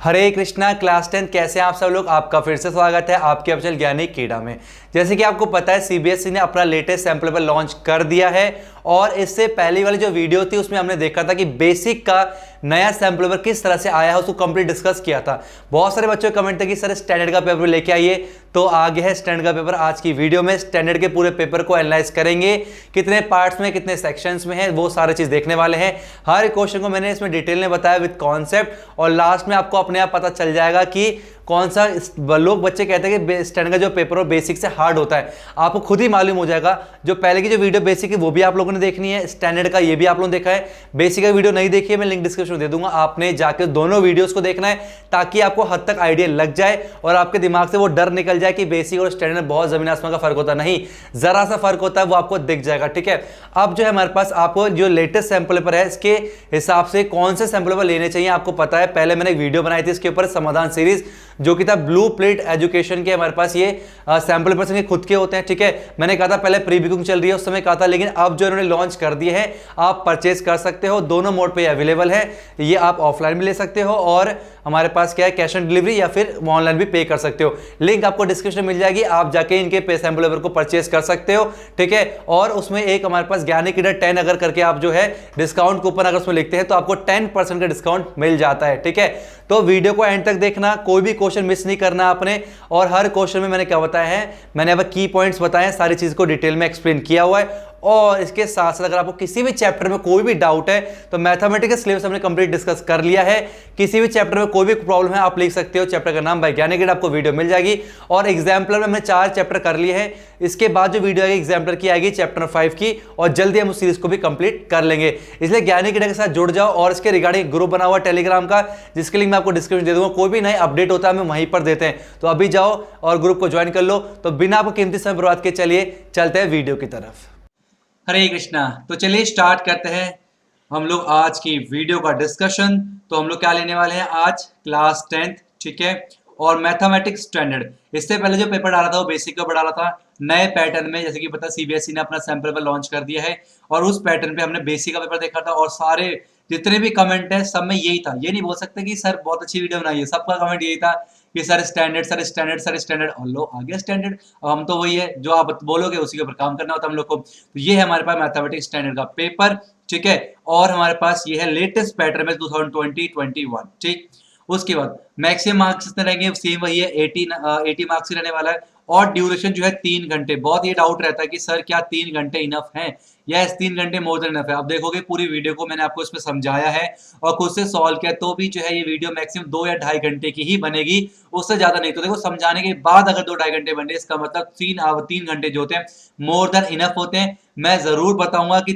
हरे Krishna class 10 कैसे हैं आप सब लोग। आपका फिर से स्वागत है आपके अपचल ज्ञानी कीड़ा में। जैसे कि आपको पता है सीबीएसई ने अपना लेटेस्ट सैंपल पेपर लॉन्च कर दिया है और इससे पहली वाली जो वीडियो थी उसमें हमने देखा था कि बेसिक का नया सैंपल पेपर किस तरह से आया है उसको कंप्लीट डिस्कस किया था। बहुत सारे बच्चों के कमेंट थे कि सर स्टैंडर्ड का पेपर लेके आइए, तो आ गया है स्टैंडर्ड का पेपर। आज की वीडियो में स्टैंडर्ड के पूरे पेपर को एनालाइज करेंगे, कितने पार्ट्स में कितने सेक्शंस में है वो सारी चीज देखने वाले हैं। हर क्वेश्चन को मैंने इसमें डिटेल में बताया विद कॉन्सेप्ट और लास्ट में आपको अपने आप पता चल जाएगा कि कौन सा। लोग बच्चे कहते हैं कि स्टैंडर्ड का जो पेपर हो बेसिक से हार्ड होता है, आपको खुद ही मालूम हो जाएगा। जो पहले की जो वीडियो बेसिक है वो भी आप लोगों ने देखनी है, स्टैंडर्ड का ये भी आप लोगों ने देखा है। बेसिक का वीडियो नहीं देखी है, मैं लिंक डिस्क्रिप्शन में दे दूंगा, आपने जाकर दोनों वीडियोस को देखना है ताकि आपको हद तक आइडिया लग जाए और आपके दिमाग से वो डर निकल जाए कि बेसिक और स्टैंडर्ड में बहुत जमीन आसमान का फर्क होता नहीं, जरा सा फर्क होता है, वो आपको दिख जाएगा। ठीक है, अब जो है हमारे पास आपको जो लेटेस्ट सैंपल पेपर है इसके हिसाब से कौन से सैंपल पेपर लेने चाहिए आपको पता है। पहले मैंने एक वीडियो बनाई थी इसके ऊपर समाधान सीरीज जो कि था ब्लू प्लेट एजुकेशन के। हमारे पास ये सैंपल पेपर खुद के होते हैं। ठीक है, मैंने कहा था पहले प्री बुकिंग चल रही है उस समय कहा था, लेकिन अब जो इन्होंने लॉन्च कर दिए हैं आप परचेज कर सकते हो, दोनों मोड पे अवेलेबल है। ये आप ऑफलाइन भी ले सकते हो और हमारे पास क्या है कैश ऑन डिलीवरी या फिर ऑनलाइन भी पे कर सकते हो। लिंक आपको डिस्क्रिप्शन में मिल जाएगी, आप जाके इनके पे सैंपल पेपर को परचेज कर सकते हो। ठीक है, और उसमें एक हमारे पास ज्ञानी कीड़ा 10 अगर करके आप जो है डिस्काउंट कूपन अगर उसमें लिखते हैं तो आपको 10% का डिस्काउंट मिल जाता है। ठीक है, तो वीडियो को एंड तक देखना, कोई भी क्वेश्चन मिस नहीं करना आपने। और हर क्वेश्चन में मैंने क्या बताया है, मैंने अब की पॉइंट्स बताए हैं, सारी चीज को डिटेल में एक्सप्लेन किया हुआ है। और इसके साथ साथ अगर आपको किसी भी चैप्टर में कोई भी डाउट है तो मैथमेटिक्स सिलेबस हमने कंप्लीट डिस्कस कर लिया है। किसी भी चैप्टर में कोई भी प्रॉब्लम है आप लिख सकते हो, चैप्टर का नाम वैज्ञानिक कीड़ा, आपको वीडियो मिल जाएगी। और एग्जाम्पलर में हमने 4 चैप्टर कर लिए हैं, इसके बाद जो वीडियो आएगी एग्जाम्पलर की आएगी चैप्टर 5 की, और जल्दी हम उस सीरीज को भी कंप्लीट कर लेंगे। इसलिए ज्ञानी कीड़ा के साथ जुड़ जाओ और इसके रिगार्डिंग ग्रुप बना हुआ टेलीग्राम का, जिसके लिंक मैं आपको डिस्क्रिप्शन दे दूंगा। कोई भी नई अपडेट होता है हमें वहीं पर देते हैं, तो अभी जाओ और ग्रुप को ज्वाइन कर लो। तो बिना आपको कीमती समय बर्बाद के चलिए चलते हैं वीडियो की तरफ। हरे कृष्णा, तो चलिए स्टार्ट करते हैं हम लोग आज की वीडियो का डिस्कशन। तो हम लोग क्या लेने वाले हैं आज, क्लास 10th। ठीक है, और मैथमेटिक्स स्टैंडर्ड। इससे पहले जो पेपर डाला था वो बेसिक का डाला था नए पैटर्न में। जैसे कि पता सीबीएसई ने अपना सैंपल पेपर लॉन्च कर दिया है और उस पैटर्न पे हमने बेसिक का पेपर देखा था और सारे जितने भी कमेंट है सब में यही था। ये नहीं बोल सकते कि सर बहुत अच्छी वीडियो बनाई है, सबका कमेंट यही था कि sir standard sir standard sir standard, और लो आ गया स्टैंडर्ड। अब हम तो वही है जो आप बोलोगे उसी के ऊपर काम करना होता है हम लोग को। तो ये है हमारे पास मैथमेटिक्स स्टैंडर्ड का पेपर। ठीक है, और हमारे पास ये है लेटेस्ट पैटर्न में 2020-21। ठीक, उसके बाद मैक्सिमम मार्क्स कितने रहेंगे, सेम वही है 80 मार्क्स ही रहने वाला है। और ड्यूरेशन जो है 3 घंटे। बहुत ये डाउट रहता है कि सर क्या 3 घंटे इनफ है, यस 3 घंटे मोर देन इनफ है। आप देखोगे पूरी वीडियो को मैंने आपको इसमें समझाया है और खुद से सॉल्व किया, तो भी जो है ये वीडियो मैक्सिमम 2 या 2.5 घंटे की ही बनेगी, उससे ज्यादा नहीं। तो देखो समझाने के बाद अगर 2-2.5 घंटे बने, इसका मतलब 3 घंटे जो होते हैं मोर देन इनफ होते हैं। मैं जरूर बताऊंगा कि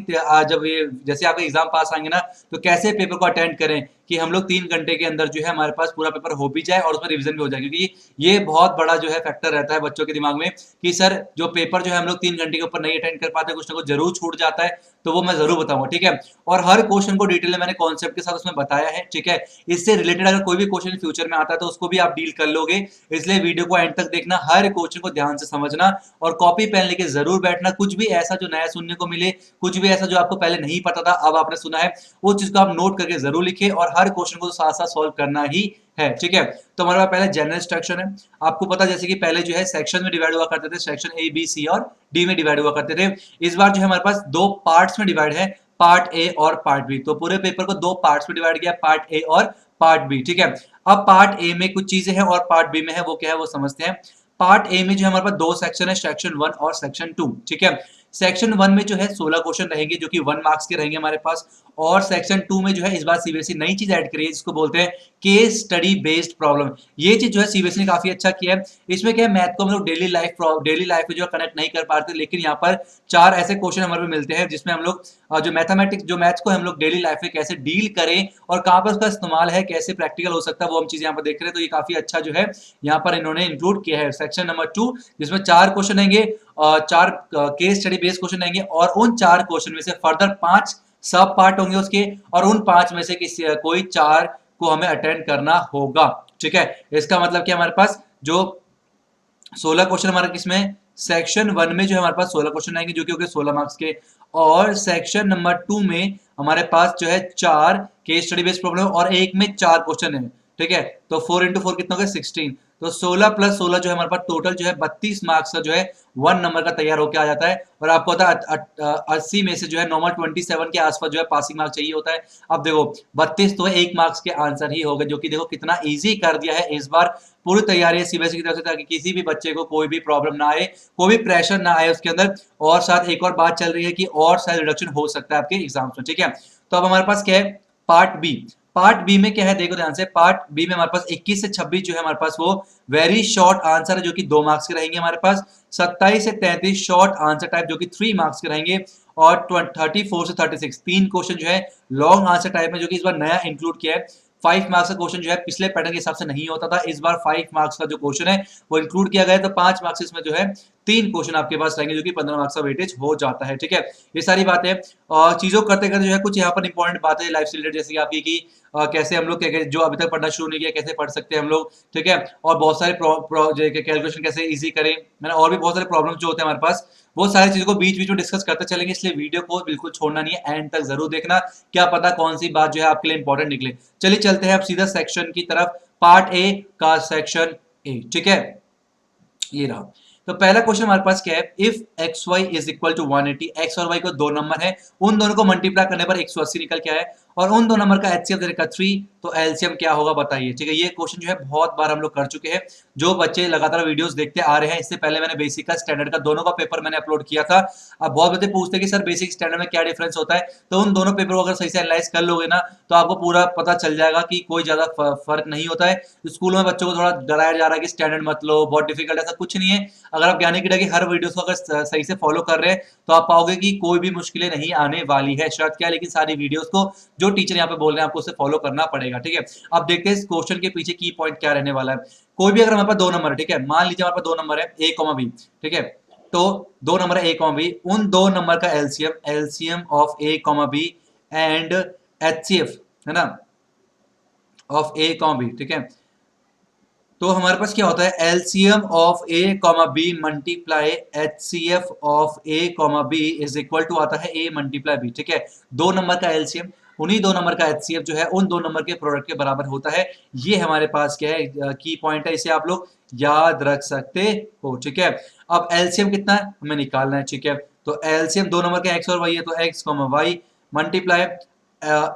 जब ये जैसे आपके एग्जाम पास आएंगे ना तो कैसे पेपर को अटेंड करें कि हम लोग 3 घंटे के अंदर जो है हमारे पास पूरा पेपर हो भी जाए और उसमें रिवीजन भी हो जाए। क्योंकि ये बहुत बड़ा जो है फैक्टर रहता है बच्चों के दिमाग में कि सर जो पेपर जो है हम लोग 3 घंटे के ऊपर नहीं अटेंड कर पाते, कुछ ना कुछ जरूर छूट जाता है, तो वो मैं जरूर बताऊंगा। ठीक है, और हर क्वेश्चन को डिटेल में मैंने कॉन्सेप्ट के साथ उसमें बताया है। ठीक है, इससे रिलेटेड अगर कोई भी क्वेश्चन फ्यूचर में आता है तो उसको भी आप डील कर लोगे, इसलिए वीडियो को एंड तक देखना, हर क्वेश्चन को ध्यान से समझना और कॉपी पेन लेके जरूर बैठना। कुछ भी ऐसा जो नया सुनने को मिले, कुछ भी ऐसा जो आपको पहले नहीं पता था अब आपने सुना है, वो चीज को आप नोट करके जरूर लिखे और हर क्वेश्चन को साथ साथ सॉल्व करना ही है। ठीक है, तो हमारे पास पहले जनरल इंस्ट्रक्शन है। आपको पता जैसे कि पहले जो है सेक्शन में डिवाइड हुआ करते थे, सेक्शन ए बी सी और डी में डिवाइड हुआ करते थे। इस बार जो है हमारे पास 2 पार्ट्स में डिवाइड है, पार्ट ए और पार्ट बी। तो पूरे पेपर को 2 पार्ट्स में डिवाइड किया, पार्ट ए और पार्ट बी। ठीक है, अब पार्ट ए में कुछ चीजें हैं और पार्ट बी में है, वो क्या है वो समझते हैं। पार्ट ए में जो हमारे पास 2 सेक्शन है, सेक्शन 1 और सेक्शन 2। ठीक है, सेक्शन 1 में जो है 16 क्वेश्चन रहेंगे जो कि 1 मार्क्स के रहेंगे हमारे पास, और सेक्शन 2 में जो है इस बार सीबीएसई नई चीज ऐड करी है जिसको बोलते हैं केस स्टडी बेस्ड प्रॉब्लम। ये चीज जो है सीबीएसई ने काफी अच्छा किया है। इसमें क्या है, मैथ को हम लोग डेली लाइफ में जो कनेक्ट नहीं कर पाते, लेकिन यहाँ पर 4 ऐसे क्वेश्चन हमारे पे मिलते हैं जिसमें हम लोग जो मैथमेटिक्स जो मैथ्स को हम लोग डेली लाइफ में कैसे डील करें और कहाँ पर उसका इस्तेमाल है, कैसे प्रैक्टिकल हो सकता है, वो हम चीजें यहाँ पर देख रहे हैं। तो ये काफी अच्छा जो है यहाँ पर इन्होंने इंक्लूड किया है। सेक्शन नंबर 2 जिसमें 4 क्वेश्चन रहेंगे, 4 केस स्टडी बेस्ड क्वेश्चन रहेंगे और उन 4 क्वेश्चन में से फर्दर 5 सब पार्ट होंगे उसके, और उन 5 में से किसी कोई 4 को हमें अटेंड करना होगा। ठीक है, इसका मतलब कि हमारे पास जो 16 क्वेश्चन हमारे किसमें, सेक्शन 1 में जो है हमारे पास 16 क्वेश्चन आएंगे जो कि हो गए 16 मार्क्स के, और सेक्शन नंबर 2 में हमारे पास जो है 4 केस स्टडी बेस्ड प्रॉब्लम और एक में 4 क्वेश्चन है। ठीक है, तो 4 इंटू 4 कितना हो गया 16, तो 16 प्लस 16 जो है हमारे पास टोटल जो है 32 मार्क्स का जो है 1 नंबर का तैयार होकर आ जाता है। और आपको पता है 80 में से जो है नॉर्मल 27 के आसपास जो है पासिंग मार्क्स चाहिए होता है। अब देखो 32 तो 1 मार्क्स के आंसर ही हो गए, जो कि देखो कितना ईजी कर दिया है इस बार। पूरी तैयारी है सीबीएसई की तरफ से ताकि किसी भी बच्चे को कोई भी प्रॉब्लम ना आए, कोई भी प्रेशर ना आए उसके अंदर। और साथ एक और बात चल रही है कि और शायद रिडक्शन हो सकता है आपके एग्जाम्स में, ठीक है। तो अब हमारे पास क्या है, पार्ट बी। पार्ट बी में क्या है देखो ध्यान से, पार्ट बी में हमारे पास 21 से 26 जो है हमारे पास वो वेरी शॉर्ट आंसर है जो कि 2 मार्क्स के रहेंगे हमारे पास। 27 से 33 शॉर्ट आंसर टाइप जो कि 3 मार्क्स के रहेंगे। और 34 से 36 तीन क्वेश्चन जो है लॉन्ग आंसर टाइप में, जो कि इस बार नया इंक्लूड किया है। 5 मार्क्स का क्वेश्चन जो है पिछले पैटर्न के हिसाब से नहीं होता था, इस बार 5 मार्क्स का जो क्वेश्चन है वो इंक्लूड किया गया है। तो 5 मार्क्स इसमें जो है 3 क्वेश्चन आपके पास रहेंगे जो कि 15 मार्क्स का वेटेज हो जाता है, ठीक है। ये सारी बातें और चीजों करते करते जो है कुछ यहाँ पर इंपॉर्टेंट बातें लाइफ से रिलेटेड, जैसे कि आपकी की कैसे हम लोग जो अभी तक पढ़ना शुरू नहीं किया कैसे पढ़ सकते हैं हम लोग, ठीक है। और बहुत सारे कैलकुलेशन कैसे इजी करें, मैंने और भी बहुत सारे प्रॉब्लम जो होते हैं हमारे पास, वो सारी चीजों को बीच बीच में डिस्कस करते चलेंगे। इसलिए वीडियो को बिल्कुल छोड़ना नहीं है, एंड तक जरूर देखना, क्या पता कौन सी बात जो है आपके लिए इंपॉर्टेंट निकले। चलिए चलते हैं अब सीधा सेक्शन की तरफ, पार्ट ए का सेक्शन ए, ठीक है। ये रहा, तो पहला क्वेश्चन हमारे पास क्या है, if X Y is equal to 180, X और वाई को दो नंबर है, उन दोनों को मल्टीप्लाई करने पर 180 निकल के आया है, और उन दो नंबर का एचसीएफ दे रखा 3, तो एलसीएम क्या होगा बताइए, ठीक है। ये क्वेश्चन जो है बहुत बार हम लोग कर चुके हैं, जो बच्चे लगातार वीडियोस देखते आ रहे हैं। इससे पहले मैंने बेसिक का स्टैंडर्ड का दोनों का पेपर मैंने अपलोड किया था। अब बहुत बच्चे पूछते हैं कि सर बेसिक स्टैंडर्ड में क्या डिफरेंस होता है, तो उन दोनों पेपर को अगर सही से एनालाइज कर लोगे ना तो आपको पूरा पता चल जाएगा कि कोई ज्यादा फर्क नहीं होता है। स्कूलों में बच्चों को थोड़ा डराया जा रहा है कि स्टैंडर्ड मत लो, बहुत डिफिकल्ट, ऐसा कुछ नहीं है। अगर आप ज्ञानी की हर वीडियो को अगर सही से फॉलो कर रहे हैं तो आप पाओगे कि कोई भी मुश्किलें नहीं आने वाली है। शर्त क्या है, लेकिन सारी वीडियोस को जो टीचर यहाँ पे बोल रहे हैं आपको उसे फॉलो करना पड़ेगा, ठीक है। अब देखते हैं इस क्वेश्चन के पीछे की पॉइंट क्या रहने वाला है। कोई भी अगर हमारे पास दो नंबर है, ठीक है, मान लीजिए हमारे पास दो नंबर है ए कॉमा बी, ठीक है। तो दो नंबर है ए कॉमा बी, उन दो नंबर का LCM, LCM of A comma B and HCF है ना ऑफ ए कॉमा बी, ठीक है। तो हमारे पास क्या होता है, LCM of A comma B multiply HCF of A comma B is equal to आता है ए मल्टीप्लाई बी, ठीक है। दो नंबर का एलसीएम उन्हीं दो नंबर का एचसीएफ जो है उन दो नंबर के प्रोडक्ट के बराबर होता है। ये हमारे पास क्या है की पॉइंट है, इसे आप लोग याद रख सकते हो, ठीक है। अब एलसीएम कितना है हमें निकालना है, ठीक है। तो एलसीएम दो नंबर के एक्स और वाई है, तो X comma Y multiply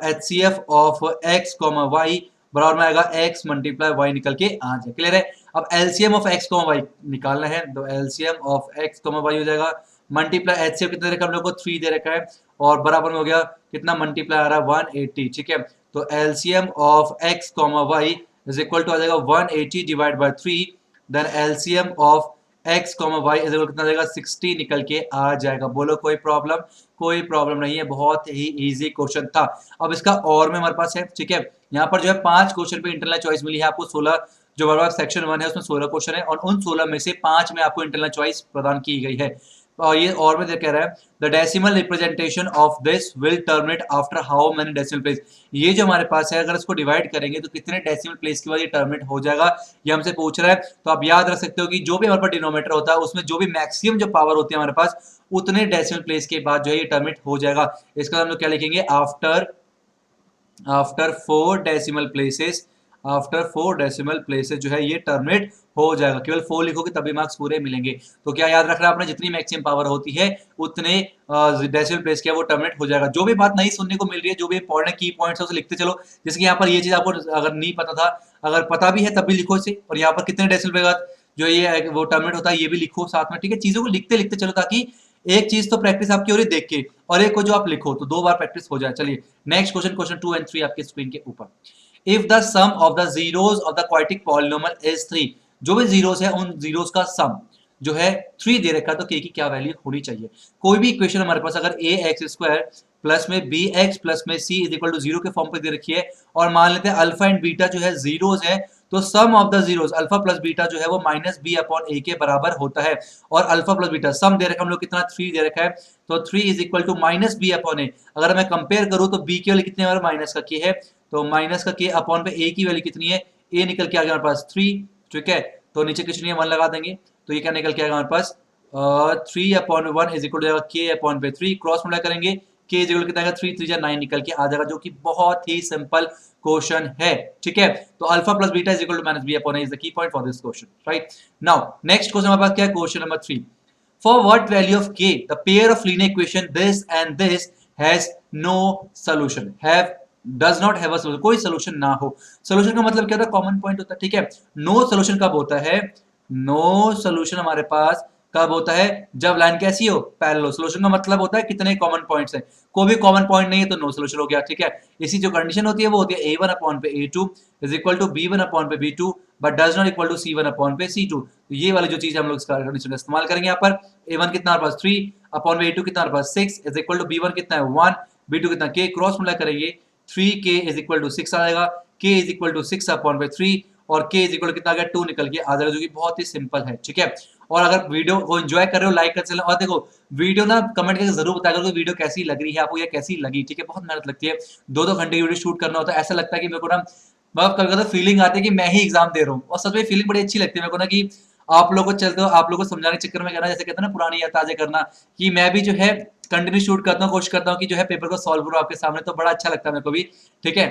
HCF of X comma Y बराबर में आएगा x मल्टीप्लाई y निकल के आ जाए, क्लियर है। अब LCM of x comma y निकालना है, तो LCM of x comma y हो जाएगा मल्टीप्लाई एचसीएफ कितना दे रखा है हम लोग को 3 दे रखा है, और बराबर में हो गया कितना मल्टीप्लाई आ रहा है 180, ठीक है। तो LCM of x comma y is equal to आ जाएगा 180 divide by 3, then LCM of x comma y is equal कितना आ जाएगा 60 निकल के आ जाएगा। बोलो कोई प्रॉब्लम, कोई प्रॉब्लम नहीं है, बहुत ही इजी क्वेश्चन था। अब इसका और में हमारे पास है, ठीक है। यहाँ पर जो है 5 क्वेश्चन पे इंटरनल चॉइस मिली है आपको, 16 जो हमारे पास सेक्शन 1 है उसमें 16 क्वेश्चन है, और उन 16 में से 5 में आपको इंटरनल चॉइस प्रदान की गई है। और ये और में कह रहा है the decimal representation of this will terminate after how many decimal place. ये जो हमारे पास है अगर इसको डिवाइड करेंगे तो कितने डेसिमल प्लेस के बाद ये टर्मिनेट हो जाएगा, ये हमसे पूछ रहा है। तो आप याद रख सकते हो कि जो भी हमारे पास डिनोमीटर होता है उसमें जो भी मैक्सिमम जो पावर होती है हमारे पास उतने डेसिमल प्लेस के बाद जो है ये टर्मिनेट हो जाएगा। इसका हम लोग क्या लिखेंगे, after 4 decimal places, after 4 decimal places जो है ये टर्मिनेट हो जाएगा। केवल 4 लिखोगे तभी मार्क्स पूरे मिलेंगे। तो क्या याद रखना आपने, जितनी मैक्सिमम पावर होती है उतने डेसिमल प्लेस क्या वो टर्मिनेट हो जाएगा। जो भी बात नहीं सुनने को मिल रही है, जो भी इंपॉर्टेंट की पॉइंट्स है उसे लिखते चलो। जैसे कि यहाँ पर ये चीज आपको अगर नहीं पता था, अगर पता भी है तब भी लिखो इसे, और यहाँ पर कितने डेसिमल के बाद जो ये वो टर्मिनेट होता है ये भी लिखो साथ में, ठीक है। चीजों को लिखते लिखते चलो, ताकि एक चीज तो प्रैक्टिस आपकी हो रही देख के, और एक को जो आप लिखो तो 2 बार प्रैक्टिस हो जाए। चलिए नेक्स्ट क्वेश्चन, क्वेश्चन 2 एंड 3 आपके स्क्रीन के ऊपर। If the sum of the zeros of the quadratic polynomial is 3, जो भी जीरोस है उन जीरोस का सम जो है 3 दे रखा है, तो k की क्या वैल्यू होनी चाहिए। कोई भी इक्वेशन हमारे पास अगर ax² प्लस में bx प्लस में c इज इक्वल टू 0 के फॉर्म पे दे रखी है, और मान लेते हैं अल्फा एंड बीटा जो है जीरोस है, तो sum of the zeros alpha plus beta जो है वो माइनस बी अपॉन ए के बराबर होता है। और अल्फा प्लस बीटा सम दे रखा है हम लोग कितना 3 दे रखा है, तो 3 is equal to minus B upon a. अगर मैं कंपेयर करूं तो बी की वैल्यू कितनी है, माइनस का के है, तो माइनस का के अपॉन पे ए की वैल्यू कितनी है, ए निकल के आ गया हमारे पास 3, ठीक है। तो नीचे कुछ नहीं है 1 लगा देंगे, तो ये क्या निकल के आएगा हमारे पास 3 अपॉन 1 इज इक्वल टू के अपॉन पे 3, क्रॉस मल्टीप्लाई करेंगे k इज इक्वल कितना आएगा 3 3 9 निकल के आ जाएगा, जो कि बहुत ही सिंपल क्वेश्चन है। ठीक है, तो alpha plus beta is equal to minus B upon A is the key point for this question, right. Now next question हमारे पास क्या है, question number 3। For what value of k the pair of linear equation this and this has no solution, have does not have a solution, कोई solution ना हो। Solution का मतलब क्या होता है, कॉमन पॉइंट होता है। ठीक है, नो सॉल्यूशन कब होता है, नो सॉल्यूशन हमारे पास कब होता है, जब लाइन कैसी हो, पैरेलल। सॉल्यूशन का मतलब होता है कितने कॉमन पॉइंट्स हैं, कोई भी कॉमन पॉइंट नहीं है तो नो सॉल्यूशन हो गया। ठीक है, इसी जो कंडीशन होती है वो होती है a1 अपॉन पे a2 is equal to b1 upon पे b2 but does not equal to c1 upon पे c2। तो ये वाली जो चीज हम लोग इसका कंडीशन का इस्तेमाल करेंगे यहाँ पर। a1 कितना हमारे पास 3 अपॉन पे a2 कितना हमारे पास 6 इज इक्वल टू b1 कितना है 1, b2 कितना k, क्रॉस मल्टीप्लाई करेंगे 3k इज इक्वल टू 6 आ जाएगा, k is equal to 6 upon पे 3 और k इज इक्वल कितना आ गया 2 निकल के आ जाएगा, जो कि बहुत ही सिंपल है। ठीक है, और अगर वीडियो को एंजॉय कर रहे हो लाइक कर चलें, और देखो वीडियो ना कमेंट करके जरूर बताया करो कि वीडियो कैसी लग रही है आपको या कैसी लगी। ठीक है, बहुत मेहनत लगती है, 2-2 घंटे की वीडियो शूट करना होता है, ऐसा लगता है कि मेरे को ना बहुत कभी कभी फीलिंग आती है कि मैं ही एग्जाम दे रहा हूँ, और सच में फीलिंग बड़ी अच्छी लगती है मेरे को ना कि आप लोगों को चलते हो, आप लोगों को समझाने के चक्कर में कहना, जैसे कहते हैं ना पुरानी याद ताजा करना, कि मैं भी जो है कंटिन्यू शूट करता हूँ, कोशिश करता हूँ कि जो है पेपर को सॉल्व करूँ आपके सामने, तो बड़ा अच्छा लगता है मेरे को भी। ठीक है,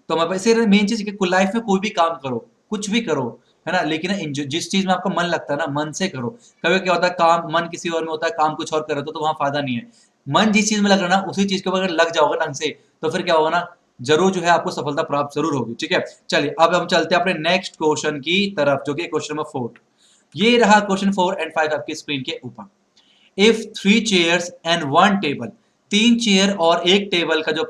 तो मैं इसे मेन चीज लाइफ में कोई भी काम करो, कुछ भी करो, है ना, लेकिन जिस चीज में आपका मन लगता है ना, मन से करो। कभी क्या होता है, काम मन किसी और में होता है, काम कुछ और करे तो वहां फायदा नहीं है। मन जिस चीज में लग रहा है ना, उसी चीज के ऊपर अगर लग जाओगे ढंग से, तो फिर क्या होगा ना, जरूर जो है आपको सफलता प्राप्त जरूर होगी। ठीक है, चलिए अब हम चलते हैं अपने नेक्स्ट क्वेश्चन की तरफ, जो कि क्वेश्चन नंबर 4। ये रहा क्वेश्चन 4 एंड 5 आपकी स्क्रीन के ऊपर। If 3 chairs and 1 table, 3 chair और 1 टेबल का जो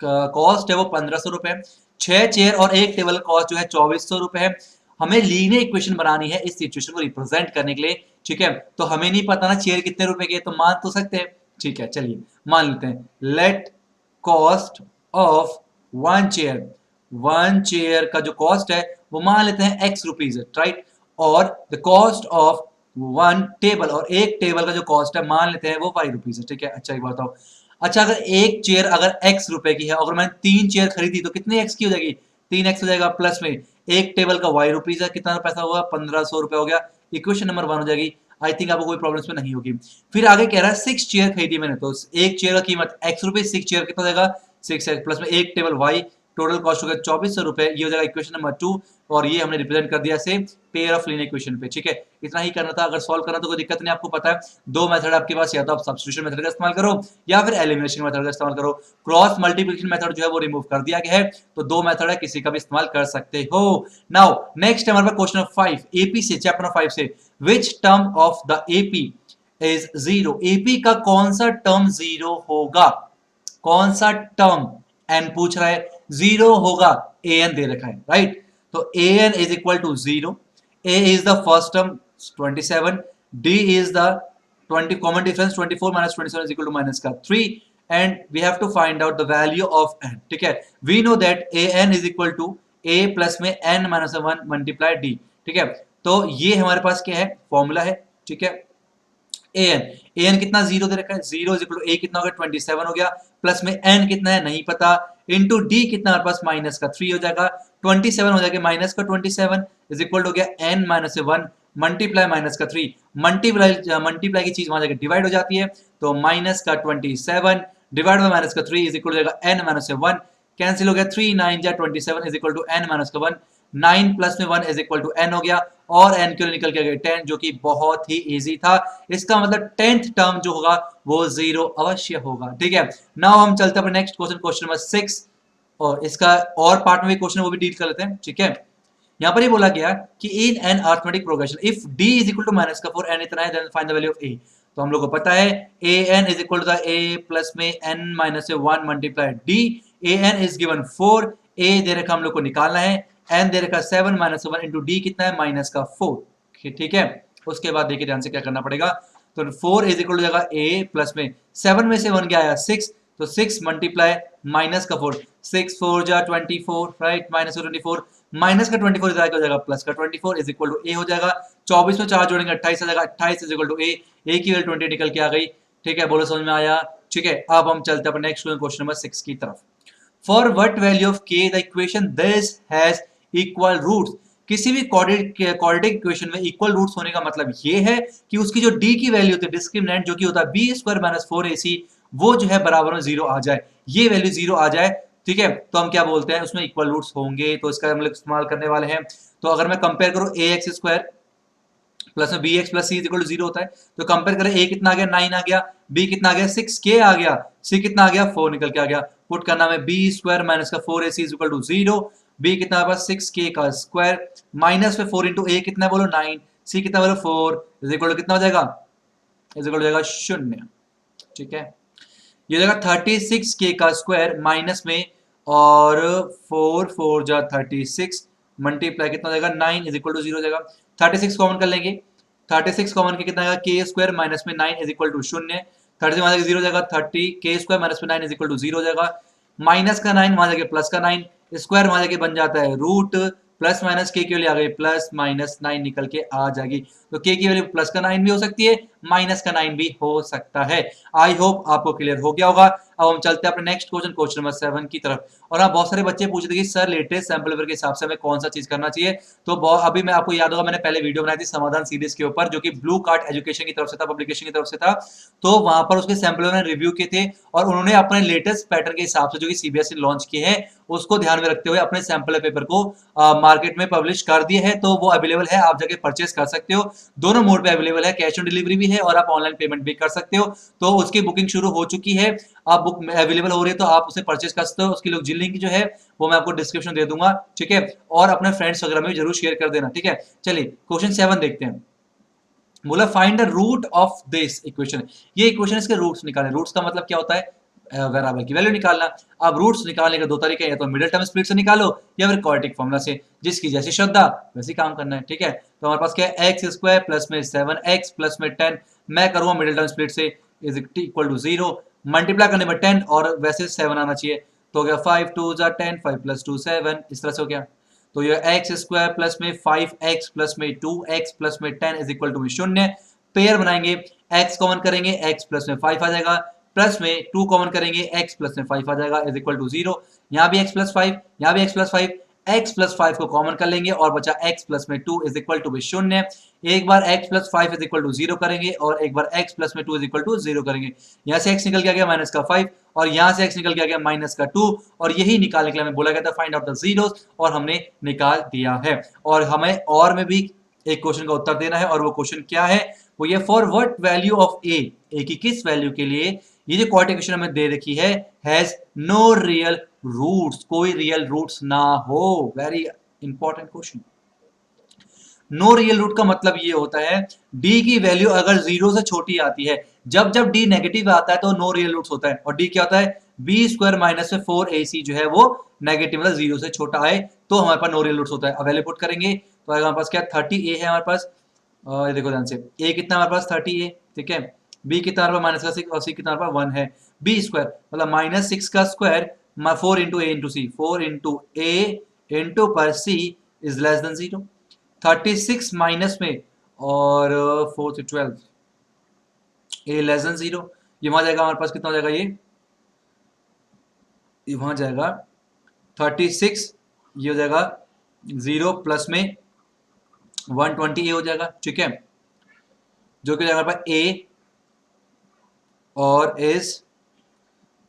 कॉस्ट है वो 1500 रुपए है, 6 चेयर और 1 टेबल कॉस्ट जो है 2400 रुपए है। हमें लीनियर इक्वेशन बनानी है इस सिचुएशन को रिप्रेजेंट करने के लिए। ठीक है, तो हमें नहीं पता ना चेयर कितने रुपए के, तो मान तो सकते हैं। ठीक है, चलिए मान लेते हैं, लेट कॉस्ट ऑफ 1 चेयर का जो कॉस्ट है वो मान लेते हैं x रुपीज, राइट, और द कॉस्ट ऑफ 1 टेबल, और 1 टेबल का जो कॉस्ट है मान लेते हैं वो 5 रुपीज है। ठीक है, अच्छा एक बात बताओ, अच्छा अगर एक चेयर अगर x रुपए की है, अगर मैंने 3 चेयर खरीदी तो कितने x की हो जाएगी, 3x हो जाएगा, प्लस में एक टेबल का y रुपीज है, कितना पैसा होगा 1500 रुपए हो गया। इक्वेशन नंबर 1 हो जाएगी। आई थिंक आपको कोई प्रॉब्लम इसमें नहीं होगी। फिर आगे कह रहा है 6 चेयर खरीदी मैंने, तो एक चेयर का कीमत x रुपीज, 6 चेयर कितना हो जाएगा 6x, प्लस में एक टेबल y, टोटल कॉस्ट हो गया 2400 रुपए। ये हो जाएगा इक्वेशन नंबर 2, और ये हमने रिप्रेजेंट कर दिया से पेयर ऑफ लीनियर इक्वेशन पे। ठीक है, इतना ही करना था। अगर सॉल्व करना तो कोई दिक्कत नहीं, आपको पता है 2 मेथड आपके पास, या तो आप सब्स्टिट्यूशन मेथड का इस्तेमाल करो या फिर एलिमिनेशन मेथड का इस्तेमाल करो। क्रॉस मल्टीप्लिकेशन मेथड जो है वो रिमूव कर दिया गया है, तो 2 मेथड है, किसी का भी इस्तेमाल कर सकते हो। नाउ नेक्स्ट हमारे पास क्वेश्चन नंबर 5 एपी से, चैप्टर नंबर 5 से, which term of the AP is 0, AP का कौन सा टर्म 0 होगा, कौन सा टर्म एन पूछ रहा है 0 होगा, ए एन दे रखा है, राइट। तो a n is equal to 0, a is the first term 27, d is the 20 common difference 24 minus 27 is equal to minus का 3, and we have to find out the value of n. ठीक है, we know that a n is equal to a plus में n minus 1 multiply d. ठीक है, तो ये हमारे पास क्या है, फॉर्मूला है। ठीक है, an कितना 0 दे रखा है, 0 इज इक्वल टू a कितना हो गया 27 हो गया, प्लस में n कितना है नहीं पता, इनटू d कितना हमारे पास माइनस का 3 हो जाएगा, 27 हो जाएगा माइनस का 27 इज इक्वल टू हो गया n माइनस 1 मल्टीप्लाई माइनस का 3, मल्टीप्लाई की चीज वहां जाकर डिवाइड हो जाती है, तो माइनस का 27 डिवाइड बाय माइनस का 3 इज इक्वल हो जाएगा n माइनस 1, कैंसिल हो गया 3 9 जा 27 is equal to n minus का 1, 9 प्लस में 1 इज इक्वल टू n हो गया, और n के लिए निकल के गए 10, जो कि बहुत ही इजी था। इसका मतलब 10th टर्म जो होगा वो 0 अवश्य होगा। ठीक है, नाउ हम चलते हैं नेक्स्ट क्वेश्चन, क्वेश्चन नंबर 6, और इसका और पार्ट में भी क्वेश्चन वो भी डील कर लेते हैं। ठीक है, यहाँ पर ये बोला गया कि in an arithmetic progression if d is equal to minus का 4 n इतना है, then find the value of a। तो हम लोग को पता है a n is equal to the a plus में n minus 1 multiply d, a n is given 4, a दे रखा हम लोग को निकालना है, n दे रखा 7 माइनस 1 इंटू डी कितना है माइनस का 4। ठीक है, उसके बाद देखिए ध्यान से क्या करना पड़ेगा, तो 4 इज इक्वल टू जाएगा a प्लस में 7 में से 1 क्या आया 6, तो 6 मल्टीप्लाई माइनस का 4, 6 4 जा 24, राइट, माइनस का 24 माइनस का 24 इधर हो जाएगा प्लस का 24 इज इक्वल टू a हो जाएगा, 24 में 4 जोड़ेंगे 28 आ जाएगा, 28 इज इक्वल टू a की वैल्यू 20 निकल के आ गई। ठीक है, बोलो समझ में आया। ठीक है, अब हम चलते हैं अपने नेक्स्ट क्वेश्चन नंबर 6 की तरफ। For what value of k the equation this has equal roots, किसी भी क्वाड्रेटिक इक्वेशन में इक्वल रूट्स होने का मतलब ये है कि उसकी जो d की वैल्यू होती है डिस्क्रिमिनेंट जो कि होता है b² माइनस 4ac, वो जो है बराबर में 0 आ जाए, ये वैल्यू 0 आ जाए, ठीक है, तो हम क्या बोलते हैं, उसमें इक्वल रूट्स होंगे, तो इसका हम लोग इस्तेमाल करने वाले हैं। तो अगर मैं कंपेयर करूं ए एक्स स्क्वायर प्लस में B X plus C equal to 0 होता है, तो कंपेयर करें, ए कितना आ गया 9 आ गया, बी कितना आ गया 6 के आ गया, सी कितना आ गया 4 निकल के आ गया, पुट करना है बी स्क्वायर माइनस का 4 ए सी इक्वल टू 0, बी कितना है पास 6 के का स्क्वायर माइनस में 4 इंटू ए कितना बोलो 9, सी कितना बोलो 4 इज इक्वल टू कितना हो जाएगा, इज इक्वल टू जाएगा 0, ठीक है। ये हो जाएगा 36 के का स्क्वायर माइनस में और 4 4 जा 36 मल्टीप्लाई कितना हो जाएगा 9 इज इक्वल टू 0 हो जाएगा। 36 कॉमन कर लेंगे, 36 कॉमन के कितना आएगा के स्क्वायर माइनस में 9 इज इक्वल टू 0, 30 वहां जाएगा 0 हो जाएगा, 30 के स्क्वायर माइनस में 9 इज इक्वल टू 0 हो जाएगा, माइनस का 9 वहां जाके प्लस का 9 स्क्वायर वहां जाके बन जाता है रूट, प्लस माइनस के वैल्यू आ गई प्लस माइनस 9 निकल के आ जाएगी, तो के की वैल्यू प्लस का 9 भी हो सकती है, माइनस का 9 भी हो सकता है। आई होप आपको क्लियर हो गया होगा। अब हम चलते हैं अपने नेक्स्ट क्वेश्चन, क्वेश्चन नंबर 7 की तरफ। और आप बहुत सारे बच्चे पूछ रहे थे कि सर लेटेस्ट सैंपल पेपर के हिसाब से हमें कौन सा चीज करना चाहिए, तो अभी मैं आपको याद होगा मैंने पहले वीडियो बनाई थी समाधान सीरीज के ऊपर, जो कि ब्लू कार्ट एजुकेशन की तरफ से था, पब्लिकेशन की तरफ से था, तो वहां पर उसके सैंपल ने रिव्यू किए थे और उन्होंने अपने लेटेस्ट पैटर्न के हिसाब से जो कि सीबीएसई लॉन्च किए हैं उसको ध्यान में रखते हुए अपने सैंपल पेपर को मार्केट में पब्लिश कर दिए है, तो वो अवेलेबल है, आप जाके परचेस कर सकते हो। दोनों मोड पे अवेलेबल है, कैश ऑन डिलीवरी भी है और आप ऑनलाइन पेमेंट भी कर सकते हो। तो उसकी बुकिंग शुरू हो चुकी है, आप बुक अवेलेबल हो रही है, तो आप उसे परचेस कर सकते हो। उसकी लोग लिंक जो है वो मैं आपको डिस्क्रिप्शन दे दूंगा, ठीक है, और अपने फ्रेंड्स वगैरह में भी जरूर शेयर कर देना, ठीक है। चलिए क्वेश्चन 7 देखते हैं। बोला find the root of this equation, ये इक्वेशन इसके रूट्स निकालें। रूट्स का मतलब क्या होता है, वेरिएबल की वैल्यू निकालना। अब रूट्स निकालने के दो तरीके हैं, या तो मिडिल टर्म स्प्लिट से निकालो या फिर क्वाड्रेटिक फॉर्मूला से, जिसकी जैसी श्रद्धा वैसे काम करना है, ठीक है। तो हमारे पास क्या है, एक्स स्क्वायर प्लस में 7x प्लस में 10, मैं करूंगा मिडिल टर्म स्प्लिट से, इज इक्वल टू 0, मल्टीप्लाई करने में 10 और वैसे 7 आना चाहिए, तो हो गया 5 2 10, 5 प्लस 2 7, इस तरह से हो गया। तो ये एक्स स्क्वायर प्लस में 5x प्लस में 2x प्लस में 10 इज इक्वल टू 0, पेयर बनाएंगे, x कॉमन करेंगे, x प्लस में 5 आ जाएगा, प्लस में 2 कॉमन करेंगे, x प्लस में 5 आ जाएगा इज इक्वल टू 0, यहाँ भी x प्लस 5, यहाँ भी x प्लस 5, x प्लस 5 को कॉमन कर लेंगे और बचा x प्लस में 2 इज इक्वल टू 0, एक बार x plus 5 is equal to 0 करेंगे और एक बार x प्लस में 2 इज इक्वल टू 0 करेंगे, यहाँ से x निकल के आ गया माइनस का 5 और यहाँ से x निकल के आ गया माइनस का 2, और यही निकालने के लिए हमें बोला गया था फाइंड आउट द जीरोस, और हमने निकाल दिया है। और हमें और में भी एक क्वेश्चन का उत्तर देना है, और वो क्वेश्चन क्या है, वो ये फॉर व्हाट वैल्यू ऑफ ए की किस वैल्यू के लिए ये जो क्वाड्रेटिक हमें दे रखी है हैज नो रियल रूट्स, कोई रियल रूट्स ना हो। Very important question. No real root का मतलब ये होता है डी की वैल्यू अगर 0 से छोटी आती है, जब जब डी नेगेटिव आता है तो नो रियल रूट्स होता है, और डी क्या होता है, बी स्क्वायर माइनस में 4ac जो है वो नेगेटिव मतलब 0 से छोटा है, तो हमारे पास नो रियल रूट्स होता है। अब वैल्यू पुट करेंगे तो हमारे पास क्या 30a है हमारे पास, ये देखो ध्यान से, a कितना हमारे पास 30a, ठीक है, b कितना हमारे पास माइनस का 6 और c कितना हमारे पास 1 है, b स्क्वायर मतलब माइनस 6 का स्क्वायर 4 इंटू ए इंटू सी, 4 इंटू ए इंटू पर सी इज लेस देन 0, 36 माइनस में और 4 से 12 ए लेस देन 0, ये वहां जाएगा हमारे पास कितना हो जाएगा, ये वहां जाएगा 36, ये हो जाएगा 0 प्लस में 120 ए हो जाएगा, ठीक है, जो कि हो जाएगा हमारे पास ए और इज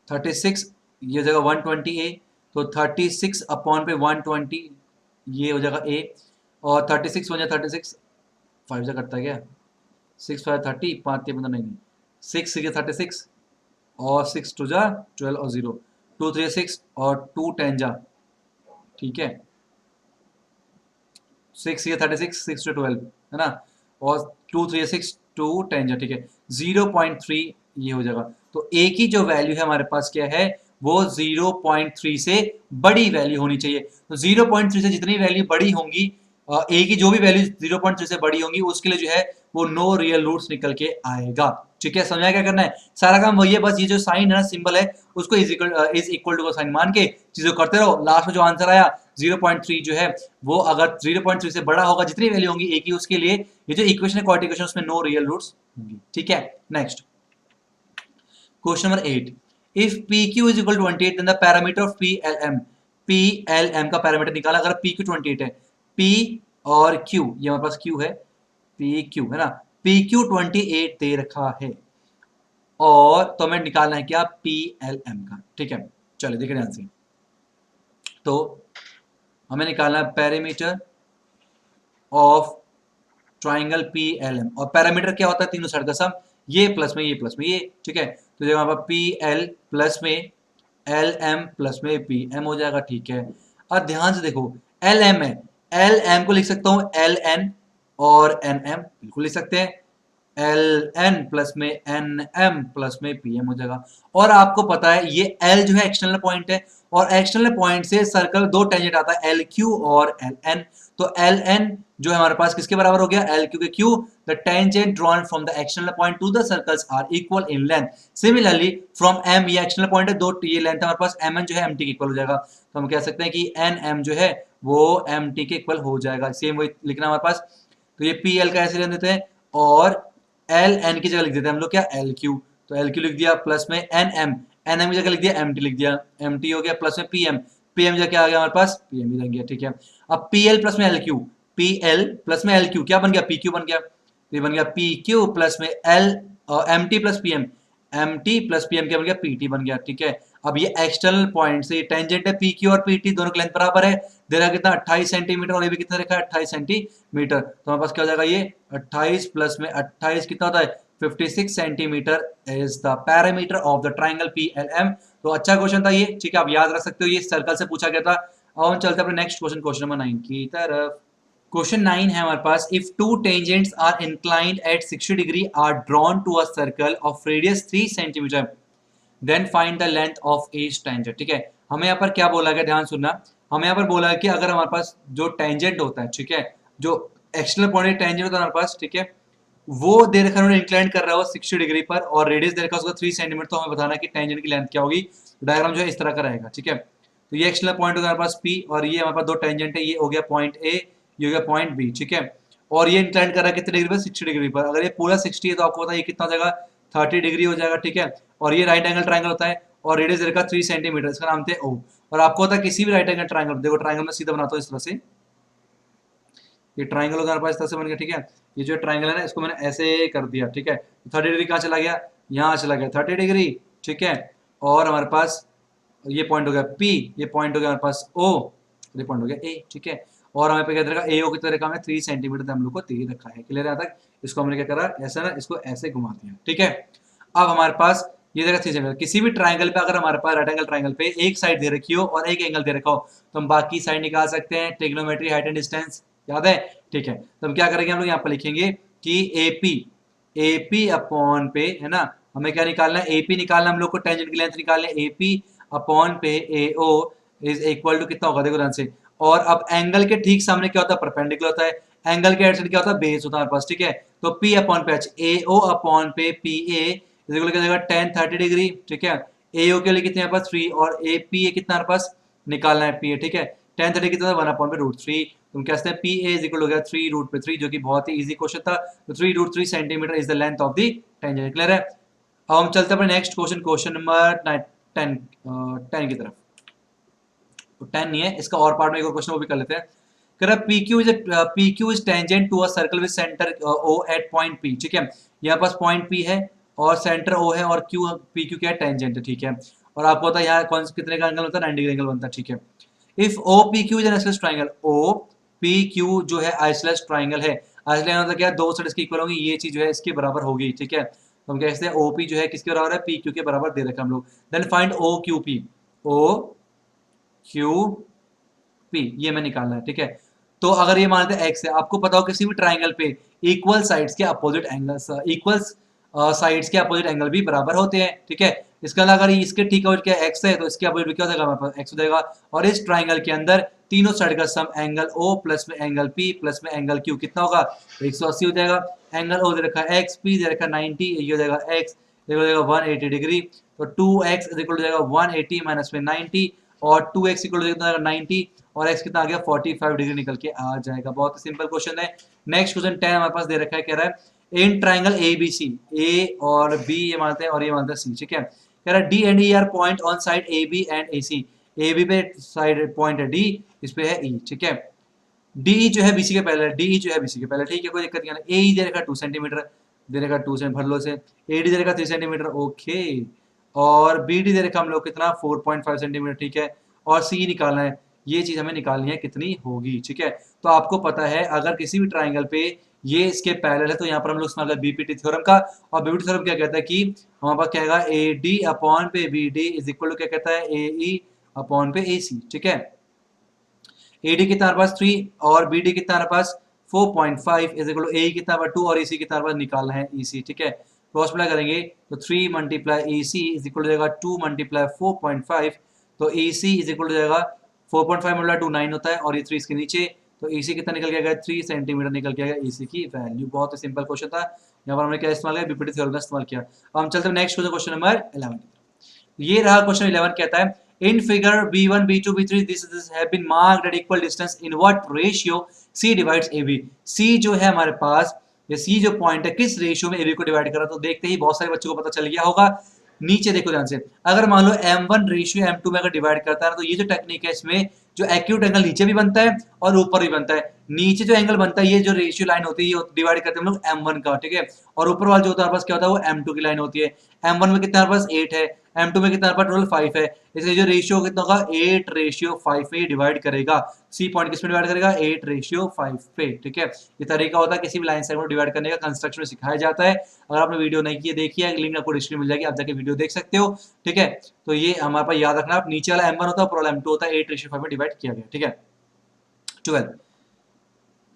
36, ये हो जाएगा 120 ए, तो 36 अपॉन पे 120 ये हो जाएगा ए, और 36 हो जाए 36 5 से कटता है क्या, 6 5 30, 5 3 15 नहीं 6 6 36 और 6 2 जा 12 और 0 2 3 6 और 2 10 जा, ठीक है, 6 ये 36 6 to 12 है ना, और 2 3 6 2 10 जा, ठीक है, 0.3 ये हो जाएगा। तो ए की जो वैल्यू है हमारे पास क्या है, वो 0.3 से बड़ी वैल्यू होनी चाहिए। तो 0.3 से जितनी वैल्यू बड़ी होंगी, ए की जो भी वैल्यू 0.3 से बड़ी होंगी उसके लिए जो है वो नो रियल रूट्स निकल के आएगा, ठीक है। समझा क्या करना है, सारा काम वही है, बस ये जो साइन है ना सिंबल है उसको इज इक्वल टू का साइन मान के चीजों करते रहो, लास्ट में जो आंसर आया 0.3 जो है वो अगर 0.3 से बड़ा होगा जितनी वैल्यू होंगी ए की, उसके लिए ये जो इक्वेशन है क्वाड्रेटिक इक्वेशन उसमें नो रियल रूट्स होंगी, ठीक है। Next question number 8, if PQ is equal to 28 then the parameter of PLM का पैरामीटर निकाला। अगर PQ 28 है, P और Q ये हमारे पास Q है, PQ है ना, PQ 28 दे रखा है, और तो हमें निकालना है क्या, पी एल एम का, ठीक है। चलिए देखिए ध्यान से, तो हमें निकालना है perimeter of triangle P L M, और पैरामीटर क्या होता है, तीनों साइड का सम, ये प्लस में ये प्लस में ये, ठीक है। तो देखो हमारे पास पी एल प्लस में एल एम प्लस में पी एम हो जाएगा, ठीक है। और ध्यान से देखो, एल एम है, एल एम को लिख सकता हूँ एल एन और एन एम, बिल्कुल लिख सकते हैं, एल एन प्लस में एन एम प्लस में पी एम हो जाएगा। और आपको पता है ये एल जो है एक्सटर्नल पॉइंट है, और एक्सटर्नल पॉइंट से सर्कल दो टेंजेंट आता है, एल क्यू और एल एन। तो एल एन जो है हमारे पास किसके बराबर हो गया, एल क्यू के Q, the tangent drawn from the external point to the circles are equal in length. Similarly from M, ये एक्सटर्नल पॉइंट है, दो ये लेंथ है हमारे पास, एम एन जो है एम टी के इक्वल हो जाएगा। तो हम कह सकते हैं कि एन एम जो है वो एम टी के इक्वल हो जाएगा, सेम वही लिखना हमारे पास। तो ये पी एल का ऐसे लिख देते हैं, और एल एन की जगह लिख देते हैं हम लोग क्या, एल क्यू। तो एल क्यू लिख दिया, प्लस में एन एम, एन एम की जगह लिख दिया एम टी लिख दिया, एम टी हो गया, प्लस में पी एम, पी एम जगह क्या आ गया हमारे पास, पी एम ही रह गया, ठीक है। अब पी एल प्लस में L Q, P L plus में एल क्यू क्या बन गया, पी क्यू बन गया। तो ये बन गया पी क्यू प्लस में L M T plus P M, M T plus P M क्या बन गया, पी टी बन गया, ठीक है। अब ये एक्सटर्नल पॉइंट से टेंजेंट है पी क्यू और पी टी, दोनों की लेंथ बराबर है, दे रहा कितना 28 सेंटीमीटर, और ये भी कितना रखा है 28 सेंटीमीटर। तो हमारे पास क्या हो जाएगा, ये 28 प्लस में 28 कितना होता है, 56 centimetre is the parameter of the triangle P L M. तो अच्छा क्वेश्चन था ये, ठीक है, आप याद रख सकते हो, ये सर्कल से पूछा गया था। अब हम चलते हैं अपने नेक्स्ट क्वेश्चन, क्वेश्चन नंबर 9 की तरफ। क्वेश्चन 9 है हमारे पास, if two tangents are inclined at 60 degree are drawn to a circle of radius 3 centimetre, then find the length of each tangent, ठीक है। हमें यहाँ पर क्या बोला गया, ध्यान सुनना, हमें यहाँ पर बोला है कि अगर हमारे पास जो टेंजेंट होता है, ठीक है, जो एक्सटर्नल पॉइंट टेंजेंट होता है हमारे पास, ठीक है, वो दे रखा है इंक्लाइन कर रहा हो 60 डिग्री पर, और रेडियस दे रखा है उसका 3 सेंटीमीटर, तो हमें बताना है कि टेंजेंट की लेंथ क्या होगी। डायग्राम जो है इस तरह का रहेगा, ठीक है। तो ये एक्सटर्नल पॉइंट होगा हमारे पास P, और ये हमारे पास दो टेंजेंट है, ये हो गया पॉइंट A, ये हो गया पॉइंट B, ठीक है। और ये इंक्लाइन कर रहा है कितने डिग्री पर, 60 डिग्री पर। अगर ये पूरा 60 है तो आपको पता है ये कितना हो जाएगा, 30 डिग्री हो जाएगा, ठीक है। और ये राइट एंगल ट्राइंगल होता है, और रेडियस दे रखा 3 सेंटीमीटर, इसका नाम थे O। और आपको होता है किसी भी राइट एंगल ट्राइंगल, देखो ट्राइंगल में सीधा बनाता हूँ इस तरह से, ये ट्राइंगल होगा हमारे पास इस तरह से बन गया, ठीक है। ये जो ट्राइंगल है ना, इसको मैंने ऐसे कर दिया, ठीक है। 30 डिग्री कहाँ चला गया, यहाँ चला गया 30 डिग्री, ठीक है। और हमारे पास ये पॉइंट हो गया P, ये पॉइंट हो गया हमारे पास O, ये पॉइंट हो गया A, ठीक है। और हमें पे क्या रखा, AO की तरह का हमें 3 सेंटीमीटर हम लोग को दे रखा है, क्लियर है यहाँ तक। इसको हमने क्या करा, ऐसा ना, इसको ऐसे घुमा दिया, ठीक है। अब हमारे पास ये जगह 3 सेंटीमीटर, किसी भी ट्राइंगल पे अगर हमारे पास राइट एंगल ट्राइंगल पे एक साइड दे रखी हो और एक एंगल दे रखा हो, तो हम बाकी साइड निकाल सकते हैं, ट्रिग्नोमेट्री, हाइट एंड डिस्टेंस, याद है, ठीक है। तो हम क्या करेंगे, हम लोग यहाँ पर लिखेंगे कि AP अपॉन पे, है ना, हमें क्या निकालना है, AP निकालना, हम लोग को टेंजेंट की लेंथ निकालना है, AP अपॉन पे AO इज इक्वल टू कितना होगा, देखो ध्यान से। और अब एंगल के ठीक सामने क्या होता है, परपेंडिकुलर होता है, एंगल के एड क्या होता है, बेस होता है हमारे पास, ठीक है। तो P अपॉन पे H, AO अपॉन पे PA इज इक्वल क्या जाएगा, 10 30 डिग्री, ठीक है। AO के लिए कितने हमारे पास 3, और APA कितना हमारे पास निकालना है PA, ठीक है। 10 30 कितना, 1 अपॉन पे √3। तुम कहते हैं PA इज इक्वल हो गया 3 रूट पे 3, जो कि बहुत ही इजी क्वेश्चन था। तो 3 √3 centimetre is the length of the tangent, clear है। अब हम चलते हैं अपने नेक्स्ट क्वेश्चन, क्वेश्चन नंबर 10 की तरफ। तो 10 नहीं है, इसका और पार्ट में एक और क्वेश्चन वो भी कर लेते हैं। कह रहा PQ is tangent to a circle with centre O at point P, ठीक है। यहाँ पास पॉइंट P है और सेंटर O है, और PQ क्या है, टेंजेंट है, ठीक है। और आपको पता है यहाँ कौन कितने का एंगल होता है, 90 डिग्री एंगल बनता है, ठीक है। If OPQ is an isosceles triangle, OPQ जो है आइसोसेलेस ट्रायंगल है, आइसोसेलेस मतलब क्या, दो साइड इसकी इक्वल होंगी, ये चीज जो है इसके बराबर होगी, ठीक है। तो हम कहते हैं OP जो है किसके बराबर है, PQ के बराबर दे रखा हम लोग। देन फाइंड OQP, OQP ये मैं निकालना है, ठीक है। तो अगर ये मानते हैं x है, आपको पता हो किसी भी ट्राइंगल पे इक्वल साइड्स के अपोजिट एंगल्स, इक्वल साइड्स के अपोजिट एंगल भी बराबर होते हैं, ठीक है। इसके अलावा अगर इसके ठीक अपोजिट क्या x है, तो इसके अपोजिट क्या हो जाएगा, हमारे पास x हो जाएगा। और इस ट्राइंगल के अंदर तीनों साइड का सम एंगल O प्लस में एंगल P प्लस में एंगल Q कितना होगा, 180 हो जाएगा। एंगल O दे रखा है x, P दे रखा है 90, ये हो जाएगा x, ये हो जाएगा 180 डिग्री। तो 2x इज इक्वल हो जाएगा 180 माइनस में 90, और 2x इक्वल हो जाएगा 90, और x कितना आ गया 45 डिग्री निकल के आ जाएगा। बहुत सिंपल क्वेश्चन है। नेक्स्ट क्वेश्चन 10 हमारे पास दे रखा है, कह रहा है इन ट्राइंगल ABC, A और B ये मानते हैं और ये मानते हैं C, ठीक है। कह रहा है D and E are point on side AB and AC, AB पे साइड पॉइंट है D, इस पे है E, ठीक है। DE जो है BC के पहले, DE जो है BC के पहले, ठीक है, कोई दिक्कत नहीं है। AE दे रखा 2 सेंटीमीटर, दे रखा 2 सेंट भर लो से, एडी दे रखा 3 सेंटीमीटर, ओके, और बीडी दे रखा हम लोग कितना 4.5 सेंटीमीटर, ठीक है, और सी निकालना है, ये चीज हमें निकालनी है कितनी होगी, ठीक है। तो आपको पता है अगर किसी भी ट्राइंगल पे ये इसके पैरेलल है तो यहाँ पर हम लोग इस्तेमाल कर बीपीटी थ्योरम का, और बीपीटी थ्योरम क्या कहता है कि हमारे पास क्या आएगा ए डी अपॉन पे B D is equal to क्या कहता है ए ई अपॉन पे ए सी, ठीक है। एडी कितना हमारे पास 3 और बीडी कितना हमारे पास 4.5 इज इक्वल टू ए कितना हमारे 2 और एसी कितना हमारे पास निकालना है ईसी, ठीक है। क्रॉस मल्टीप्लाई करेंगे तो 3 multiply AC is equal to जाएगा 2 मल्टीप्लाई 4.5, तो एसी इज इक्वल टू जाएगा 4.5 मल्टीप्लाई 2 9 होता है, और ये 3 इसके नीचे, तो एसी कितना निकल के आएगा 3 सेंटीमीटर निकल के आएगा एसी की वैल्यू। बहुत ही सिंपल क्वेश्चन था, यहाँ पर हमने क्या इस्तेमाल किया बीपीटी थ्योरम का इस्तेमाल किया। अब हम चलते हैं नेक्स्ट क्वेश्चन नंबर 11। ये रहा क्वेश्चन 11, कहता है in figure b1 b2 b3 this have been marked at equal distance in what ratio c divides ab। c जो है हमारे पास, ये c जो पॉइंट है किस रेशियो में ab को डिवाइड कर रहा है, तो देखते ही बहुत सारे बच्चों को पता चल गया होगा। नीचे देखो ध्यान से, अगर मान लो m1 रेशियो m2 में अगर डिवाइड करता है तो ये जो टेक्निक है इसमें जो एक्यूट एंगल नीचे भी बनता है और ऊपर भी बनता है। नीचे जो एंगल बनता है ये जो रेशियो लाइन होती है ये डिवाइड करते हैं हम लोग m1 का, ठीक है, और ऊपर वाला जो होता है हमारे पास क्या होता है वो m2 की लाइन होती है। m1 में कितना हमारे पास 8 है, m2 में कितना हमारे पास 5 है, इसलिए जो रेशियो कितना होगा 8:5 में डिवाइड करेगा। सी पॉइंट किस में डिवाइड करेगा 8:5 पे, ठीक है। ये तरीका होता है किसी भी लाइन सेगमेंट को डिवाइड करने का, कंस्ट्रक्शन में सिखाया जाता है। अगर आपने वीडियो नहीं की है देखिए, लिंक आपको डिस्क्रिप्शन में मिल जाएगी, आप जाके वीडियो देख सकते हो, ठीक है। तो ये हमारे पास याद रखना, आप नीचे वाला m1 होता है ऊपर वाला m2 होता है, 8:5 में डिवाइड किया गया, ठीक है। 12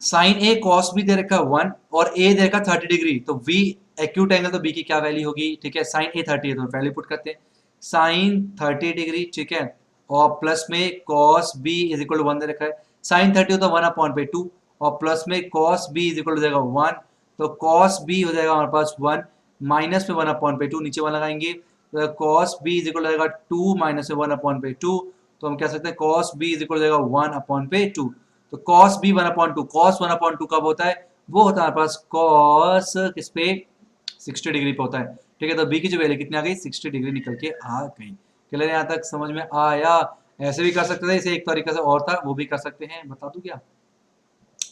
साइन ए कॉस बी दे रखा 1 और ए दे रखा 30 डिग्री, तो v एक्यूट एंगल तो b की क्या वैल्यू होगी, ठीक है। साइन ए 30 है तो वैल्यू पुट करते हैं साइन 30 डिग्री, ठीक है, और प्लस में cos B is equal to 1 दे रखा है। साइन 30 होता है 1/2 और प्लस में cos B is equal to जाएगा 1, तो कॉस बी हो जाएगा हमारे पास 1, माइनस में 1/2 नीचे 1 लगाएंगे तो cos B is equal to जाएगा 2 माइनस में 1/2, तो हम कह सकते हैं cos B is equal to जाएगा 1/2। तो cos b 1/2, cos 1/2 कब होता है, वो होता है हमारे पास cos किस पे 60 डिग्री पे होता है, ठीक है। तो b की जो वैल्यू कितनी आ गई 60 डिग्री निकल के आ गई। क्लियर, यहाँ तक समझ में आया। ऐसे भी कर सकते थे, इसे एक तरीका से और था वो भी कर सकते हैं, बता दूं क्या,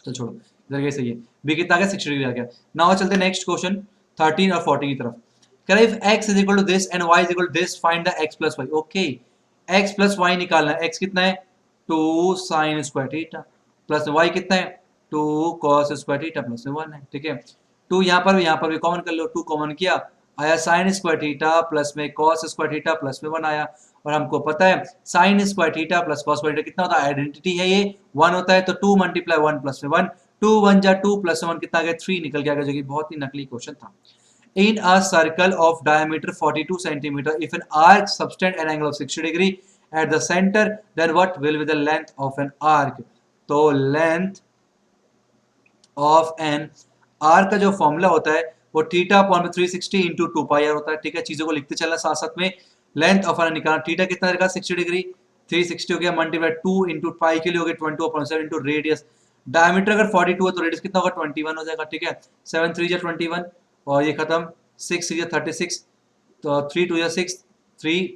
चल छोड़ो, इधर ये सही है, b कितना आ गया 60 डिग्री आ गया। नाउ चलते हैं नेक्स्ट क्वेश्चन 13 और 14 की तरफ। कह रहा है if x is equal to this and y is equal to this find the x plus Y. Okay, x plus Y निकालना है, x कितना है 2 sin square theta plus y कितना है 2 cos स्क्वायर थीटा प्लस 1 है, ठीक है। 2 यहाँ पर भी कॉमन कर लो, 2 कॉमन किया आया sin स्क्वायर थीटा प्लस में cos स्क्वायर थीटा प्लस में 1 आया, और हमको पता है sin square theta plus cos square theta कितना होता है, आइडेंटिटी है ये 1 होता है, तो 2 मल्टीप्लाई 1 प्लस में 1, 2 1 जा 2 प्लस 1 कितना आ गया 3 निकल के आ गया, जो कि बहुत ही नकली क्वेश्चन था। In a circle of diameter 42 centimeter, if an arc subtend an angle of 60 degree at the center, then what will be the length of an arc? तो लेंथ ऑफ एन आर का जो formula होता है वो theta upon 360 into 2 pi R होता है, ठीक है। चीजों को लिखते चलना साथ साथ में। लेंथ ऑफ एन निकालना, थीटा कितना रहेगा 60 डिग्री, 360 हो गया मल्टीप्लाई 2 इंटू पाई के लिए हो गया 22/7 इंटू रेडियस। डायमीटर अगर 42 है तो रेडियस कितना होगा 21 हो जाएगा, ठीक है। 7 3 जा 21 और ये खत्म, 6 6 जा 36, तो 3 2 जा 6, 3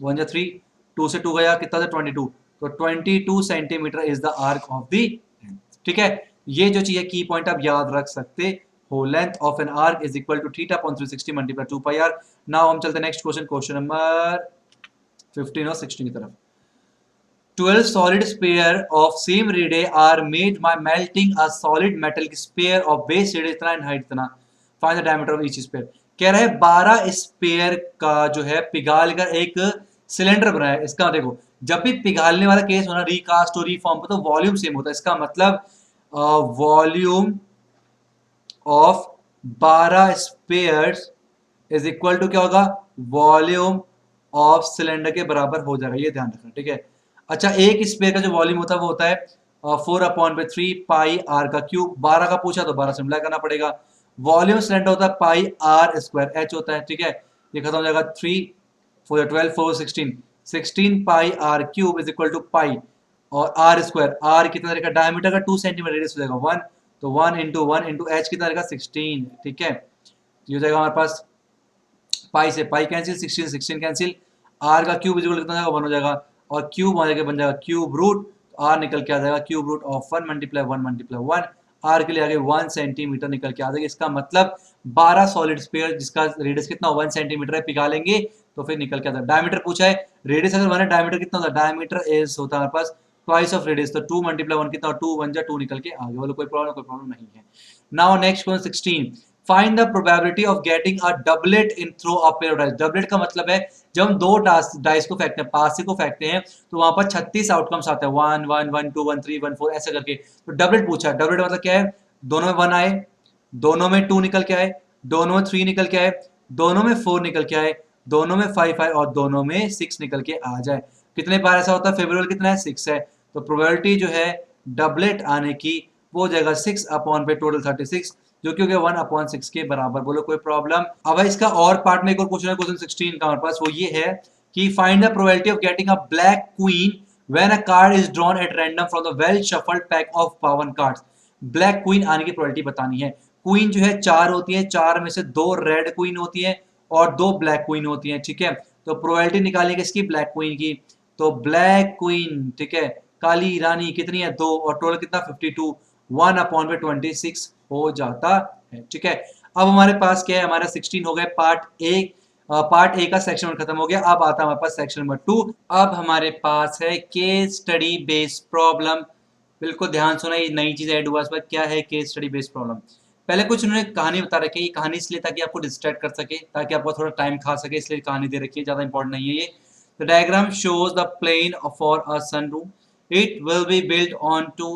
1 जा 3, 2 से 2 गया कितना था 22, तो 22 centimetre is the arc of the, ठीक है। ये जो चीज है की पॉइंट आप याद रख सकते हो, length of an arc is equal to theta upon 360 multiply 2 pi R. Now हम चलते हैं नेक्स्ट क्वेश्चन, क्वेश्चन नंबर 15 और 16 की तरफ। 12 solid sphere of same radii are made by melting a solid metal sphere of base radius इतना and height इतना, find the diameter of each sphere। कह रहा है 12 स्पेयर का जो है पिघाल कर एक सिलेंडर बनाया। इसका देखो जब भी पिघालने वाला केस होना रिकास्ट और रिफॉर्म पे तो वॉल्यूम सेम होता है, इसका मतलब volume of 12 spheres is equal to क्या होगा वॉल्यूम ऑफ सिलेंडर के बराबर हो जाएगा, ये ध्यान रखना, ठीक है। अच्छा, एक स्पेयर का जो वॉल्यूम होता है वो होता है 4/3 पाई आर का क्यूब, 12 का पूछा तो 12 से मल्टीप्लाई करना पड़ेगा। वॉल्यूम सिलेंडर होता है पाई आर स्क्वायर एच होता है, ठीक है। ये खत्म हो जाएगा 3 4 12 4 16 pi r cube is equal to pi और आर स्क्वायर, आर कितना रहेगा डायमीटर का 2 सेंटीमीटर रेडियस हो जाएगा 1, तो 1 इंटू एच कितना रहेगा 16, ठीक है। ये हो जाएगा हमारे पास पाई से पाई कैंसिल 16 कैंसिल, आर का क्यूब इक्वल कितना जाएगा 1 हो जाएगा और क्यूब आ जाएगा बन जाएगा क्यूब रूट, आर निकल के आ जाएगा cube root of 1 multiply 1 multiply 1, R के लिए आगे 1 सेंटीमीटर निकल के आ जाएगा। इसका मतलब 12 सॉलिड स्फीयर जिसका रेडियस कितना 1 सेंटीमीटर है पिघालेंगे तो फिर निकल के आता है। डायमीटर पूछा है, रेडियस अगर 1 है, डायमीटर कितना होता है, डायमीटर इज होता है हमारे पास ट्वाइस ऑफ रेडियस, तो 2 मल्टीप्लाई 1 कितना, 2 1 जा 2 निकल के आगे। बोलो कोई प्रॉब्लम नहीं है। Now next question 16, find the probability of getting a doublet in throw a pair of dice. Doublet का मतलब है जब हम दो डाइस को फेंकते हैं, पास को फेंकते हैं, तो वहां पर 36 आउटकम्स आते हैं, 1 1 1 2 1 3 1 4 ऐसे करके। तो डबलेट पूछा है, डबलेट मतलब क्या है, दोनों में 1 आए, दोनों में 2 निकल के आए, दोनों में 3 निकल के आए, दोनों में 4 निकल के आए, दोनों में 5 आए और दोनों में 6 निकल के आ जाए। कितने बार ऐसा होता है, फेवरेबल कितना है, 6 है। तो प्रोबेबिलिटी जो है डबलेट आने की वो हो जाएगा 6 अपॉन पे टोटल 36, जो कि हो गया 1/6 के बराबर। बोलो कोई प्रॉब्लम। अब इसका और पार्ट में एक और क्वेश्चन है, क्वेश्चन 16 का हमारे पास, वो ये है कि find the probability of getting a black queen when a card is drawn at random from the well shuffled pack of 52 cards. Black queen आने की प्रोबेबिलिटी बतानी है। क्वीन जो है 4 होती है, 4 में से 2 रेड क्वीन होती है और 2 ब्लैक क्वीन होती है, ठीक है। तो प्रोबेबिलिटी निकालेंगे इसकी ब्लैक क्वीन की, तो ब्लैक क्वीन, ठीक है, काली रानी कितनी है, 2, और टोटल कितना 52, 1/26 हो जाता है, ठीक है। अब हमारे पास क्या है, हमारा 16 हो गया पार्ट ए का सेक्शन 1 खत्म हो गया। अब आता है हमारे पास सेक्शन नंबर 2। अब हमारे पास है केस स्टडी बेस्ड प्रॉब्लम। बिल्कुल ध्यान सुना, ये नई चीज ऐड हुआ इस बार। क्या है केस स्टडी बेस्ड प्रॉब्लम, पहले कुछ उन्होंने कहानी बता रखी है। ये कहानी इसलिए ताकि आपको डिस्ट्रैक्ट कर सके, ताकि आपको थोड़ा टाइम खा सके, इसलिए कहानी दे रखी है, ज्यादा इंपॉर्टेंट नहीं है ये। The diagram shows the plane for a sunroom. It will be built onto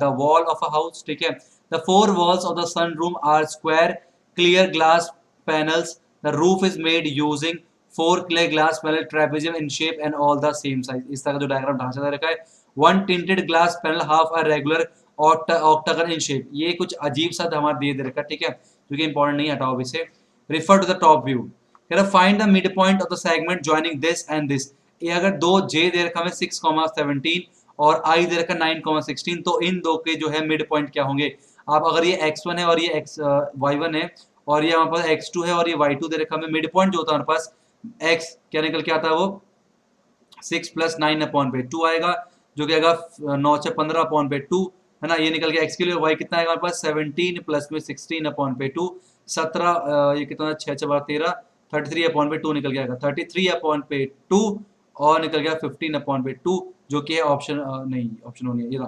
the wall of a house. ठीक है, the 4 walls of the sunroom are square, clear glass panels. The roof is made using 4 clear glass panel trapezium in shape and all the same size. इस तरह का जो diagram ढांचा दे रखा है। One tinted glass panel half a regular octagon in shape. ये कुछ अजीब सा हमारा दे रखा है, ठीक है, जो कि इंपॉर्टेंट नहीं है, हटाओ इसे। Refer to the top view. Find the mid point of the segment joining this and this. ये अगर दो जे दे रखा है 6,17 और आई दे रखा 9,16, तो इन दो के जो है मिड पॉइंट क्या होंगे। आप अगर ये x1 है और ये y1 है और ये हमारे पास x2 है और ये y2 दे रखा है, मिड पॉइंट जो होता है हमारे पास x क्या निकल के आता है, वो 6 + 9/2 आएगा, जो कि आएगा 9 से 15/2, है ना। ये निकल के x के लिए y कितना आएगा हमारे पास 17 प्लस में 16/2, 17, ये कितना 6 6 12 13, 33/2 निकल गया, 33/2 और निकल गया 15/2, जो कि है ऑप्शन नहीं, ऑप्शन नहीं है, ये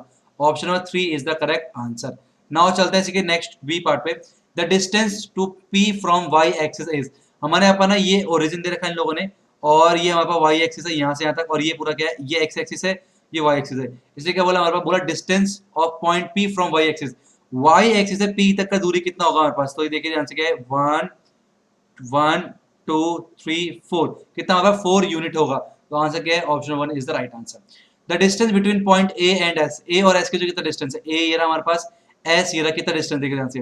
option number 3 is the correct answer. Now चलते हैं नेक्स्ट बी पार्ट पे। The distance to P from Y axis is. हमारे यहाँ पर ना ये ओरिजिन दे रखा है इन लोगों ने, और ये हमारे पास वाई एक्सिस है यहाँ से यहाँ तक, और ये पूरा क्या है, ये एक्स एक्सिस है, ये वाई एक्सिस है। इसलिए क्या बोला हमारे पास, बोला distance of point P from Y axis. Y axis से पी तक का दूरी कितना होगा हमारे पास, तो ये देखिए आंसर क्या है, 1 2 3 4, कितना होगा 4 यूनिट होगा। तो आंसर क्या है, option 1 is the right answer. The distance between point A and S. A और एस के जो कितना डिस्टेंस है, ए ये रहा हमारे पास, एस ये रहा, कितना डिस्टेंस देखिए ध्यान से,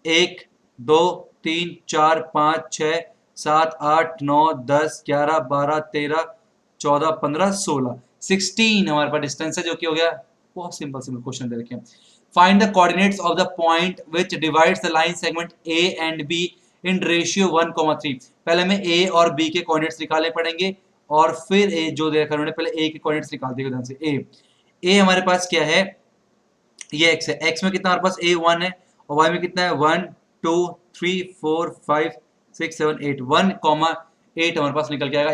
1 2 3 4 5 6 7 8 9 10 11 12 13 14 15 16 16 हमारे पास डिस्टेंस है, जो कि हो गया। बहुत सिंपल सिंपल क्वेश्चन दे रखे हैं। Find the coordinates of the point which divides the line segment A and be in ratio 1,3। पहले हमें ए और बी के कोऑर्डिनेट्स निकालने पड़ेंगे, और फिर ए जो देखा उन्होंने, पहले ए के कोऑर्डिनेट्स निकाल दिए ध्यान से। ए हमारे पास क्या है, ये एक्स है, एक्स में कितना हमारे पास ए 1 है, और वाई में कितना है 1 2 3 4 5 6 7 8, 1,8 हमारे पास निकल के आएगा,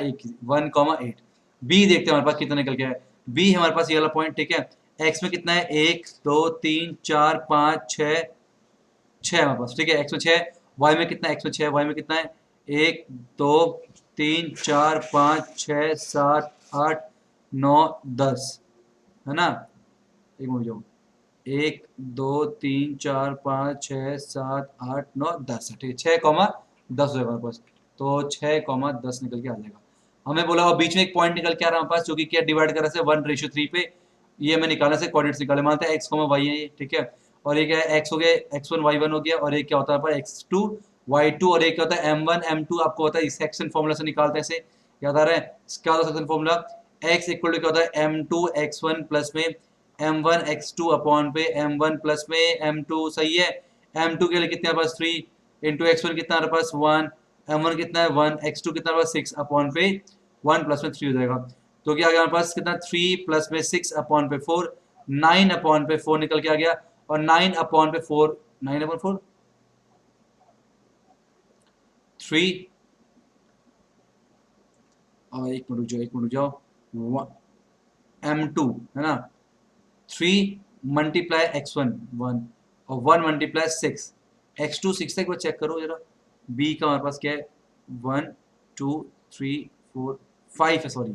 1,8। बी देखते हैं हमारे पास कितना निकल के आया, बी हमारे पास ये वाला पॉइंट, ठीक है। एक्स में कितना है 1 2 3 4 5 6 6 हमारे पास, ठीक है, एक्स में 6, वाई में कितना है, एक्स में 6, वाई में कितना है 1 2 3 4 5 6 7 8 9 10, है ना। एक मिनट जाओ, 1 2 3 4 5 6 7 8 9 10, ठीक है, 6,10 होगा हमारे पास, तो 6,10 निकल के आ जाएगा। हमें बोला और बीच में एक पॉइंट निकल के आ रहा है हमारे पास, जो कि क्या डिवाइड कर रहा है 1:3 पे। ये हमें निकालना से कोऑर्डिनेट्स निकाले, मानते हैं x, y है ये, ठीक है, और ये क्या है x हो गया, x1 y1 हो गया, और ये क्या होता है x2 y2, और ये क्या होता है m1 m2, आपको होता है इस सेक्शन फॉर्मूला से निकालते हैं, इसे याद आ रहा है, क्या होता है section formula, x equal to क्या होता है m2 x1 प्लस में m1 x2 अपॉन पे m1 प्लस में m2, सही है। m2 के लिए कितने पास 3 इंटू x1 कितना हमारे पास 1, m1 कितना है 1, x2 कितना हमारे पास 6 अपॉन पे 1 प्लस में 3 हो जाएगा, तो क्या आ गया हमारे पास कितना 3 प्लस में 6 अपॉन पे 4, 9 अपॉन पे 4 निकल के आ गया, और 9 अपॉन पे 4, 9 अपॉन 4 3, और एक मिनट रुक जाओ, m2 है ना, 3 मल्टीप्लाई x1 1 और 1 मल्टीप्लाई 6, x2 6 तक चेक करो जरा। b का हमारे पास क्या है 1 2 3 4 5 है, सॉरी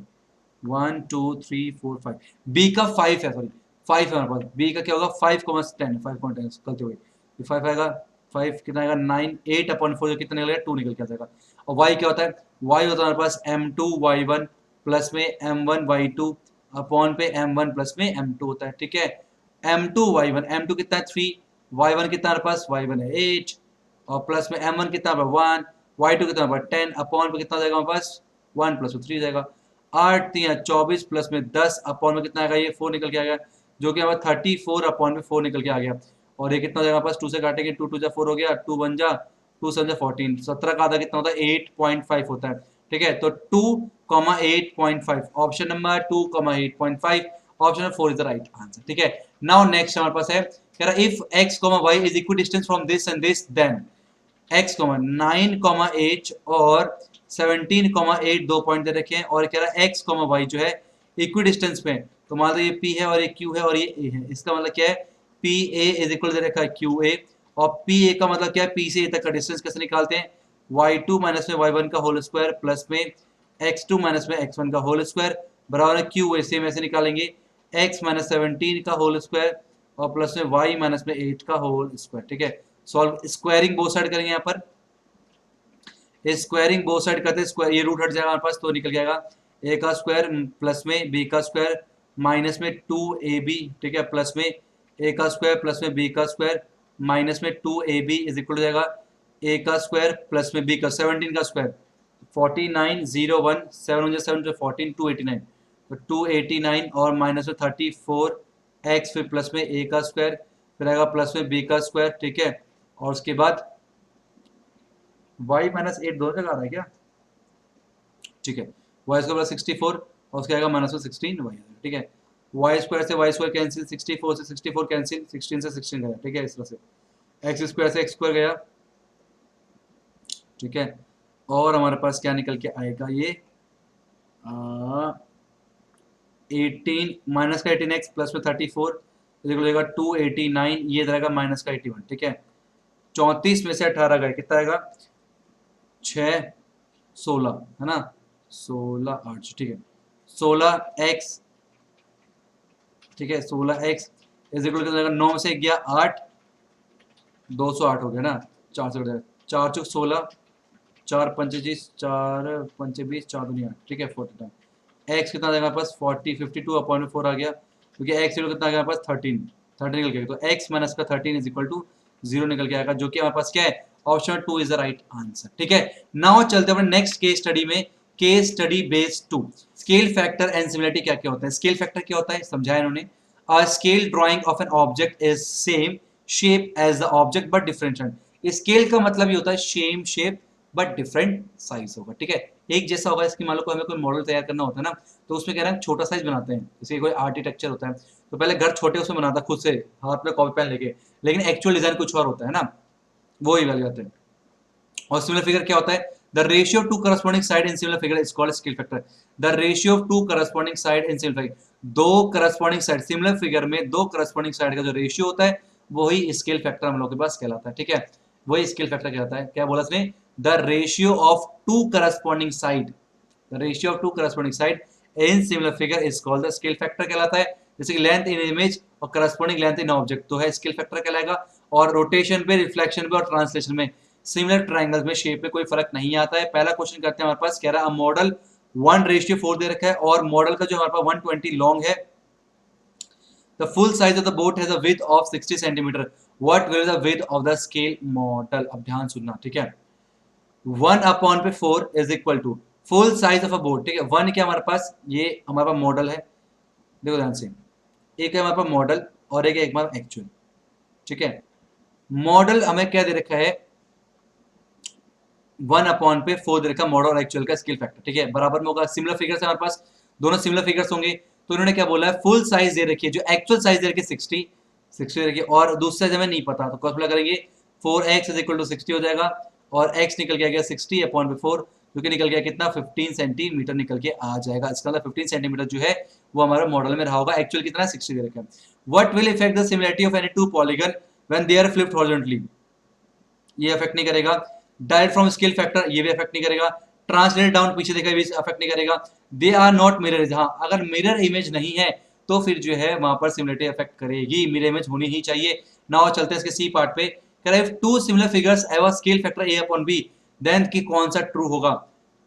1 2 3 4 5, b का 5 है, सॉरी 5 है हमारे पास। b का क्या होगा 5,10, 5,10 गलती हो गई, 5 आएगा, 5 कितना आएगा 9, 8 अपॉन 4 कितना निकलेगा 2 निकल के आ जाएगा। और y क्या होता है, y होता है हमारे पास m2 y1 प्लस में m1 y2 अपॉन पे m1 प्लस में m2 होता है, ठीक है। m2 y1, m2 कितना है 3, y1 कितना हमारे पास y1 है 8 और प्लस में m1 कितना है 1, y2 कितना है 10 अपॉन पे कितना जाएगा हमारे पास 1 प्लस 3 जाएगा, 8 3 24 प्लस में 10 अपॉन में कितना आएगा, ये 4 निकल के आ गया, जो कि हमारा 34 अपॉन में 4 निकल के आ गया। और ये कितना हो जाएगा पास 2 से काटेंगे, 2 2 जा 4 हो गया, 2 1 जा 2 7 जा 14, 17 का आधा कितना होता है 8.5 होता है, ठीक है। तो 2,8.5 option number 2,8.5 option number 4 is the right answer, ठीक है। नाउ नेक्स्ट हमारे पास है कह रहा if x, y is equidistant from this and this then x, 9, h और 17,8 दो पॉइंट दे रखे हैं और कह रहा है x, y जो है इक्वी डिस्टेंस पे, तो मान लो ये p है और ये q है और ये a है, इसका मतलब क्या है पी ए इज इक्वल दे रखा है क्यू ए, और पी ए का मतलब क्या है पी से ए तक का डिस्टेंस कैसे निकालते हैं, y2 माइनस में y1 का होल स्क्वायर प्लस में x2 माइनस में x1 का होल स्क्वायर बराबर है क्यू ए, सेम ऐसे निकालेंगे x माइनस 17 का होल स्क्वायर और प्लस में y माइनस में 8 का होल स्क्वायर, ठीक है। सॉल्व स्क्वायरिंग बोथ साइड करेंगे, यहाँ पर स्क्वायरिंग बोथ साइड करते स्क्वायर, ये रूट हट जाएगा हमारे पास तो निकल जाएगा a का स्क्वायर प्लस में b का स्क्वायर माइनस में 2ab, ठीक है, प्लस में a का स्क्वायर प्लस में b का स्क्वायर माइनस में 2ab इज इक्वल हो जाएगा a का स्क्वायर प्लस में b का 17 का स्क्वायर 49,01 7 7 जो 14 289, तो 289 और माइनस में 34x फिर प्लस में a का स्क्वायर फिर आएगा प्लस में b का स्क्वायर, ठीक है। और उसके बाद y माइनस 8 दोनों जगह आ रहा है क्या, ठीक है, y स्क्वायर 64 और उसके आएगा माइनस में 16 y, ठीक है। वाई स्क्वायर से वाई स्क्वायर कैंसिल, 64 से 64 कैंसिल, 16 से 16 गया, ठीक है। इस तरह से एक्स स्क्वायर से एक्स स्क्वायर गया, ठीक है। और हमारे पास क्या निकल के आएगा ये 18 माइनस का 18x प्लस में 34 जाएगा 289, ये रहेगा माइनस का 81, ठीक है। 34 में से 18 गए कितना आएगा 6 16 है ना, 16 8, ठीक है 16x, ठीक है 16x इज इक्वल टू 9 से गया 8 208 हो गया ना, 4 से 4 चौक 16 4 पंचे 4 पंचे 20 4 दुनिया 8, ठीक है 49, x कितना आ जाएगा पास 40 52 अपॉन 4 आ गया, क्योंकि x कितना आ गया पास 13 निकल गया, तो x माइनस का 13 इज इक्वल टू 0 निकल के आएगा, जो कि हमारे पास क्या है option 2 is the right answer, ठीक है। नाउ चलते हैं अपने नेक्स्ट केस स्टडी में, case study base 2, scale factor and similarity क्या क्या होता है। स्केल फैक्टर क्या होता है समझाया इन्होंने, a scale drawing of an object is same shape as the object but different size। Scale का मतलब ये होता है same shape but different size होगा, ठीक है, एक जैसा होगा। इसकी मान लो हमें कोई मॉडल तैयार करना होता है ना, तो उसमें कह रहे हैं छोटा साइज बनाते हैं, जैसे कोई आर्किटेक्चर होता है तो पहले घर छोटे उसमें बनाता खुद से हाथ में कॉपी पेन लेके, लेकिन एक्चुअल डिजाइन कुछ और होता है ना, वो ही वाले होते हैं। और सिमिलर फिगर क्या होता है, the ratio of two corresponding side in similar figure is called scale factor। the ratio of two corresponding side in similar figure, दो corresponding side सिमिलर फिगर में दो corresponding side का जो रेशियो होता है वही स्केल फैक्टर हम लोग के पास कहलाता है, ठीक है, वही स्केल फैक्टर कहलाता है। क्या बोला इसने, the ratio of two corresponding side, the ratio of two corresponding side in similar figure is called the scale factor कहलाता है। जैसे कि लेंथ इन इमेज और करस्पॉन्डिंग लेंथ इन ऑब्जेक्ट तो है स्केल फैक्टर कहलाएगा, और रोटेशन पे रिफ्लेक्शन पे और ट्रांसलेशन में सिमिलर ट्राइंगल्स में शेप में कोई फर्क नहीं आता है। पहला क्वेश्चन करते हैं, हमारे पास कह रहा है मॉडल 1:4 दे रखा है और मॉडल का जो हमारे पास 120 लॉन्ग है, the full size of the boat has a width of 60 centimeter, what will the width of the scale model. अब ध्यान सुनना, ठीक है, 1/4 is equal to full size of a boat, ठीक है। 1 क्या हमारे पास, ये हमारे पास मॉडल है, देखो ध्यान से, एक है हमारे पास मॉडल और एक है हमारा एक्चुअल, ठीक है। मॉडल हमें क्या दे रखा है 1/4 दे रखा मॉडल और एक्चुअल का स्केल फैक्टर, ठीक है, बराबर में होगा। सिमिलर फिगर्स हमारे पास दोनों सिमिलर फिगर्स होंगे, तो उन्होंने क्या बोला है फुल साइज दे रखी है, जो एक्चुअल साइज दे रखी है 60, 60 रखिए, और दूसरा जब हमें नहीं पता तो क्रॉस करेंगे 4x इज इक्वल टू 60 हो जाएगा, और x निकल के आ गया 60 अपॉन पे 4, जो कि निकल गया कितना 15 सेंटीमीटर निकल के आ जाएगा। इसका मतलब 15 सेंटीमीटर जो है वो हमारा मॉडल में रहा होगा, एक्चुअल कितना 60 दे रखा है। What will effect the similarity of any two polygon when they are flipped horizontally, ये अफेक्ट नहीं करेगा। डायरेक्ट फ्रॉम स्केल फैक्टर, ये भी अफेक्ट नहीं करेगा। ट्रांसलेट डाउन, पीछे देखा, भी अफेक्ट नहीं करेगा। दे आर नॉट मिरर, हाँ अगर मिरर इमेज नहीं है तो फिर जो है वहां पर सिमिलरिटी अफेक्ट करेगी, मिरर इमेज होनी ही चाहिए। नाउ चलते हैं इसके सी पार्ट पे। If two similar figures have a scale factor a upon b, then की कौन सा ट्रू होगा।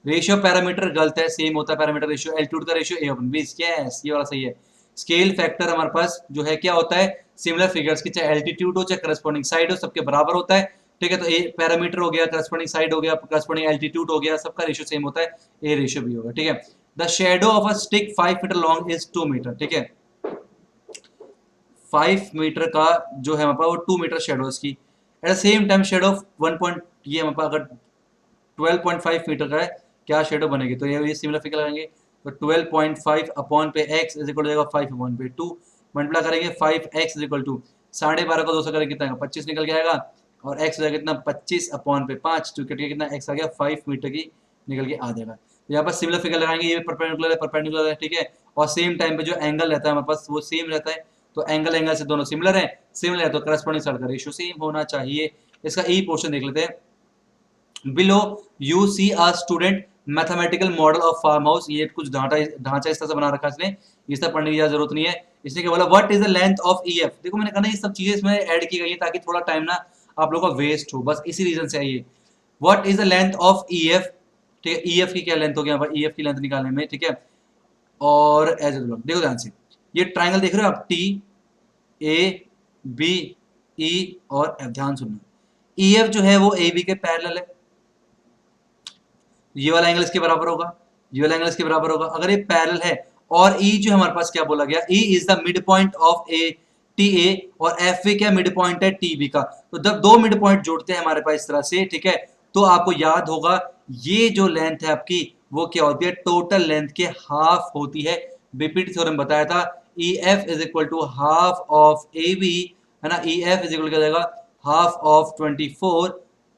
रेशियो पैरामीटर गलत है, सेम होता है पैरामीटर रेशियो, एल्टीट्यूड का ratio a upon b, yes ये वाला सही है। स्केल फैक्टर हमारे पास जो है क्या होता है, सिमिलर फिगर्स की चाहे एल्टीट्यूड हो चाहे करस्पॉन्डिंग साइड हो, सबके बराबर होता है, ठीक है। तो ए पैरामीटर हो गया, करस्पॉन्डिंग साइड हो गया, करस्पॉन्डिंग एल्टीट्यूड हो गया, सबका रेशियो सेम होता है, ए रेशियो भी होगा, ठीक है। The shadow of a stick 5 meter long is 2 meter, ठीक है। 5 मीटर का जो है हमारे पास वो 2 मीटर शेडो है इसकी। At the same time shadow of 1 point, ये हमारे पास अगर 12.5 मीटर का है, क्या शेडो बनेगी, तो ये सिमिलर फिगर लगाएंगे, तो 12.5 अपॉन पे x इज इक्वल हो जाएगा 5 अपॉन पे 2, मल्टीप्लाई करेंगे 5x इज इक्वल टू 12.5 को 2 से करेंगे कितना 25 निकल के आएगा, और x हो जाएगा कितना 25 अपॉन पे 5, तो कट के कितना x आ गया 5 मीटर की निकल के आ जाएगा। तो यहाँ पर सिमिलर फिगर लगाएंगे, ये परपेंडिकुलर है, ठीक है। और सेम टाइम पे जो एंगल रहता है हमारे पास वो सेम रहता है, तो एंगल एंगल से दोनों सिमिलर है, सिमिलर है तो करस्पॉन्डिंग साइड का रेशियो सेम होना चाहिए। इसका ई पोर्शन देख लेते हैं। Below you see a student mathematical model of farm house, ये कुछ ढांचा इस तरह से बना रखा है इसने, इस तरह पढ़ने की जरूरत नहीं है। इसने क्या बोला, what is the length of E F. देखो मैंने कहा ना ये सब चीजें इसमें ऐड की गई है ताकि थोड़ा टाइम ना आप लोगों का वेस्ट हो, बस इसी रीजन से है ये। What is the length of E F, ठीक है। ई एफ की क्या लेंथ होगी यहाँ पर, ई एफ की लेंथ निकालने में, ठीक है। और एज देखो ध्यान से, ये ट्राइंगल देख रहे हो आप, टी ए बी ई और एफ, ध्यान सुनना। ई एफ जो है वो ए बी के पैरेलल है, ये वाला एंगल इसके बराबर होगा, ये वाला एंगल इसके बराबर होगा, अगर ये पैरेलल है। और ई जो हमारे पास क्या बोला गया, E is the mid point of A T A, और एफ ए क्या मिड पॉइंट है टी बी का। तो जब दो मिड पॉइंट जोड़ते हैं हमारे पास इस तरह से, ठीक है, तो आपको याद होगा ये जो लेंथ है आपकी वो क्या होती है, टोटल लेंथ के हाफ होती है। बीपीटी थ्योरम बताया था, E F is equal to half of A B, है ना। ई एफ इज इक्वल क्या जाएगा, हाफ ऑफ 24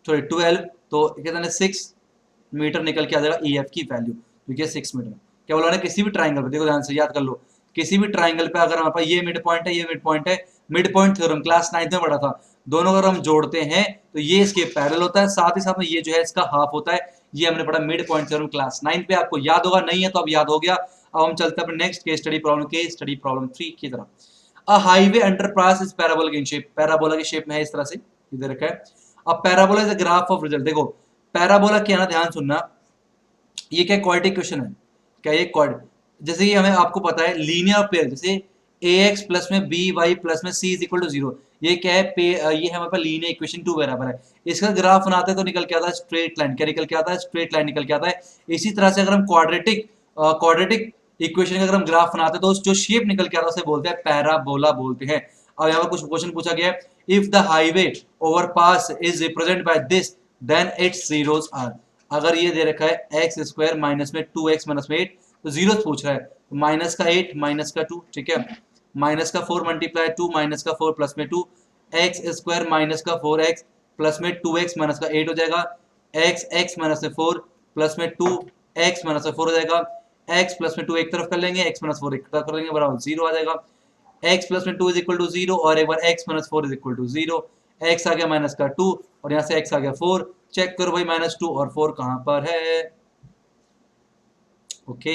सॉरी 12, तो कितना 6 मीटर निकल के आ जाएगा ई एफ की वैल्यू, क्योंकि 6 मीटर। क्या बोला ना, किसी भी ट्राइंगल पे, देखो ध्यान से याद कर लो, किसी भी ट्राइंगल पे अगर हमारे पास ये मिड पॉइंट है, ये मिड पॉइंट है, मिड पॉइंट थ्योरम क्लास 9 में पढ़ा था, दोनों अगर हम जोड़ते हैं तो ये इसके पैरेलल होता है, साथ ही साथ में ये जो है इसका हाफ होता है। ये हमने पढ़ा मिड पॉइंट थ्योरम क्लास 9 पे, आपको याद होगा, नहीं है तो अब याद हो गया। अब हम चलते हैं अपने next case study problem, case study problem 3 की तरफ। A highway underpass is parabolic in shape, parabola की शेप में है इस तरह से, इधर रखा है। अब parabola is a graph of result, देखो पैराबोला क्या ना, ध्यान सुनना, ये क्या क्वाड्रेटिक क्वेश्चन है, क्या ये क्वाड, जैसे कि हमें आपको पता है लीनियर पेयर, जैसे ए एक्स प्लस में बी वाई प्लस में सी इज इक्वल टू 0, ये क्या है ये हमारे पास लीनियर इक्वेशन 2 बराबर है। इसका ग्राफ बनाते हैं तो निकल के आता है स्ट्रेट लाइन, क्या निकल के आता है, स्ट्रेट लाइन निकल के आता है। इसी तरह से अगर हम क्वाड्रेटिक इक्वेशन का अगर हम ग्राफ बनाते हैं तो जो शेप निकल के आता है उसे बोलते हैं पैराबोला बोलते हैं। अब यहाँ पर कुछ क्वेश्चन पूछा गया है, if the highway overpass is represent by this then its zeros are. अगर ये दे रखा है एक्स स्क्वायर माइनस में 2x माइनस में 8, तो जीरो पूछ रहा है, तो माइनस का 8 माइनस का 2, ठीक है, माइनस का 4 मल्टीप्लाई 2 माइनस का 4 प्लस में 2, एक्स स्क्वायर माइनस का 4x प्लस में 2x माइनस का 8 हो जाएगा, x माइनस में 4 प्लस में 2 x माइनस में 4 हो जाएगा, x प्लस में 2 एक तरफ कर लेंगे, x माइनस 4 एक तरफ कर लेंगे, बराबर 0 आ जाएगा। x प्लस में 2 इज इक्वल टू 0, और एक बार x minus 4 is equal to 0, x आ गया माइनस का 2 और यहाँ से x आ गया 4, चेक करो भाई माइनस 2 और 4 कहां पर है। ओके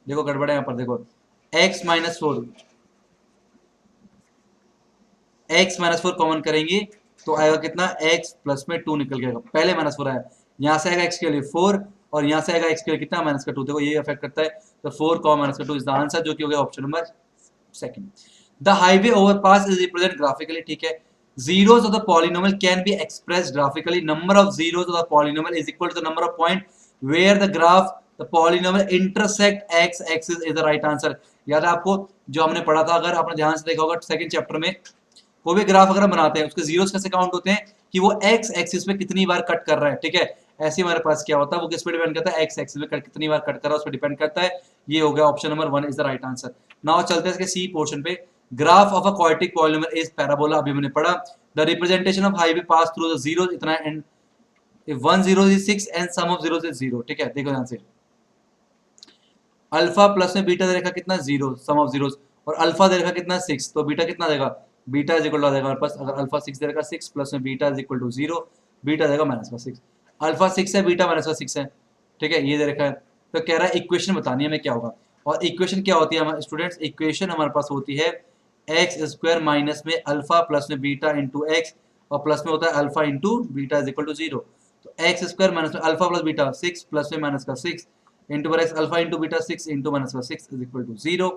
देखो गड़बड़ है यहाँ पर, देखो x minus 4, x minus 4 common करेंगे तो आएगा कितना, x प्लस में 2 निकल गया, पहले माइनस 4 आया, यहाँ से आएगा x के लिए 4 और यहाँ से आएगा x के लिए कितना माइनस का 2, देखो ये अफेक्ट करता है, तो 4 कॉमा माइनस का 2 इज द आंसर, जो कि हो गया option number second. The highway overpass is represent graphically, ठीक है। zeros of the polynomial can be expressed graphically, number of zeros of the polynomial is equal to the number of point where the graph the polynomial intersect x axis is the right answer। याद है आपको जो हमने पढ़ा था, अगर आपने ध्यान से देखा होगा सेकंड चैप्टर में, कोई भी ग्राफ अगर हम बनाते हैं उसके जीरोस कैसे काउंट होते हैं कि वो x एक्सिस पे कितनी बार कट कर रहा है, ठीक है। ऐसे हमारे पास क्या होता है, वो किस पे डिपेंड करता है, x एक्सिस पे कितनी बार कट कर रहा है उस पर डिपेंड करता है। ये हो गया option number 1 is the right answer. Now चलते हैं इसके सी पोर्शन पे। Graph of a quadratic polynomial is parabola, अभी मैंने पढ़ा। The representation of highway pass through the zero, इतना and if 1 0 is 6 and sum of zeros is 0, ठीक है, देखो ध्यान से। अल्फा प्लस में बीटा दे रखा कितना 0, सम ऑफ जीरोस, और अल्फा दे रखा कितना 6, तो बीटा कितना देगा, बीटा इज इक्वल टू देगा हमारे पास, अगर अल्फा 6 दे रखा 6 प्लस में beta is equal to 0, beta देगा -6। अल्फा 6 है, बीटा -6 है, ठीक है, ये दे रखा है। तो कह रहा है इक्वेशन बतानी है हमें क्या होगा, और इक्वेशन क्या होती है हमारे स्टूडेंट्स, इक्वेशन हमारे पास होती है एक्स स्क्वायर माइनस में अल्फा प्लस में बीटा इंटू एक्स, और प्लस में होता है alpha into beta is equal to 0। तो एक्स स्क्वायर माइनस में अल्फा प्लस बीटा 6 प्लस में -6 इंटू पर x alpha into beta 6 into -6 is equal to 0।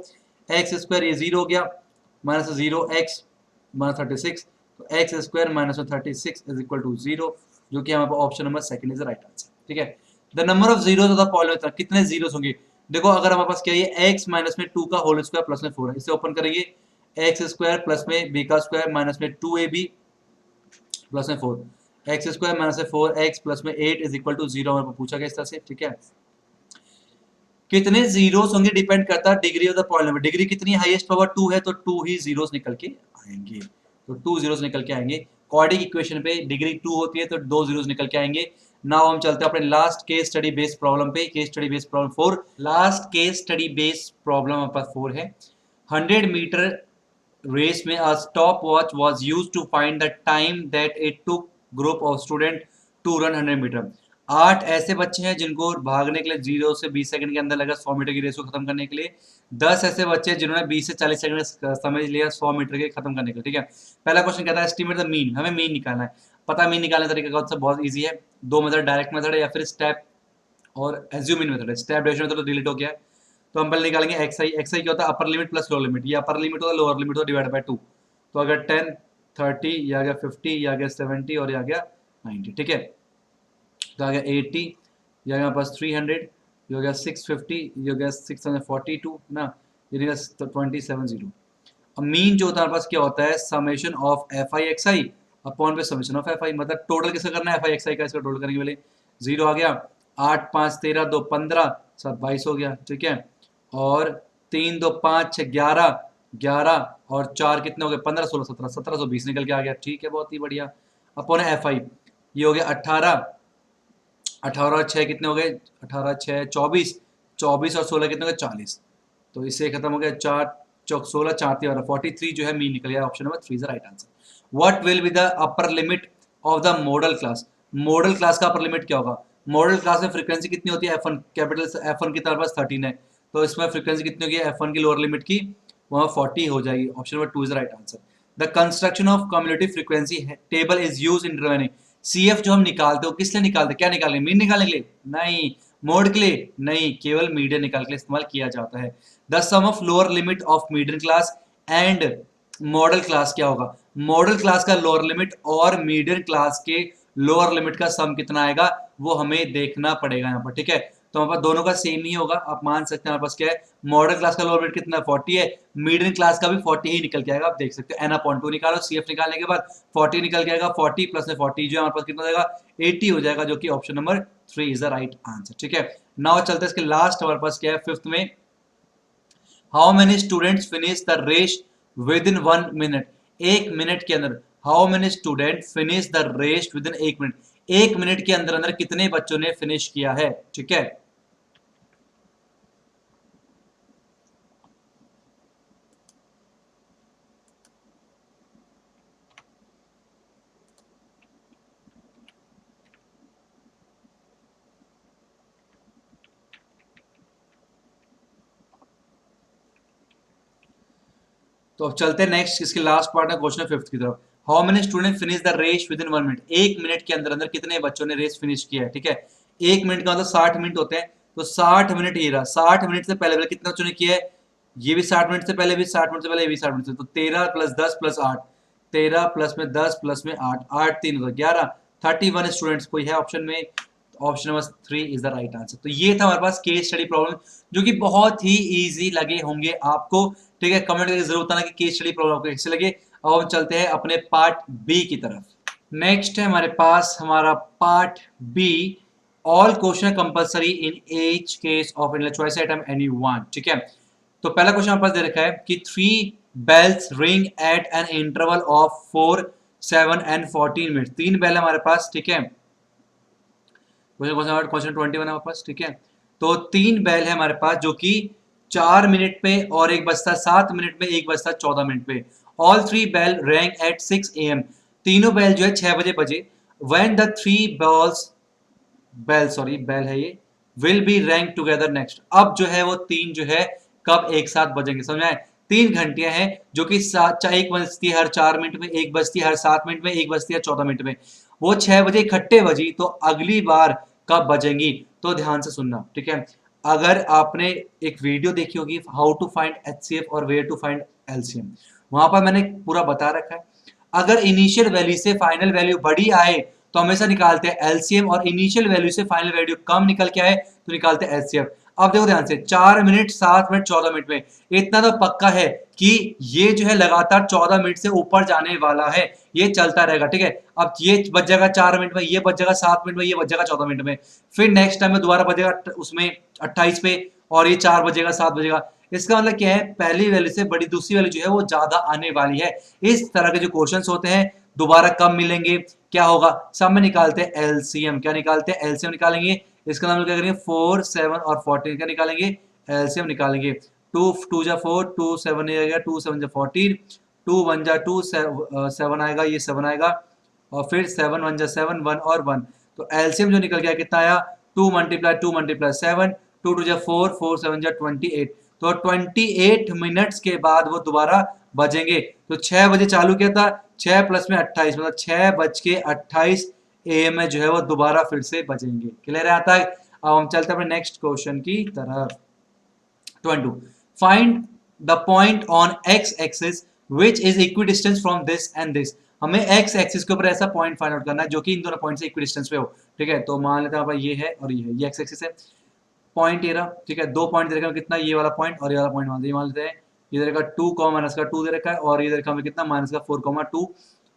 X square ये 0 हो गया, -0 एक्स -36, तो x square -36 is equal to 0, जो कि हमारे पास option number second is the right answer, ठीक है। The number of zeros of the polynomial, कितने जीरोस होंगे, देखो अगर हमारे पास क्या है x माइनस में 2 का होल स्क्वायर प्लस में 4 है, इसे ओपन करेंगे, एक्स स्क्वायर प्लस में b का स्क्वायर माइनस में 2ab प्लस में 4, एक्स स्क्वायर माइनस में 4x प्लस में 8 इज इक्वल टू 0, हमारे पूछा गया इस तरह से, ठीक है। कितने जीरोस होंगे डिपेंड करता है degree of the polynomial, degree कितनी, हाईएस्ट पावर 2 है तो 2 ही जीरोस निकल के आएंगे, तो 2 जीरोस निकल के आएंगे। क्वाड्रेटिक इक्वेशन पे डिग्री 2 होती है तो 2 जीरोस निकल के आएंगे। नाउ हम चलते हैं अपने last case study based problem पे, case study based problem 4, last case study based problem हमारे पास 4 है। 100 मीटर रेस में a stopwatch was used to find the time that it took group of student to run 100 meter. 8 ऐसे बच्चे हैं जिनको भागने के लिए 0 से 20 सेकंड के अंदर लगा 100 मीटर की रेस को खत्म करने के लिए। 10 ऐसे बच्चे हैं जिन्होंने 20 से 40 सेकंड समझ लिया 100 मीटर के खत्म करने के लिए, ठीक है। पहला क्वेश्चन कहता है एस्टिमेट द मीन, हमें मीन निकालना है। पता मीन निकालने का तरीका कौन सा, बहुत ईजी है, दो मेथड, डायरेक्ट मेथड है या फिर स्टेप और एज्यूमिंग मेथड है। स्टेप डायरेक्शन मेथड तो डिलीट हो गया है, तो हम पहले निकालेंगे एक्स आई क्या होता है, upper limit plus lower limit, ये अपर लिमिट होता है, लोअर लिमिट होता है डिवाइड बाय 2, तो अगर 10 30 या गया 50 या गया 70 और या गया 90, ठीक है, तो आ गया 80 या गया पास 300, ये हो गया 650, ये हो गया 642 ना, ये हो गया 270। अब मीन जो होता है हमारे पास क्या होता है, summation of F I x I upon पे समेशन ऑफ एफ आई, मतलब टोटल किसका करना है, एफ आई एक्स आई का, इसका टोटल करेंगे पहले। 0 आ गया, 8 5 13 2 15 7 22 हो गया, ठीक है, और 3 2 5 6 11 11 और 4 कितने हो गए 15 16 17 1720 निकल के आ गया, ठीक है, बहुत ही बढ़िया। अपॉन एफ आई ये हो गया 18 18 और 6 कितने हो गए, 18 6 24 24 और 16 कितने हो गए 40, तो इससे खत्म हो गया 4 चौक 16 4 3 43 जो है मीन निकल गया, option number 3 is the right answer. What will be the upper limit of the model class, model class का अपर लिमिट क्या होगा, मॉडल क्लास में फ्रीक्वेंसी कितनी होती है f1, कैपिटल f1 की तरफ 13 है, तो इसमें फ्रीक्वेंसी कितनी होगी f1 की लोअर लिमिट की वहाँ 40 हो जाएगी, option number 2 is the right answer. The construction of cumulative frequency table is used in determining, CF जो हम निकालते हो किस लिए निकालते हैं, क्या निकालने, मीन निकालने के लिए नहीं, मोड के लिए नहीं, केवल मीडियन निकालने के लिए इस्तेमाल किया जाता है। The sum of lower limit of median class and modal class क्या होगा, मॉडल क्लास का लोअर लिमिट और मीडियन क्लास के लोअर लिमिट का सम कितना आएगा वो हमें देखना पड़ेगा यहाँ पर, ठीक है। तो हमारे पास दोनों का सेम ही होगा, आप मान सकते हैं हमारे पास क्या है, मॉडल क्लास का लोअर लिमिट कितना 40 है, मीडियन क्लास का भी 40 ही निकल के आएगा, आप देख सकते हैं। n/2 निकालो, CF निकालने के बाद 40 निकल के आएगा, 40 प्लस में 40 जो है हमारे पास कितना हो जाएगा 80 हो जाएगा, जो कि option number 3 is the right answer, ठीक है। नाउ चलते हैं इसके लास्ट हमारे पास क्या है, फिफ्थ में, how many students finish the race within 1 minute, 1 minute के अंदर, how many student finish the race within 1 minute, 1 minute के अंदर अंदर कितने बच्चों ने फिनिश किया है, ठीक है। तो अब चलते हैं नेक्स्ट, इसके लास्ट पार्ट है क्वेश्चन 5th की तरफ। How many student finish the race within 1 minute, 1 minute के अंदर अंदर कितने बच्चों ने रेस फिनिश किया है, ठीक है। 1 मिनट का मतलब 60 मिनट होते हैं, तो 60 मिनट ये रहा, 60 मिनट से पहले कितने बच्चों ने किया है, ये भी 60 मिनट से पहले भी 60 मिनट से पहले ये भी 60 मिनट से, तो 13 प्लस 10 प्लस 8, 13 प्लस में 10 प्लस में 8 8 3 11 31 स्टूडेंट्स कोई है ऑप्शन में, option number 3 is the right answer. तो ये था हमारे पास केस स्टडी प्रॉब्लम, जो कि बहुत ही इजी लगे होंगे आपको, ठीक है। कमेंट करके जरूर बताना कि केस स्टडी प्रॉब्लम आपको कैसे लगे। अब हम चलते हैं अपने पार्ट बी की तरफ। नेक्स्ट है हमारे पास हमारा part B, all question compulsory in each case of choice item any one, ठीक है। तो पहला क्वेश्चन हमारे पास दे रखा है कि 3 bells ring at an interval of 4, 7 and 14 minute. 3 bell है हमारे पास, ठीक है। क्वेश्चन 21 है हमारे पास, ठीक है। तो 3 बेल है हमारे पास जो कि 4 मिनट पे, और एक बजता 7 मिनट में, एक बजता 14 मिनट पे। All 3 bell rang at 6 AM। तीनों बेल जो है 6 बजे बजे। व्हेन द 3 बॉल्स बेल है ये, will be rank together next. अब जो है वो तीन जो है कब एक साथ बजेंगे, समझ में आए। 3 घंटियां हैं जो कि एक बजती है हर 4 मिनट में, एक बजती है हर 7 मिनट में, एक बजती है 14 मिनट में। वो 6 बजे इकट्ठे बजी, तो अगली बार कब बजेंगी, तो ध्यान से सुनना, ठीक है। अगर आपने एक वीडियो देखी होगी हाउ टू फाइंड HCF और वेयर टू फाइंड LCM, वहां पर मैंने पूरा बता रखा है। अगर इनिशियल वैल्यू से फाइनल वैल्यू बड़ी आए तो हमेशा निकालते हैं एलसीएम, और इनिशियल वैल्यू से फाइनल वैल्यू कम निकल के आए तो निकालते हैं एचसीएफ। अब देखो ध्यान से, 4 मिनट, 7 मिनट, 14 मिनट में इतना तो पक्का है कि ये जो है लगातार 14 मिनट से ऊपर जाने वाला है, ये चलता रहेगा, ठीक है। अब ये बच जाएगा 4 मिनट में, ये बच जाएगा 7 मिनट में, ये बच जाएगा 14 मिनट में, फिर नेक्स्ट टाइम में दोबारा बजेगा उसमें 28 पे, और ये 4 बजेगा, 7 बजेगा। इसका मतलब क्या है, पहली वैल्यू से बड़ी दूसरी वैल्यू जो है वो ज्यादा आने वाली है। इस तरह के जो क्वेश्चंस होते हैं दोबारा कब मिलेंगे, क्या होगा, सब में निकालते हैं एलसीएम। क्या निकालते हैं, एलसीएम निकालेंगे। इसका नाम क्या करेंगे, 4, 7 और 14 क्या निकालेंगे, एलसीएम निकालेंगे। 2 2 जा 4, 2 7 आएगा, 2 7 जा 14, 2 1 जा 2, 7 आएगा, ये 7 आएगा, और फिर 7 1 जा 7, 1 और 1। तो एलसीएम जो निकल गया कितना आया, 2 मल्टीप्लाई 2 मल्टीप्लाई 7, 2 2 जा 4, 4 7 जा 28। तो 28 मिनट्स के बाद वो दोबारा बजेंगे। तो 6 बजे चालू किया था, 6 प्लस में 28, मतलब 6:28 AM में जो है वो दोबारा फिर से बजेंगे। क्लियर है आता है। अब हम चलते हैं अपने नेक्स्ट क्वेश्चन की तरफ। 22, find the point on x axis which is equidistance from this and this. हमें एक्स एक्सिस के ऊपर ऐसा पॉइंट फाइंड आउट करना है जो कि इन दोनों पॉइंट से इक्विडिस्टेंस पे हो, ठीक है। तो मान लेते हैं ये है और ये है, ये एक्स एक्सिस है, पॉइंट ये रहा, ठीक है। 2 पॉइंट दे रखा है, कितना, ये वाला पॉइंट और ये वाला पॉइंट मान लेते हैं। ये दे रखा 2, माइनस का 2 दे रखा है, और ये दे रखा हमें कितना, माइनस का 4, 2,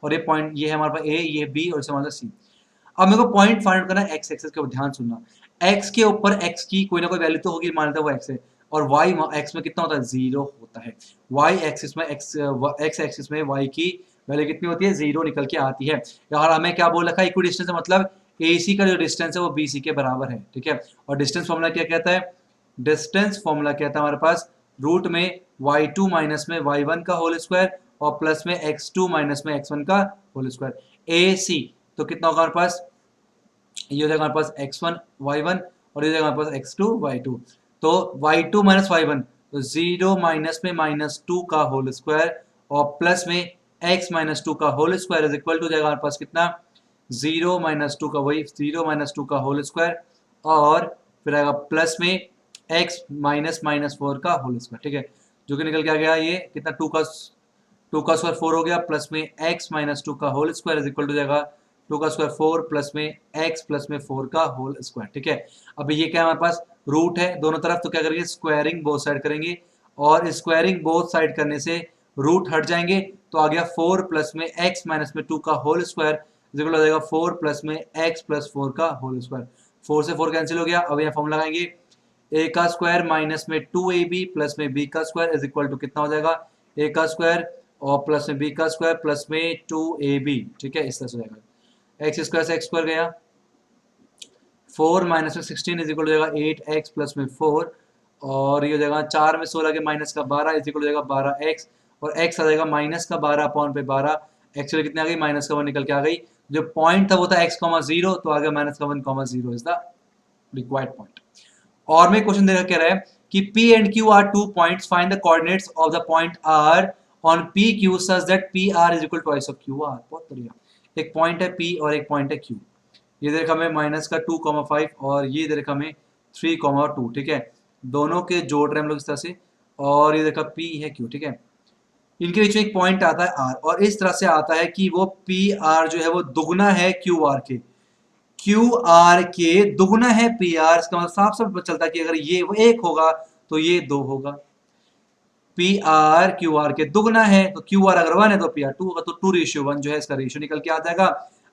और ये पॉइंट ये है हमारे पास ए, ये बी, और इसे मान सी। अब मेरे को पॉइंट फाइंड करना है एक्स एक्सिस के ऊपर, ध्यान सुनना। एक्स के ऊपर एक्स की कोई ना कोई वैल्यू तो होगी, मान लेते हैं वो एक्स है, और वाई एक्स में कितना होता है, 0 होता है। वाई एक्सिस में एक्स एक्सिस में वाई की वैल्यू कितनी होती है, 0 निकल के आती है। और हमें क्या बोल रखा है, इक्वी डिस्टेंस, मतलब AC का जो डिस्टेंस है वो BC के बराबर है, ठीक है। और डिस्टेंस फॉर्मूला क्या कहता है, डिस्टेंस फॉर्मूला कहता है हमारे पास रूट में y2 माइनस में y1 का होल स्क्वायर, और प्लस में x2 माइनस में x1 का होल स्क्वायर। AC तो कितना होगा हमारे पास, ये हो जाएगा हमारे पास x1 y1, और ये हो जाएगा हमारे पास x2 y2। तो y2 माइनस y1, तो 0 माइनस में -2 का होल स्क्वायर, और प्लस में x माइनस 2 का whole square is equal to जाएगा हमारे पास कितना, 0 माइनस 2 का, वही 0 माइनस 2 का होल स्क्वायर, और फिर आएगा प्लस में x माइनस -4 का होल स्क्वायर, ठीक है। जो कि निकल के आ गया ये कितना, 2 का स्क्वायर 4 हो गया, प्लस में x माइनस 2 का whole square is equal to जाएगा 2 का स्क्वायर 4 प्लस में x प्लस में 4 का होल स्क्वायर, ठीक है। अब ये क्या है हमारे पास, रूट है दोनों तरफ, तो क्या करेंगे, स्क्वायरिंग बोथ साइड करेंगे, और स्क्वायरिंग बोथ साइड करने से रूट हट जाएंगे, तो आ गया 4 प्लस में x माइनस में 2 का होल स्क्वायर इज इक्वल हो जाएगा 4 प्लस में x प्लस 4 का होल स्क्वायर। 4 से 4 कैंसिल हो गया। अब यहाँ फॉर्मूला लगाएंगे, a का स्क्वायर माइनस में 2ab प्लस में b का स्क्वायर इज इक्वल टू कितना हो जाएगा, a का स्क्वायर और प्लस में b का स्क्वायर प्लस में 2ab, ठीक है। इस तरह से हो जाएगा, x स्क्वायर से x स्क्वायर गया, 4 माइनस में 16 इज इक्वल हो जाएगा 8x प्लस में 4, और ये हो जाएगा 4 में 16 के माइनस का 12 इज इक्वल हो जाएगा 12x, और x आ जाएगा माइनस का 12 अपॉन पे 12, एक्चुअली कितनी आ गई, माइनस का 1 निकल के आ गई। जो पॉइंट था वो था x, 0, तो आ गया माइनस का 1, 0 इज द रिक्वायर्ड पॉइंट। और मैं क्वेश्चन देखा कह रहा है कि P and Q are 2 points, find the coordinates of the point R on PQ such that PR is equal to twice of QR। बहुत बढ़िया, एक पॉइंट है P और एक पॉइंट है Q। ये दे रखा हमें माइनस का 2,5 और ये दे रखा हमें 3,2, ठीक है। दोनों के जोड़ रहे हैं हम लोग इस तरह से, और ये देखा P है Q, ठीक है। इनके बीच में एक पॉइंट आता है R, और इस तरह से आता है कि वो PR जो है वो दुगना है QR के, QR के दुगना है PR। इसका मतलब साफ साफ पता चलता है कि अगर ये वो 1 होगा तो ये 2 होगा। PR QR के दुगना है, तो QR अगर 1 है तो PR 2 होगा, तो 2:1 जो है इसका रेशियो निकल के आ जाएगा।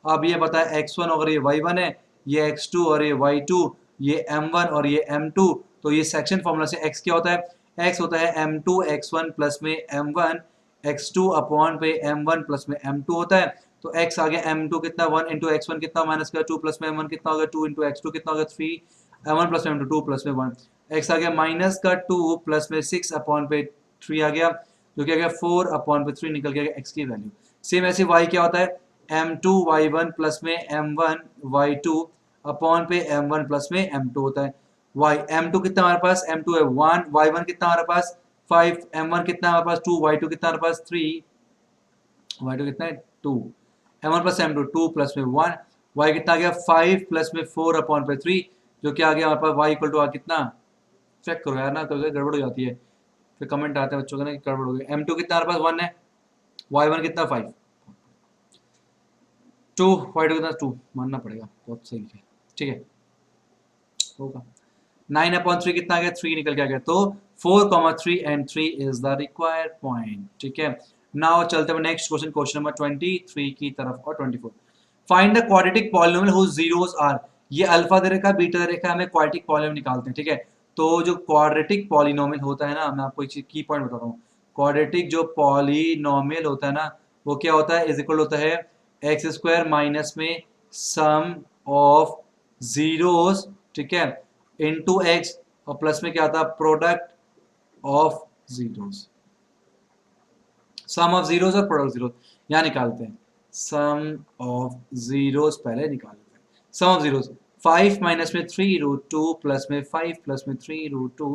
अब ये बताए x1 अगर ये y1 है, ये x2 और ये y2, ये m1 और ये m2, तो ये सेक्शन फॉर्मूला से x क्या होता है, x होता है m2 x1 प्लस में m1 x2 अपॉन पे m1 प्लस में m2 होता है। तो x आ गया m2 कितना 1 इंटू x1 कितना माइनस का 2 प्लस में m1 कितना हो गया 2 इंटू x2 कितना हो गया 3 m1 प्लस में m2 2 प्लस में 1 x आ गया माइनस का 2 प्लस में 6 अपॉन पे 3 आ गया जो कि आ गया 4 अपॉन पे 3 निकल के आ गया x की वैल्यू। सेम ऐसे y क्या होता है m2 y1 प्लस में m1 y2 अपॉन पे m1 प्लस में m2 होता है। y m2 कितना हमारे पास m2 है 1 y1 कितना हमारे पास 5 m1 कितना हमारे पास 2 y2 कितना हमारे पास 3 y2 कितना है 2 m1 प्लस m2 2 प्लस में 1 y कितना आ गया 5 प्लस में 4 अपॉन पे 3 जो कि आ गया हमारे पास y इक्वल टू कितना चेक करो यार ना कभी गड़बड़ हो जाती है फिर कमेंट आते हैं बच्चों का ना कि गड़बड़ हो गई। m2 कितना हमारे पास 1 है y1 कितना 5 2 y2 कितना 2 मानना पड़ेगा बहुत सही है ठीक है होगा 9 अपॉन 3 कितना आ गया 3 निकल के आ गया तो 4, 3 and 3 is the required point ठीक है। नाउ चलते हैं नेक्स्ट क्वेश्चन क्वेश्चन नंबर 23 की तरफ और 24 find the quadratic polynomial whose zeros are. ये अल्फा दे रखा है बीटा दे रखा है हमें क्वाड्रेटिक पॉलिनोमियल निकालते हैं ठीक है। तो जो क्वाड्रेटिक पॉलिनोमियल होता है ना मैं आपको एक चीज की पॉइंट बताता हूँ क्वाड्रेटिक जो पॉलिनोमियल होता है ना वो क्या होता है इज इक्वल होता है एक्स स्क्वायर माइनस में सम ऑफ जीरोस ठीक है इनटू एक्स और प्लस में क्या आता है product of zeros sum of zeros और प्रोडक्ट जीरोस यहाँ निकालते हैं सम ऑफ जीरोस पहले निकालते हैं सम ऑफ जीरोस 5 माइनस में 3 रूट 2 प्लस में 5 प्लस में 3 रूट 2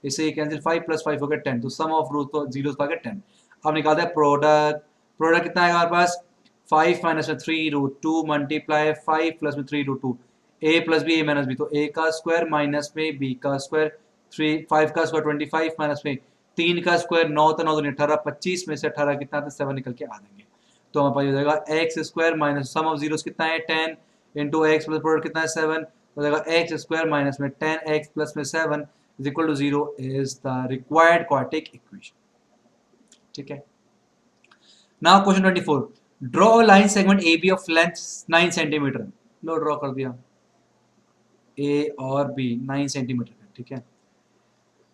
इसे ये कैंसिल 5 प्लस 5 हो गया 10 तो सम ऑफ रूट जीरोस आ गया 10। अब निकालते हैं प्रोडक्ट प्रोडक्ट कितना आएगा हमारे पास 5 माइनस में 3 रूट 2 मल्टीप्लाई 5 प्लस में 3 root 2 a plus B A minus B तो a का स्क्वायर माइनस में b का स्क्वायर 5 का स्क्वायर 25 माइनस में 3 का स्क्वायर 9 तो 9 18 25 में से 18 कितना आता है 7 निकल के आ जाएंगे तो हमारे पास हो जाएगा x square minus sum of zeros कितना है 10 इंटू एक्स प्लस प्रोडक्ट कितना है 7 तो जाएगा एक्स स्क्वायर माइनस में 10x प्लस में 7 is equal to 0 is the required quadratic equation ठीक है। Now question 24 draw a line segment AB of length 9 centimeter लो ड्रॉ कर दिया A और B 9 सेंटीमीटर ठीक है।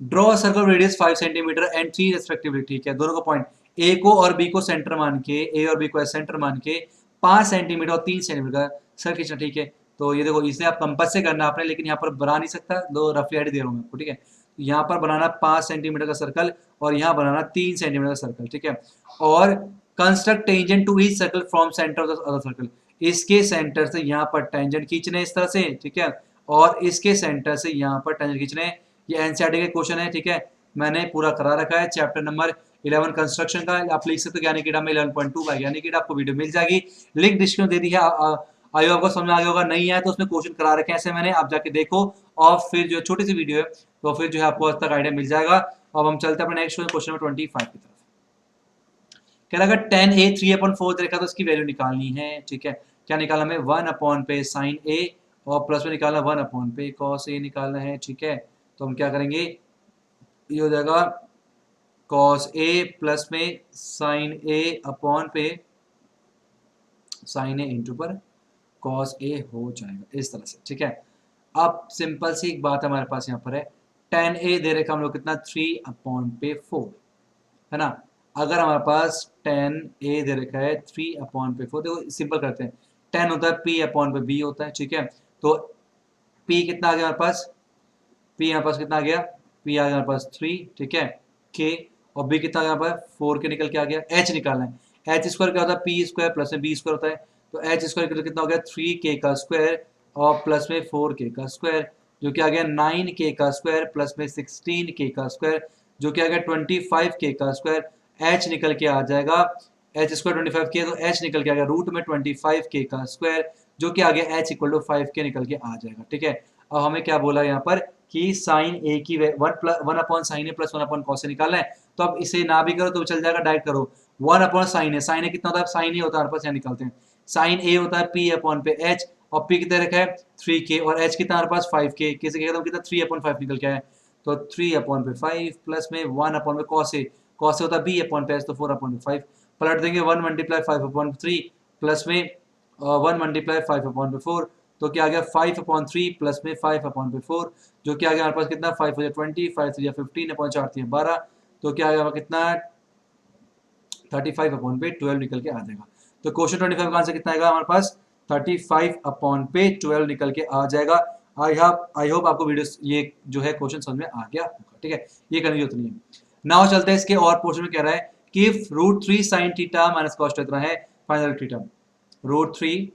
Draw circle radius 5 centimeter and 3 respectively ठीक है दोनों का पॉइंट A को और B को सेंटर मान के A और B को सेंटर मान के 5 सेंटीमीटर और 3 सेंटीमीटर का सर्कल खींचना ठीक है। तो ये देखो इसे आप कंपास से करना आपने लेकिन यहाँ पर बना नहीं सकता दो रफली आइडिया दे रहा हूँ मैं आपको ठीक है। यहाँ पर बनाना 5 सेंटीमीटर का सर्कल और यहाँ बनाना 3 सेंटीमीटर का सर्कल ठीक है और construct tangent to each circle from center of the other circle इसके सेंटर से यहाँ पर टेंजेंट खींचने इस तरह से ठीक है और इसके सेंटर से यहाँ पर टेंजेंट खींचने ये एनसीईआरटी का क्वेश्चन है ठीक है मैंने पूरा करा रखा है चैप्टर नंबर 11 कंस्ट्रक्शन का आप लिख सकते हो ज्ञानी कीड़ा में 11.2 बाय ज्ञानी कीड़ा आपको वीडियो मिल जाएगी लिंक डिस्क्रिप्शन दे दी है आयो आपको समझ में आ गया होगा नहीं है तो उसमें क्वेश्चन करा रखे हैं ऐसे मैंने आप जाके देखो और फिर जो छोटी सी वीडियो है तो फिर जो है आपको आज तक आइडिया मिल जाएगा। अब हम चलते हैं अपने नेक्स्ट क्वेश्चन नंबर 25 की तरफ कह रहा है 10a 3/4 देखा तो इसकी वैल्यू निकालनी है ठीक है क्या निकालना हमें 1 अपॉन पे साइन a और प्लस में निकालना 1 अपॉन पे कॉस a निकालना है ठीक है। तो हम क्या करेंगे ये हो जाएगा कॉस a प्लस में साइन a अपॉन पे साइन a इंटू पर कॉस a हो जाएगा इस तरह से ठीक है। अब सिंपल सी एक बात हमारे पास यहाँ पर है 10a दे रखा हम लोग कितना 3 अपॉन पे 4 है ना। अगर हमारे पास 10a दे रखा है 3 अपॉन पे 4 देखो सिंपल करते हैं 10 होता है p अपॉन पे b होता है ठीक है। तो p कितना आ गया हमारे पास p हमारे पास कितना आ गया p आ गया हमारे पास 3 ठीक है k और b कितना आ गया हमारे पास 4 के निकल के आ गया h निकालना है h स्क्वायर क्या होता है p स्क्वायर प्लस में b स्क्वायर होता है तो h स्क्वायर कितना हो गया 3k का स्क्वायर और प्लस में 4k का स्क्वायर जो कि आ गया 9k का स्क्वायर प्लस में 16k का स्क्वायर जो कि आ गया 25k का स्क्वायर h निकल के आ जाएगा h स्क्वायर 25k तो h निकल के आ गया रूट में 25k का स्क्वायर जो कि आ गया h इक्वल टू 5k निकल के आ जाएगा ठीक है। अब हमें क्या बोला यहाँ पर कि साइन a की 1 upon sine A plus 1 upon cos A निकालना है तो अब इसे ना भी करो तो चल जाएगा डायरेक्ट करो 1 अपॉन साइन ए कितना होता है साइन ए होता है हमारे पास यहाँ निकालते हैं साइन ए होता है p अपॉन पे h और p कितना रखा है 3k और h कितना हमारे पास 5k कैसे कहता हूँ कितना 3 अपॉन 5 निकल के आया तो 3 अपॉन पे 5 प्लस में 1 अपॉन पे कॉस ए होता है b अपॉन पे h तो 4 अपॉन पे 5 पलट देंगे 1 मल्टीप्लाई 5 अपॉन 3 प्लस में 1 मल्टीप्लाई 5 अपॉन पे 4 तो क्या आ गया 5 अपॉन 3 प्लस में 5 अपॉन पे 4 जो कि आ गया हमारे पास कितना 5 हो जाए 20 5 3 15 अपॉन 4 3 12 तो क्या आ गया कितना 35 अपॉन पे 12 निकल के आ जाएगा। तो क्वेश्चन 25 का आंसर कितना आएगा हमारे पास 35 अपॉन पे 12 निकल के आ जाएगा। आई होप आपको वीडियो ये जो है क्वेश्चन समझ में आ गया होगा, ठीक है, ये करने की जरूरत नहीं है। नाउ चलते हैं इसके और पोर्शन में, कह रहा है कि if √3 sin theta minus cos इतना है final theta, √3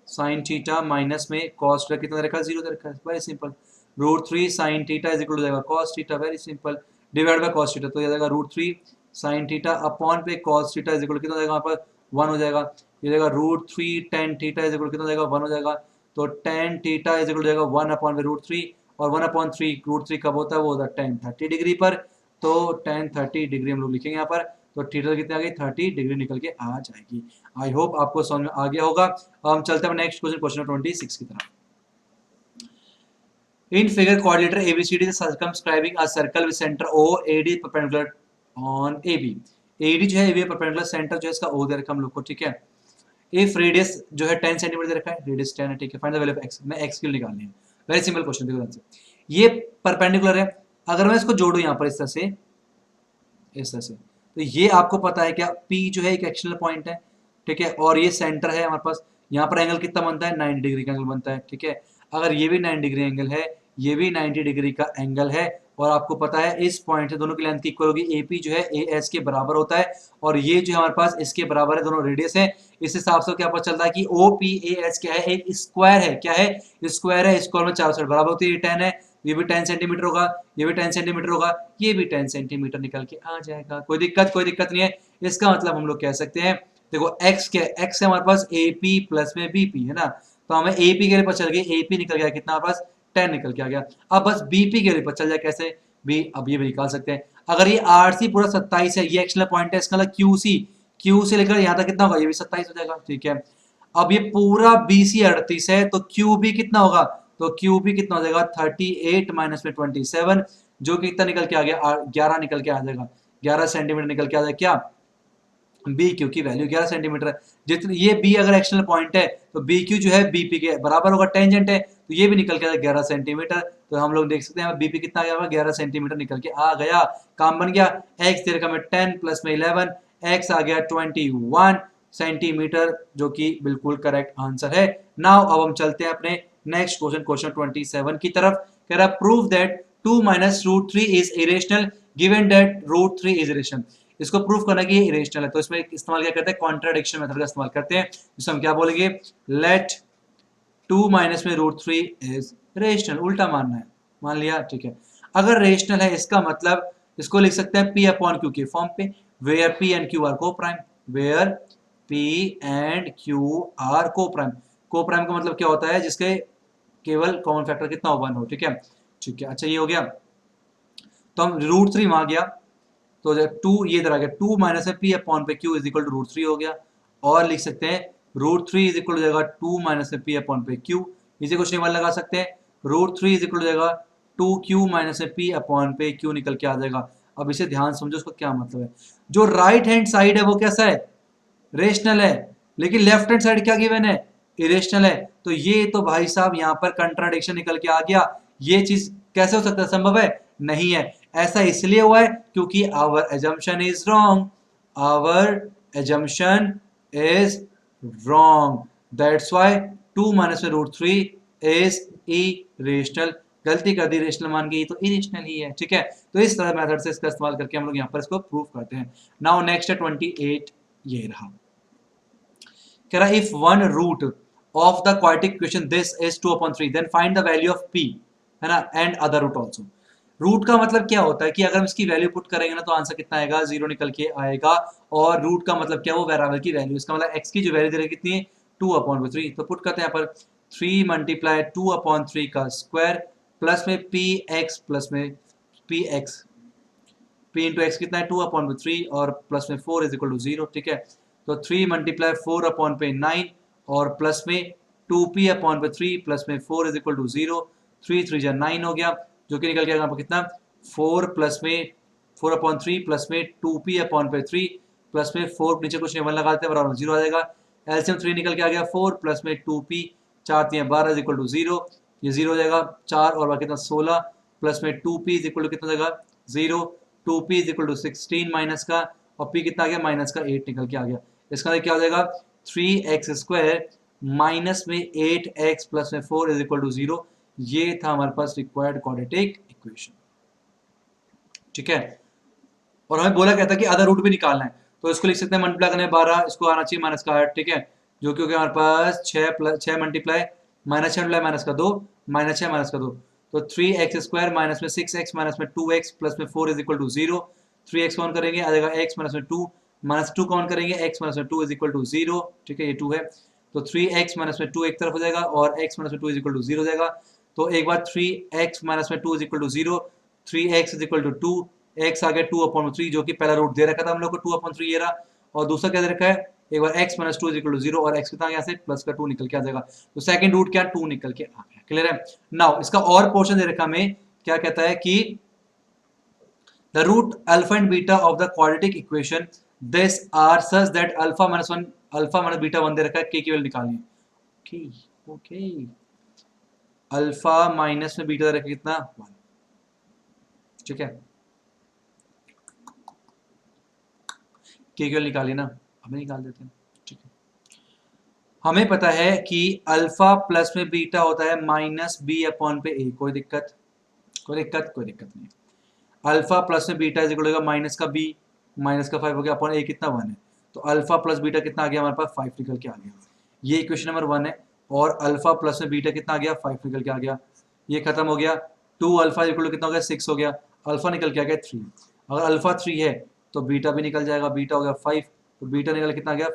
sin theta minus में cos थीटा कितना रखा है 0 दे रखा है, very simple. √3 sin theta is equal to जाएगा cos theta, very simple, divide by cos theta, तो ये जाएगा √3 sin थीटा अपॉन पे cos थीटा इज इक्वल कितना हो जाएगा वहां पर 1 हो जाएगा। ये जाएगा √3 tan थीटा इज इक्वल कितना हो जाएगा 1 हो जाएगा। तो tan थीटा इज इक्वल हो जाएगा 1 अपॉन पे √3, और 1 अपॉन 3 √3 कब होता है वो होता है tan 30 डिग्री पर, तो tan 30 डिग्री हम लोग लिखेंगे यहाँ पर, तो थीटा कितनी आ गई 30 डिग्री निकल के आ जाएगी। आई होप आपको समझ में आ गया होगा। हम चलते हैं नेक्स्ट क्वेश्चन, क्वेश्चन 26 की तरफ। In figure quadrilateral ABCD is circumscribing a circle with center O, AD perpendicular on AB। AD जो है AB perpendicular, सेंटर जो है इसका O दे रखा हम लोग को, ठीक है। इफ रेडियस जो है 10 सेंटीमीटर दे रखा है, रेडियस 10 है, ठीक है। Find the value of x, मैं x की निकालनी है, वेरी सिंपल क्वेश्चन, देखो ध्यान से। ये परपेंडिकुलर है, अगर मैं इसको जोड़ूं यहाँ पर इस तरह से, इस तरह से, तो ये आपको पता है क्या P जो है एक एक्शनल पॉइंट है, ठीक है, और ये सेंटर है हमारे पास। यहाँ पर एंगल कितना बनता है 90 डिग्री का एंगल बनता है, ठीक है। अगर ये भी 90 डिग्री एंगल है, ये भी 90 डिग्री का एंगल है, और आपको पता है इस पॉइंट से दोनों की लेंथ इक्वल होगी, AP जो है AS के बराबर होता है, और ये जो हमारे पास इसके बराबर है, दोनों रेडियस है। इस हिसाब से क्या पता चलता है कि OPAS क्या है, एक स्क्वायर है, क्या है स्क्वायर है, स्क्वायर में चारों साइड बराबर होती है, ये 10 है, ये भी 10 सेंटीमीटर होगा, ये भी 10 सेंटीमीटर होगा, ये भी 10 सेंटीमीटर निकल के आ जाएगा, कोई दिक्कत नहीं है। इसका मतलब हम लोग कह सकते हैं, देखो x क्या है, x है हमारे पास AP प्लस में BP है ना, तो हमें AP के लिए पता चल गया, AP निकल गया कितना हमारे पास 10 निकल के आ गया। अब बस BP के लिए पता चल जाए कैसे भी, अब ये भी निकाल सकते हैं। अगर ये RC पूरा 27 है, ये एक्शनल पॉइंट है, इसका मतलब Q से लेकर यहाँ तक कितना होगा, ये भी 27 हो जाएगा, ठीक है। अब ये पूरा BC 38 है, तो QB कितना होगा, तो QB कितना हो जाएगा 38 माइनस में 27, जो कि कितना निकल के आ गया 11 निकल के आ जाएगा, 11 सेंटीमीटर निकल के आ जाएगा क्या, बी क्यू की वैल्यू 11 सेंटीमीटर है। जितनी ये बी अगर एक्शनल पॉइंट है, तो बी क्यू जो है बीपी के बराबर होगा, टेंजेंट है, तो ये भी निकल के आ 11 सेंटीमीटर। तो हम लोग देख सकते हैं बीपी कितना आ गया, 11 सेंटीमीटर निकल के आ गया, काम बन गया। एक्स दे रखा है 10 प्लस में 11, एक्स आ गया 21 सेंटीमीटर, जो कि बिल्कुल करेक्ट आंसर है। नाउ अब हम चलते हैं अपने नेक्स्ट क्वेश्चन, क्वेश्चन 27 की तरफ। कह रहा prove that 2 minus √3 is irrational given that √3 is irrational. इसको प्रूफ करना कि ये इरेशनल है, तो इसमें इस्तेमाल क्या करते हैं, कॉन्ट्राडिक्शन मेथड का इस्तेमाल करते हैं, जिसमें हम क्या बोलेंगे, लेट 2 माइनस में √3 इज रेशनल, उल्टा मानना है, मान लिया, ठीक है। अगर रेशनल है, इसका मतलब इसको लिख सकते हैं P अपॉन Q के फॉर्म पे, where P and Q are coprime, where P and Q are coprime. Coprime का मतलब क्या होता है, जिसके केवल कॉमन फैक्टर कितना हो 1 हो, ठीक है, ठीक है। अच्छा ये हो गया, तो हम √3 वहां गया, तो 2 ये इधर आ गया, 2 माइनस है P अपॉन पे Q इज इक्वल टू √3 हो गया, और लिख सकते हैं √3 इज इक्वल हो जाएगा 2 माइनस है P अपॉन पे Q, इसे कुछ नहीं लगा सकते हैं, √3 इज इक्वल हो जाएगा 2Q माइनस है P अपॉन पे Q निकल के आ जाएगा। अब इसे ध्यान समझो, उसका क्या मतलब है। जो राइट हैंड साइड है वो कैसा है, रेशनल है, लेकिन लेफ्ट हैंड साइड क्या गिवन है, इरेशनल है। तो ये तो भाई साहब यहाँ पर कंट्राडिक्शन निकल के आ गया। ये चीज कैसे हो सकता है, संभव है नहीं है। ऐसा इसलिए हुआ है क्योंकि our assumption is wrong, our assumption is wrong, that's why 2 minus में √3 इज इरेशनल। गलती कर दी, रेशनल मान गई, तो इरेशनल ही है, ठीक है। तो इस तरह मेथड से इसका इस्तेमाल करके हम लोग यहाँ पर इसको प्रूव करते हैं। नाउ नेक्स्ट है 28, ये रहा, कह रहा if one root of the quadratic equation this is 2/3 then find the value of p, है ना, and other root also. Root का मतलब क्या होता है कि अगर हम इसकी वैल्यू पुट करेंगे ना, तो आंसर कितना आएगा, 0 निकल के आएगा। और रूट का मतलब क्या, वो वेरिएबल की वैल्यू, इसका मतलब x की जो वैल्यू दे रही कितनी है 2/3, तो पुट करते हैं यहाँ पर 3 मल्टीप्लाई 2/3 का स्क्वायर प्लस में px प्लस में px, p इंटू एक्स कितना है 2/3 और प्लस में 4 इज इक्वल टू 0, ठीक है। तो 3 मल्टीप्लाई 4/9 और प्लस में 2p/3 प्लस में 4 इज इक्वल टू 0, 3 3 जा 9 हो गया, जो कि निकल गया यहाँ पर कितना 4 प्लस में 4/3 प्लस में 2p/3 प्लस में 4 नीचे कुछ नहीं 1 लगाते हैं बराबर 0 आ जाएगा। एलसीएम 3 निकल के आ गया 4 प्लस में 2p 4 3 12 इज इक्वल टू 0, ये 0 हो जाएगा 4 और बाकी कितना 16 प्लस में 2p इज इक्वल टू कितना हो जाएगा 0, 2p is equal to 16 minus का और p कितना आ गया माइनस का 8 निकल के आ गया। इसका क्या हो जाएगा 3x² माइनस में 8x प्लस में 4 इज इक्वल टू 0। ये था हमारे पास रिक्वायर्ड क्वाड्रेटिक इक्वेशन। ठीक है, और हमें बोला कहता है कि अदर रूट भी निकालना है, तो इसको लिख सकते हैं मल्टीप्लाई करने 12, इसको आना चाहिए माइनस का 8। ठीक है, जो कि हो गया हमारे पास 6 मल्टीप्लाई माइनस 6 मल्टीप्लाई माइनस का 2 माइनस 6 माइनस का 2, तो 3x² माइनस में 6x माइनस में 2x प्लस में 4 is equal to 0। 3x count करेंगे आ जाएगा x माइनस में 2 माइनस 2 काउंट करेंगे x माइनस में 2 इज इक्वल टू 0। ठीक है, ये 2 है, तो 3x माइनस में 2 एक तरफ हो जाएगा और x माइनस में 2 इज इक्वल टू 0 हो जाएगा। तो एक बार 3x माइनस में 2 is equal to 0, 3x is equal to 2, x आ गया 2/3 जो कि पहला रूट दे रखा था हम लोग को 2/3 ये रहा, और दूसरा क्या दे रखा है एक बार x minus 2 is equal to 0 और x कितना यहाँ से प्लस का 2 निकल के आ जाएगा, तो सेकंड रूट क्या 2 निकल के आ गया। क्लियर है। नाउ इसका और पोर्शन दे रखा हमें, क्या कहता है कि the root alpha and beta of the quadratic equation this are such that alpha minus beta 1 दे रखा है, k की वैल्यू निकालनी है। ओके, अल्फा माइनस में बीटा दे रखा है कितना 1। ठीक है, k की वैल्यू निकाली ना, हमें निकाल देते हैं। ठीक है, हमें पता है कि अल्फा प्लस में बीटा होता है माइनस बी अपॉन पे ए। कोई दिक्कत नहीं। अल्फा प्लस में बीटा इज इक्वल होगा माइनस का बी माइनस का 5 हो गया अपॉन ए कितना 1 है, तो अल्फा प्लस बीटा कितना आ गया हमारे पास 5 निकल के आ गया। ये इक्वेशन नंबर 1 है, और अल्फा प्लस में बीटा कितना आ गया 5 निकल के आ गया। ये खत्म हो गया, 2 अल्फा इक्वल कितना हो गया 6 हो गया, अल्फा निकल के आ गया 3। अगर अल्फा 3 है तो बीटा भी निकल जाएगा, बीटा हो गया 5, तो बीटा निकल कितना आ गया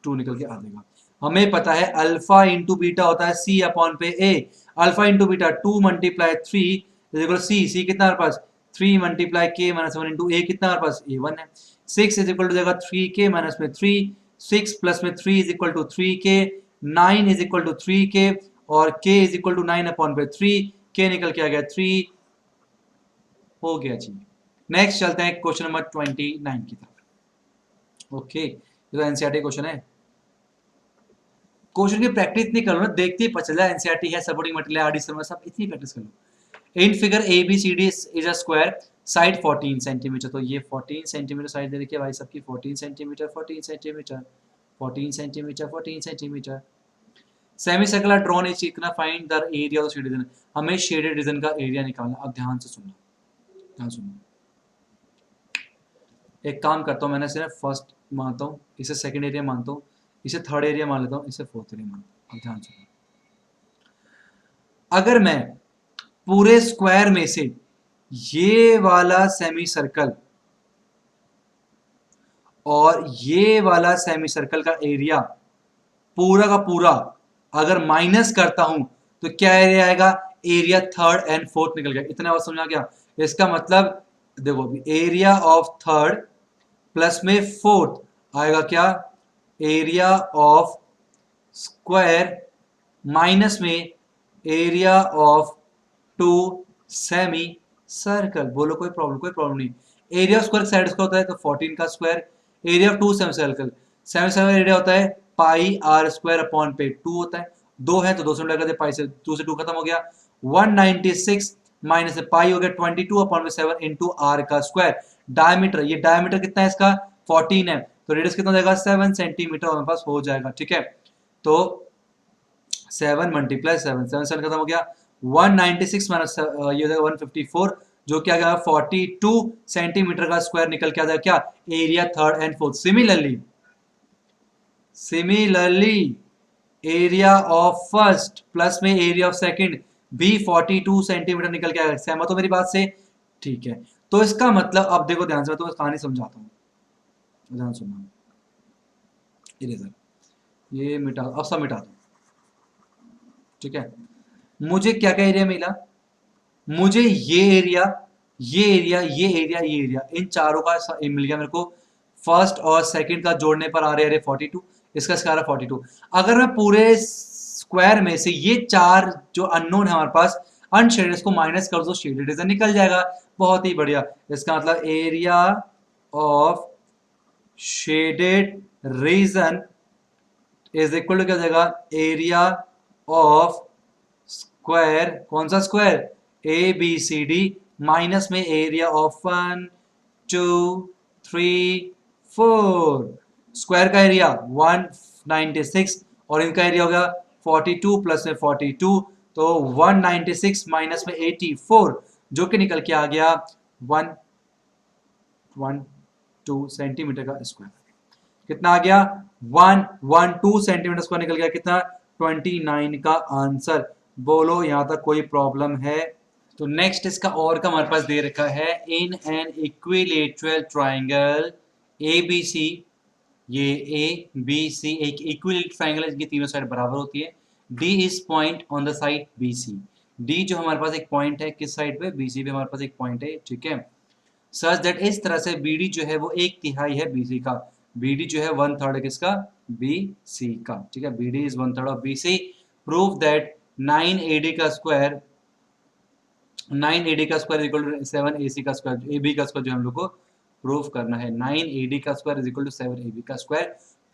2 निकल के आ जाएगा। हमें पता है अल्फा इंटू बीटा होता है सी अपॉन पे a. Alpha into beta 2 multiply 3 is equal c कितना हमारे पास 3 मल्टीप्लाई के माइनस 1 इंटू ए कितना हमारे पास a1 है। 6 इज इक्वल टू जाएगा 3k माइनस में 3, 6 प्लस में 3 is equal to 3k, 9 is equal to 3k और k is equal to 9 upon पे 3, k निकल के आ गया 3 हो गया जी। नेक्स्ट चलते हैं क्वेश्चन नंबर 29 की तरफ। ओके, ये तो एनसीईआरटी क्वेश्चन है। क्वेश्चन की प्रैक्टिस इतनी करो ना, देखते ही पता चल जाए एनसीईआरटी है, सपोर्टिंग मटेरियल आरडी सब इतनी प्रैक्टिस कर लो। In figure A B C D is a square side 14 centimetre, तो ये 14 सेंटीमीटर साइड दे रखी है भाई सबकी, 14 centimetre 14 centimetre 14 centimetre 14 centimetre. Semi circle drawn is इतना find the area of shaded region, हमें शेडेड रीजन का एरिया निकालना। अब ध्यान से सुनना, ध्यान सुनना। एक काम करता हूँ, मैंने सिर्फ फर्स्ट मानता हूँ, इसे सेकंड एरिया मानता हूँ, इसे थर्ड एरिया मान लेता हूँ, इसे फोर्थ एरिया मानता हूँ। अब ध्यान सुनो, अगर मैं पूरे स्क्वायर में से ये वाला सेमी सर्कल और ये वाला सेमी सर्कल का एरिया पूरा का पूरा अगर माइनस करता हूं तो क्या एरिया आएगा, एरिया थर्ड एंड फोर्थ निकल गया। इतना बात समझा क्या? इसका मतलब देखो अभी एरिया ऑफ थर्ड प्लस में फोर्थ आएगा क्या, एरिया ऑफ स्क्वायर माइनस में area of two semicircle. बोलो कोई प्रॉब्लम नहीं। एरिया ऑफ स्क्वायर साइड का होता है तो 14 का square, area of two semicircle area होता है पाई आर स्क्वायर अपॉन पे 2 होता है, 2 है तो 2 से मल्टीप्लाई करते, पाई से 2 से 2 खत्म हो गया, 196 माइनस पाई हो गया 22 अपॉन में 7 इंटू आर का स्क्वायर। डायमीटर, ये डायमीटर कितना है इसका 14 है, तो रेडियस कितना हो जाएगा 7 सेंटीमीटर हमारे पास हो जाएगा। ठीक है, तो 7 मल्टीप्लाई 7 7 खत्म हो गया, 196 माइनस ये हो जाएगा 154 जो क्या गया 42 सेंटीमीटर का स्क्वायर निकल के आ जाएगा क्या, area third and fourth. Similarly area of first plus में एरिया ऑफ सेकंड भी 42 सेंटीमीटर निकल के आएगा। सहमत हो मेरी बात से? ठीक है, तो इसका मतलब अब देखो ध्यान से, मैं तुम्हें कहानी समझाता हूँ, ध्यान सुनना। इरेजर ये मिटा, अब सब मिटा दो। ठीक है, मुझे क्या क्या एरिया मिला, मुझे ये एरिया ये एरिया ये एरिया ये एरिया इन चारों का मिल गया मेरे को। फर्स्ट और सेकंड का जोड़ने पर आ रहे 42, इसका स्क्वायर 42। अगर मैं पूरे स्क्वायर में से ये चार जो अननोन है हमारे पास अनशेडेड, इसको माइनस कर दो, शेडेड रीजन निकल जाएगा। बहुत ही बढ़िया, इसका मतलब area of shaded region is equal to क्या हो जाएगा, एरिया ऑफ स्क्वायर, कौन सा square, A B C D minus में एरिया ऑफ 1 2 3 स्क्वायर का एरिया 196 और इनका एरिया हो गया 42 प्लस में 42, तो 196 माइनस में 84 जो कि निकल के आ गया 112 सेंटीमीटर का स्क्वायर। कितना आ गया 112 सेंटीमीटर स्क्वायर निकल गया, कितना 29 का आंसर। बोलो यहां तक कोई प्रॉब्लम है? तो नेक्स्ट इसका और का हमारे पास दे रखा है, in an equilateral triangle A B C, ये ए बी सी एक इक्विलेटरल ट्राइंगल है जिनकी तीनों साइड बराबर होती है। D is point on the side B C, D जो हमारे पास एक पॉइंट है किस साइड पे, बी सी पे हमारे पास एक पॉइंट है, ठीक है। सच दैट इस तरह से बी डी जो है वो एक तिहाई है बी सी का, बी डी जो है 1/3 किसका, बी सी का, ठीक है। B D is 1/3 of B C. Prove that 9 AD का स्क्वायर, 9 AD का स्क्वायर इक्वल टू 7 AC का स्क्वायर, AB का स्क्वायर जो हम लोग को प्रूफ करना है। 9 AD का square is equal to 7 AB का स्क्वायर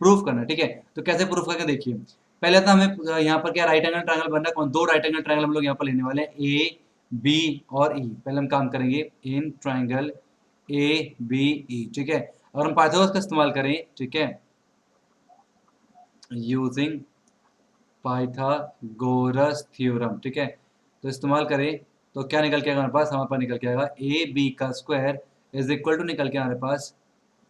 प्रूफ करना है, ठीक है। तो कैसे प्रूफ करके देखिए, पहले तो हमें यहाँ पर क्या राइट एंगल ट्रायंगल बनना है, कौन, दो राइट एंगल ट्रायंगल हम लोग यहाँ पर लेने वाले हैं, ए बी और ई। पहले हम काम करेंगे in triangle A B E, ठीक है। और हम पाइथागोरस का इस्तेमाल करें, ठीक है, यूजिंग पाइथागोरस थ्योरम, ठीक है। तो इस्तेमाल करें तो क्या निकल के आएगा हमारे पास निकल के आएगा ए बी का स्क्वायर इज इक्वल टू, निकल के हमारे पास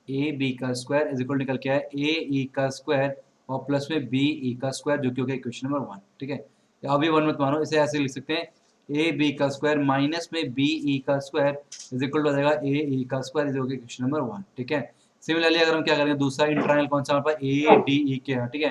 ए बी का स्क्वायर इज इक्वल निकल के आया ए ई का स्क्वायर और प्लस में बी ई का स्क्वायर जो कि हो गया इक्वेशन नंबर 1, ठीक है। अभी 1 मत मानो, इसे ऐसे लिख सकते हैं, ए बी का स्क्वायर माइनस में बी ई का स्क्वायर इज इक्वल टू हो जाएगा ए ई का स्क्वायर इज इक्वेशन नंबर 1, ठीक है। सिमिलरली अगर हम क्या करेंगे, दूसरा इन ट्रायंगल कौन सा हमारे पास ए डी ई के है, ठीक है।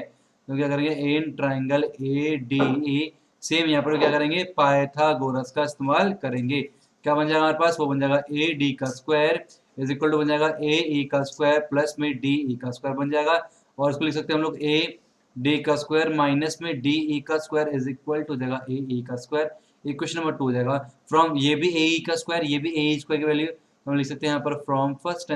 तो क्या करेंगे in triangle A D E, same यहाँ पर क्या करेंगे पाइथागोरस का इस्तेमाल करेंगे। क्या बन जाएगा हमारे पास, वो बन जाएगा ए डी का स्क्वायर इज इक्वल टू बन जाएगा ए ई का स्क्वायर प्लस में डी ई का स्क्वायर बन जाएगा। और इसको लिख सकते हैं हम लोग ए डी का स्क्वायर माइनस में डी ई का स्क्वायर इज इक्वल टू जाएगा ए ई का स्क्वायर। इक्वेशन नंबर 2 हो जाएगा फ्रॉम, ये भी ए ई का स्क्वायर ये भी ए ई स्क्वायर की वैल्यू हम लिख सकते हैं यहाँ पर, from first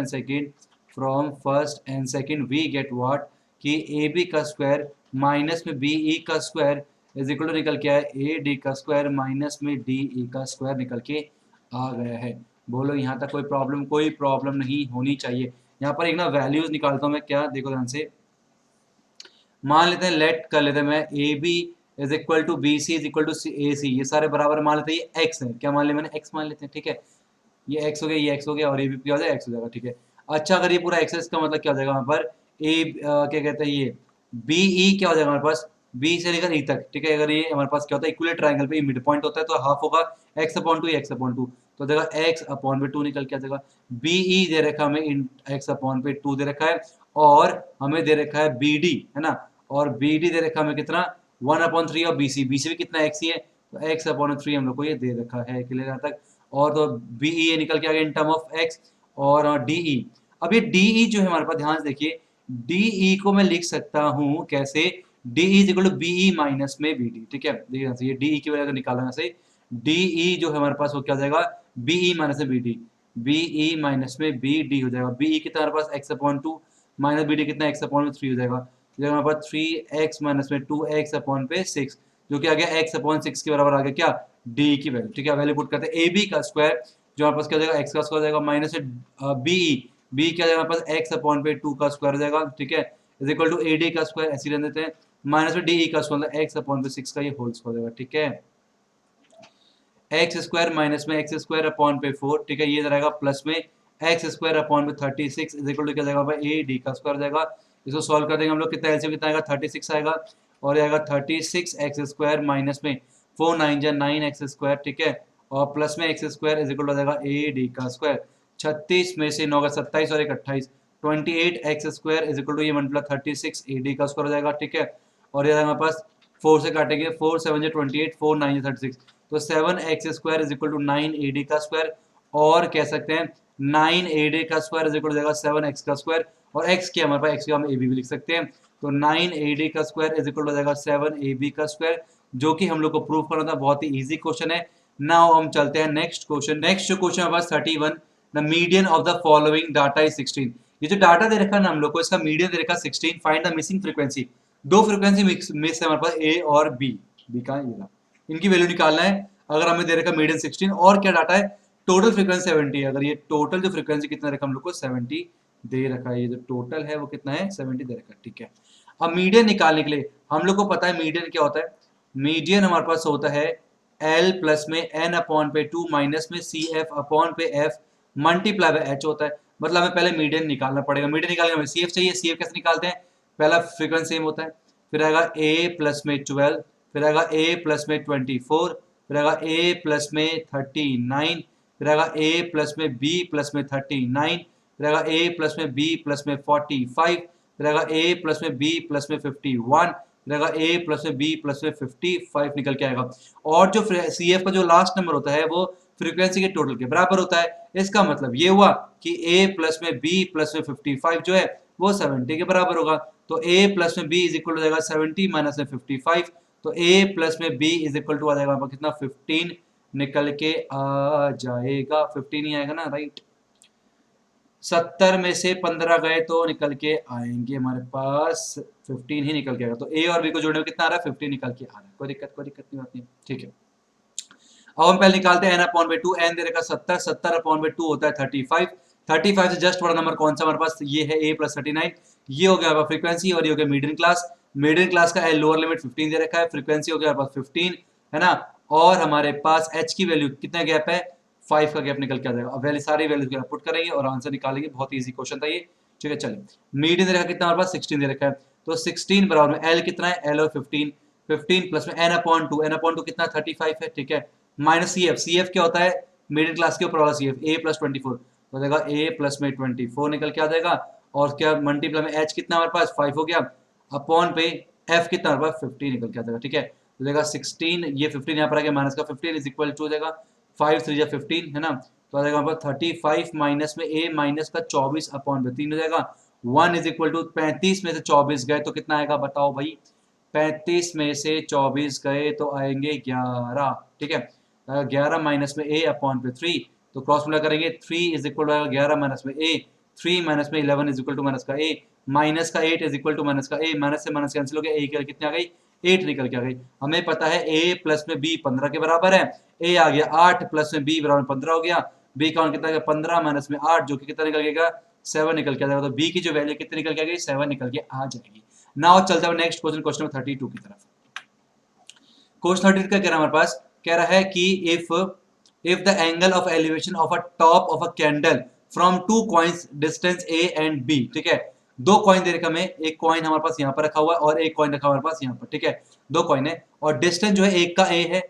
and second we get what, कि ए बी का स्क्वायर माइनस में बी ई का स्क्वायर इज इक्वल टू निकल के आया ए डी का स्क्वायर माइनस में डी ई का स्क्वायर निकल के आ गया है। बोलो यहाँ तक कोई प्रॉब्लम नहीं होनी चाहिए। यहाँ पर एक ना वैल्यूज निकालता हूँ मैं, क्या देखो ध्यान से, मान लेते हैं, लेट कर लेते हैं मैं A B is equal to B C is equal to A C, ये सारे बराबर मान लेते हैं, ये एक्स है, क्या मान लिया मैंने, एक्स मान लेते हैं, ठीक है। ये एक्स हो गया, ये एक्स हो गया और ये भी क्या हो जाएगा, एक्स हो जाएगा, ठीक है। अच्छा अगर ये पूरा एक्स है, इसका मतलब क्या हो जाएगा वहाँ पर क्या कहते हैं, ये बी ई क्या हो जाएगा हमारे पास, बी से लेकर ई तक, ठीक है। अगर ये हमारे पास क्या होता है इक्विलेटरल ट्रायंगल पे मिड पॉइंट होता है तो हाफ होगा x upon two, x upon two, तो देगा एक्स अपॉन पे 2 निकल के आ जाएगा। बी ई दे रखा हमें इन एक्स अपॉन पे 2 दे रखा है और हमें दे रखा है बी डी, है ना, और बी डी दे रखा हमें कितना 1/3 और बी सी भी कितना एक्स ही है, तो एक्स अपॉन 3 हम लोग को ये दे रखा है, क्लियर यहाँ तक। और तो बी ई निकल के आ गया इन टर्म ऑफ एक्स और डी ई। अब ये डी ई जो है हमारे पास, ध्यान से देखिए, डी ई को मैं लिख सकता हूँ कैसे, D E is equal to B E minus में बी डी, ठीक है। देखिए ये डी ई की वजह से निकालना से, डी ई जो है हमारे पास वो क्या हो जाएगा बी ई माइनस में B D, B E minus में बी डी हो जाएगा। बी ई कितना हमारे पास x upon 2 minus B D कितना एक्स अपॉन में 3 हो जाएगा, तो हमारे पास 3x माइनस में 2x अपॉन पे 6 जो कि आ गया x अपॉन 6 के बराबर आ गया क्या, डी की वैल्यू, ठीक है। वैल्यू पुट करते हैं ए बी का स्क्वायर जो हमारे पास क्या हो जाएगा एक्स का स्क्वायर हो जाएगा माइनस से बी क्या जाएगा हमारे पास एक्स अपॉन पे 2 का स्क्वायर हो जाएगा, ठीक है, is equal to A D का स्क्वायर ऐसे रहने देते हैं माइनस में डी ई का स्क्वायर एक्स अपॉन पे 6 का ये होल स्क्वायर हो जाएगा, ठीक है। एक्स स्क्वायर माइनस में एक्स स्क्वायर अपॉन पे 4, ठीक है, ये रहेगा प्लस में एक्स स्क्वायर अपॉन पे 36 इज इक्वल टू क्या जाएगा भाई ए डी का स्क्वायर हो जाएगा। इसको सॉल्व कर देंगे हम लोग, कितना एलसीएम कितना आएगा 36 आएगा और ये आएगा 36 एक्स स्क्वायर माइनस में 4 9 जा 9 एक्स स्क्वायर, ठीक है, और प्लस में x square is equal to जाएगा ए डी का स्क्वायर। 36 में से 9 का 27 और 1 28, 28 x square is equal to ये मल्टीप्लाई 36 ए डी का स्क्वायर हो जाएगा, ठीक है। और ये हमारे पास 4 से काटेंगे, 4 7 जा 28, 4 9 जा 36, तो 7 x square is equal to 9 A D का स्क्वायर, और कह सकते हैं 9 ए डी का स्क्वायर इज इक्वल टू जाएगा 7 एक्स का स्क्वायर, और x क्या हमारे पास, x का हम ए बी भी लिख सकते हैं, तो 9 ए डी का स्क्वायर इज इक्वल टू जाएगा 7 ए बी का स्क्वायर, जो कि हम लोग को प्रूव करना था। बहुत ही इजी क्वेश्चन है। नाउ हम चलते हैं नेक्स्ट क्वेश्चन। नेक्स्ट जो क्वेश्चन हमारे पास 31, the median of the following data is 16। ये जो डाटा दे रखा है ना हम लोग को, इसका मीडियन दे रखा है 16, फाइंड द मिसिंग फ्रीक्वेंसी। दो फ्रीक्वेंसी मिस है हमारे पास, ए और बी, बी का ये इनकी वैल्यू निकालना है। अगर हमें दे रखा मीडियन 16 और क्या डाटा है, टोटल फ्रीक्वेंसी 70 है। अगर ये टोटल जो फ्रीक्वेंसी कितना रखा हम लोग को 70 दे रखा है, ये जो टोटल है वो कितना है 70 दे रखा है, ठीक है। अब मीडियन निकालने के लिए हम लोग को पता है मीडियन क्या होता है। मीडियन हमारे पास होता है L प्लस में n अपॉन पे 2 माइनस में सी एफ अपॉन पे एफ मल्टीप्लाई बाय एच होता है। मतलब हमें पहले मीडियन निकालना पड़ेगा। मीडियन निकालने में सी एफ चाहिए। सी एफ कैसे निकालते हैं, पहला फ्रीक्वेंसी सेम होता है, फिर आएगा a प्लस में 12, फिर आएगा a प्लस में 24, फिर आएगा a प्लस में 39, फिर आएगा a प्लस में b प्लस में 39, फिर आएगा a प्लस में b प्लस में 45, फिर आएगा a प्लस में b प्लस में 51, फिर आएगा a प्लस में b प्लस में 55 निकल के आएगा। और जो सी एफ का जो लास्ट नंबर होता है वो फ्रीक्वेंसी के टोटल के बराबर होता है। इसका मतलब ये हुआ कि a प्लस में b प्लस में 55 जो है वो 70 के बराबर होगा। तो a प्लस में b इज इक्वल हो जाएगा 70 माइनस में 55, तो a प्लस में b इज इक्वल टू आ जाएगा कितना 15 निकल के आ जाएगा। 15 ही आएगा ना, राइट। 70 में से 15 गए तो निकल के आएंगे हमारे पास 15 ही निकल के आएगा। तो a और b को जोड़ने में कितना आ रहा है 15 निकल के आ रहा है। कोई दिक्कत नहीं होती है, ठीक है। अब हम पहले निकालते हैं n अपॉन बाई 2। n दे रखा 70, 70 अपॉन बाई 2 होता है 35, 35 से जस्ट बड़ा नंबर कौन सा हमारे पास, ये है a प्लस 39। ये हो गया फ्रीक्वेंसी और ये हो गया मीडियन क्लास। मीडियन क्लास का लोअर लिमिट 15 दे रखा है, फ्रीक्वेंसी हो गया हमारे पास 15 है ना। और हमारे पास h की वैल्यू कितना गैप है, 5 का गैप निकल के आ जाएगा। अब वैल्यू सारी वैल्यूज पुट करेंगे और आंसर निकालेंगे। बहुत ईजी क्वेश्चन था ये, ठीक है। चलिए, मीडियन दे रखा कितना हमारे पास 16 दे रखा है, तो 16 बराबर में l कितना है, l और 15, 15 प्लस में n अपॉन 2, n अपॉन 2 कितना 35 है, ठीक है। Minus C F, C F क्या होता है मिडिल क्लास के ऊपर वाला सी एफ, ए प्लस 24 तो हो जाएगा ए प्लस में 24 निकल के आ जाएगा। और क्या मल्टीप्लाई में एच कितना हमारे पास 5 हो गया, अपॉन पे एफ कितना हमारे पास 50 निकल के आ जाएगा, ठीक है। तो जाएगा 16, ये 15 यहाँ पर आ गया माइनस का 15 इज इक्वल टू हो जाएगा 5 3 15 है ना। तो आ जाएगा हमारे पास 35 माइनस में ए माइनस का 24 अपॉन पे 3 हो जाएगा। 1 इज इक्वल टू 35 में से 24 गए तो कितना आएगा बताओ भाई, 35 में से 24 गए तो आएंगे 11, ठीक है। 11 माइनस में a अपॉन पे 3, तो क्रॉस मल्टीप्लाई करेंगे 3 इज इक्वल टू 11 माइनस में a, 3 माइनस में 11 इज इक्वल टू माइनस का a, माइनस का 8 इज इक्वल टू माइनस का a, माइनस से माइनस कैंसिल हो गया, a की कितनी आ गई 8 निकल के आ गई। हमें पता है a प्लस में b 15 के बराबर है, a आ गया 8 प्लस में b बराबर 15 हो गया, b का कितना गया 15 माइनस में 8 जो कि कितना निकल गया 7 निकल के आ जाएगा। तो b की जो वैल्यू कितनी निकल के आ गई 7 निकल के आ जाएगी। नाउ चलते हैं नेक्स्ट क्वेश्चन, क्वेश्चन नंबर 32 की तरफ। क्वेश्चन 32 का कह रहा है हमारे पास, कह रहा है कि if the angle of elevation of a top of a candle from two coins distance a and b, ठीक है। दो कॉइन दे रखा हमें, एक कॉइन हमारे पास यहाँ पर रखा हुआ है और एक कॉइन रखा हमारे पास यहाँ पर, ठीक है। दो कॉइन है और डिस्टेंस जो है एक का a है,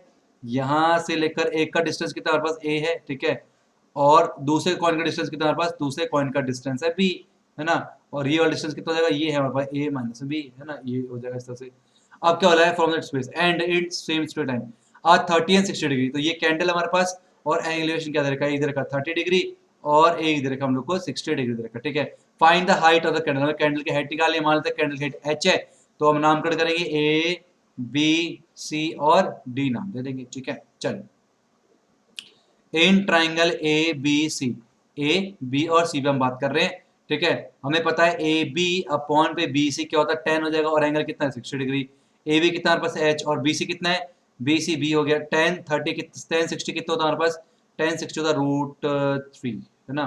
यहाँ से लेकर एक का डिस्टेंस कितना हमारे पास a है, ठीक है। और दूसरे कॉइन का डिस्टेंस कितना हमारे पास, दूसरे कॉइन का डिस्टेंस है b, है ना। और ये वाला डिस्टेंस कितना हो जाएगा, ये है हमारे पास a माइनस b, है ना। ये हो जाएगा इस तरह से। अब क्या हो रहा है, from that space and it same straight line आज 30 एंड 60 डिग्री। तो ये कैंडल हमारे पास और एंगुलेशन क्या दे रखा है, इधर रखा 30 डिग्री और एक इधर रखा हम लोग को 60 डिग्री दे रखा, ठीक है। Find the height of the candle, हमें कैंडल की हाइट निकालनी है। मान लेते हैं कैंडल की हाइट h है, तो हम नामकरण करेंगे a b c और d नाम दे देंगे, ठीक है। चलिए, in triangle a b c, a b और c पे हम बात कर रहे हैं, ठीक है। हमें पता है ए बी अपॉन पे बी सी क्या होता है 10 हो जाएगा और एंगल कितना है 60 डिग्री। ए बी कितना हमारे पास h और बी सी कितना है, बी सी बी हो गया 10 30 10 60 कितना होता है हमारे पास 10 60 होता है √3, है ना।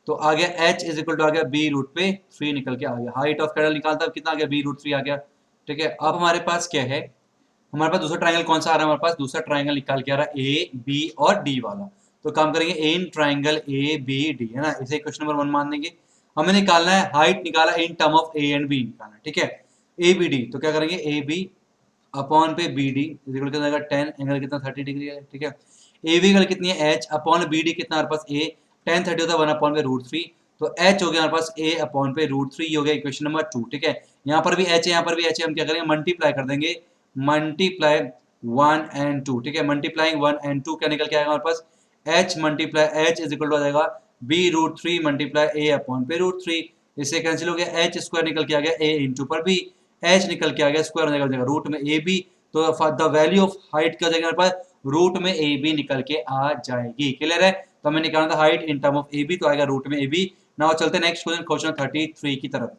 तो आ गया h इज इक्वल टू आ गया b रूट पे 3 निकल के आ गया। हाइट ऑफ कैंडल निकालता है कितना आ गया b√3 आ गया, ठीक है। अब हमारे पास क्या है, हमारे पास दूसरा ट्राइंगल कौन सा आ रहा है, हमारे पास दूसरा ट्राइंगल निकाल के आ रहा है ए बी और डी वाला। तो काम करेंगे in triangle A B D, है ना। इसे क्वेश्चन नंबर 1 मान देंगे। हमें निकालना है हाइट, निकाला in term of A and B निकालना है, ठीक है। ए बी डी, तो क्या करेंगे ए बी अपॉन पे बी डी इक्वल कितना 10, एंगल कितना 30 डिग्री है, ठीक है। ए बी एंगल कितनी है h अपॉन बी डी कितना हमारे पास a 10 30 होता है 1 अपॉन पे √3, तो h हो गया हमारे पास a अपॉन पे √3 हो गया इक्वेशन नंबर 2, ठीक है। यहाँ पर भी h है, यहाँ पर भी h है, हम क्या करेंगे मल्टीप्लाई कर देंगे, मल्टीप्लाई 1 एंड 2, ठीक है। मल्टीप्लाइंग 1 एंड 2 क्या निकल के आएगा हमारे पास h multiply h is equal to आ जाएगा b√3 मल्टीप्लाई a अपॉन पे √3, इससे कैंसिल हो गया h स्क्वायर निकल के आ गया a इंटू पर b, h निकल के आ गया स्क्वायर हो जाएगा रूट में ए बी, तो द वैल्यू ऑफ हाइट क्या हो जाएगा हमारे पास रूट में ए बी निकल के आ जाएगी। क्लियर है, तो हमें निकालना था height in term of A B, तो आएगा रूट में ए बी। नाउ चलते हैं नेक्स्ट क्वेश्चन, क्वेश्चन 33 की तरफ।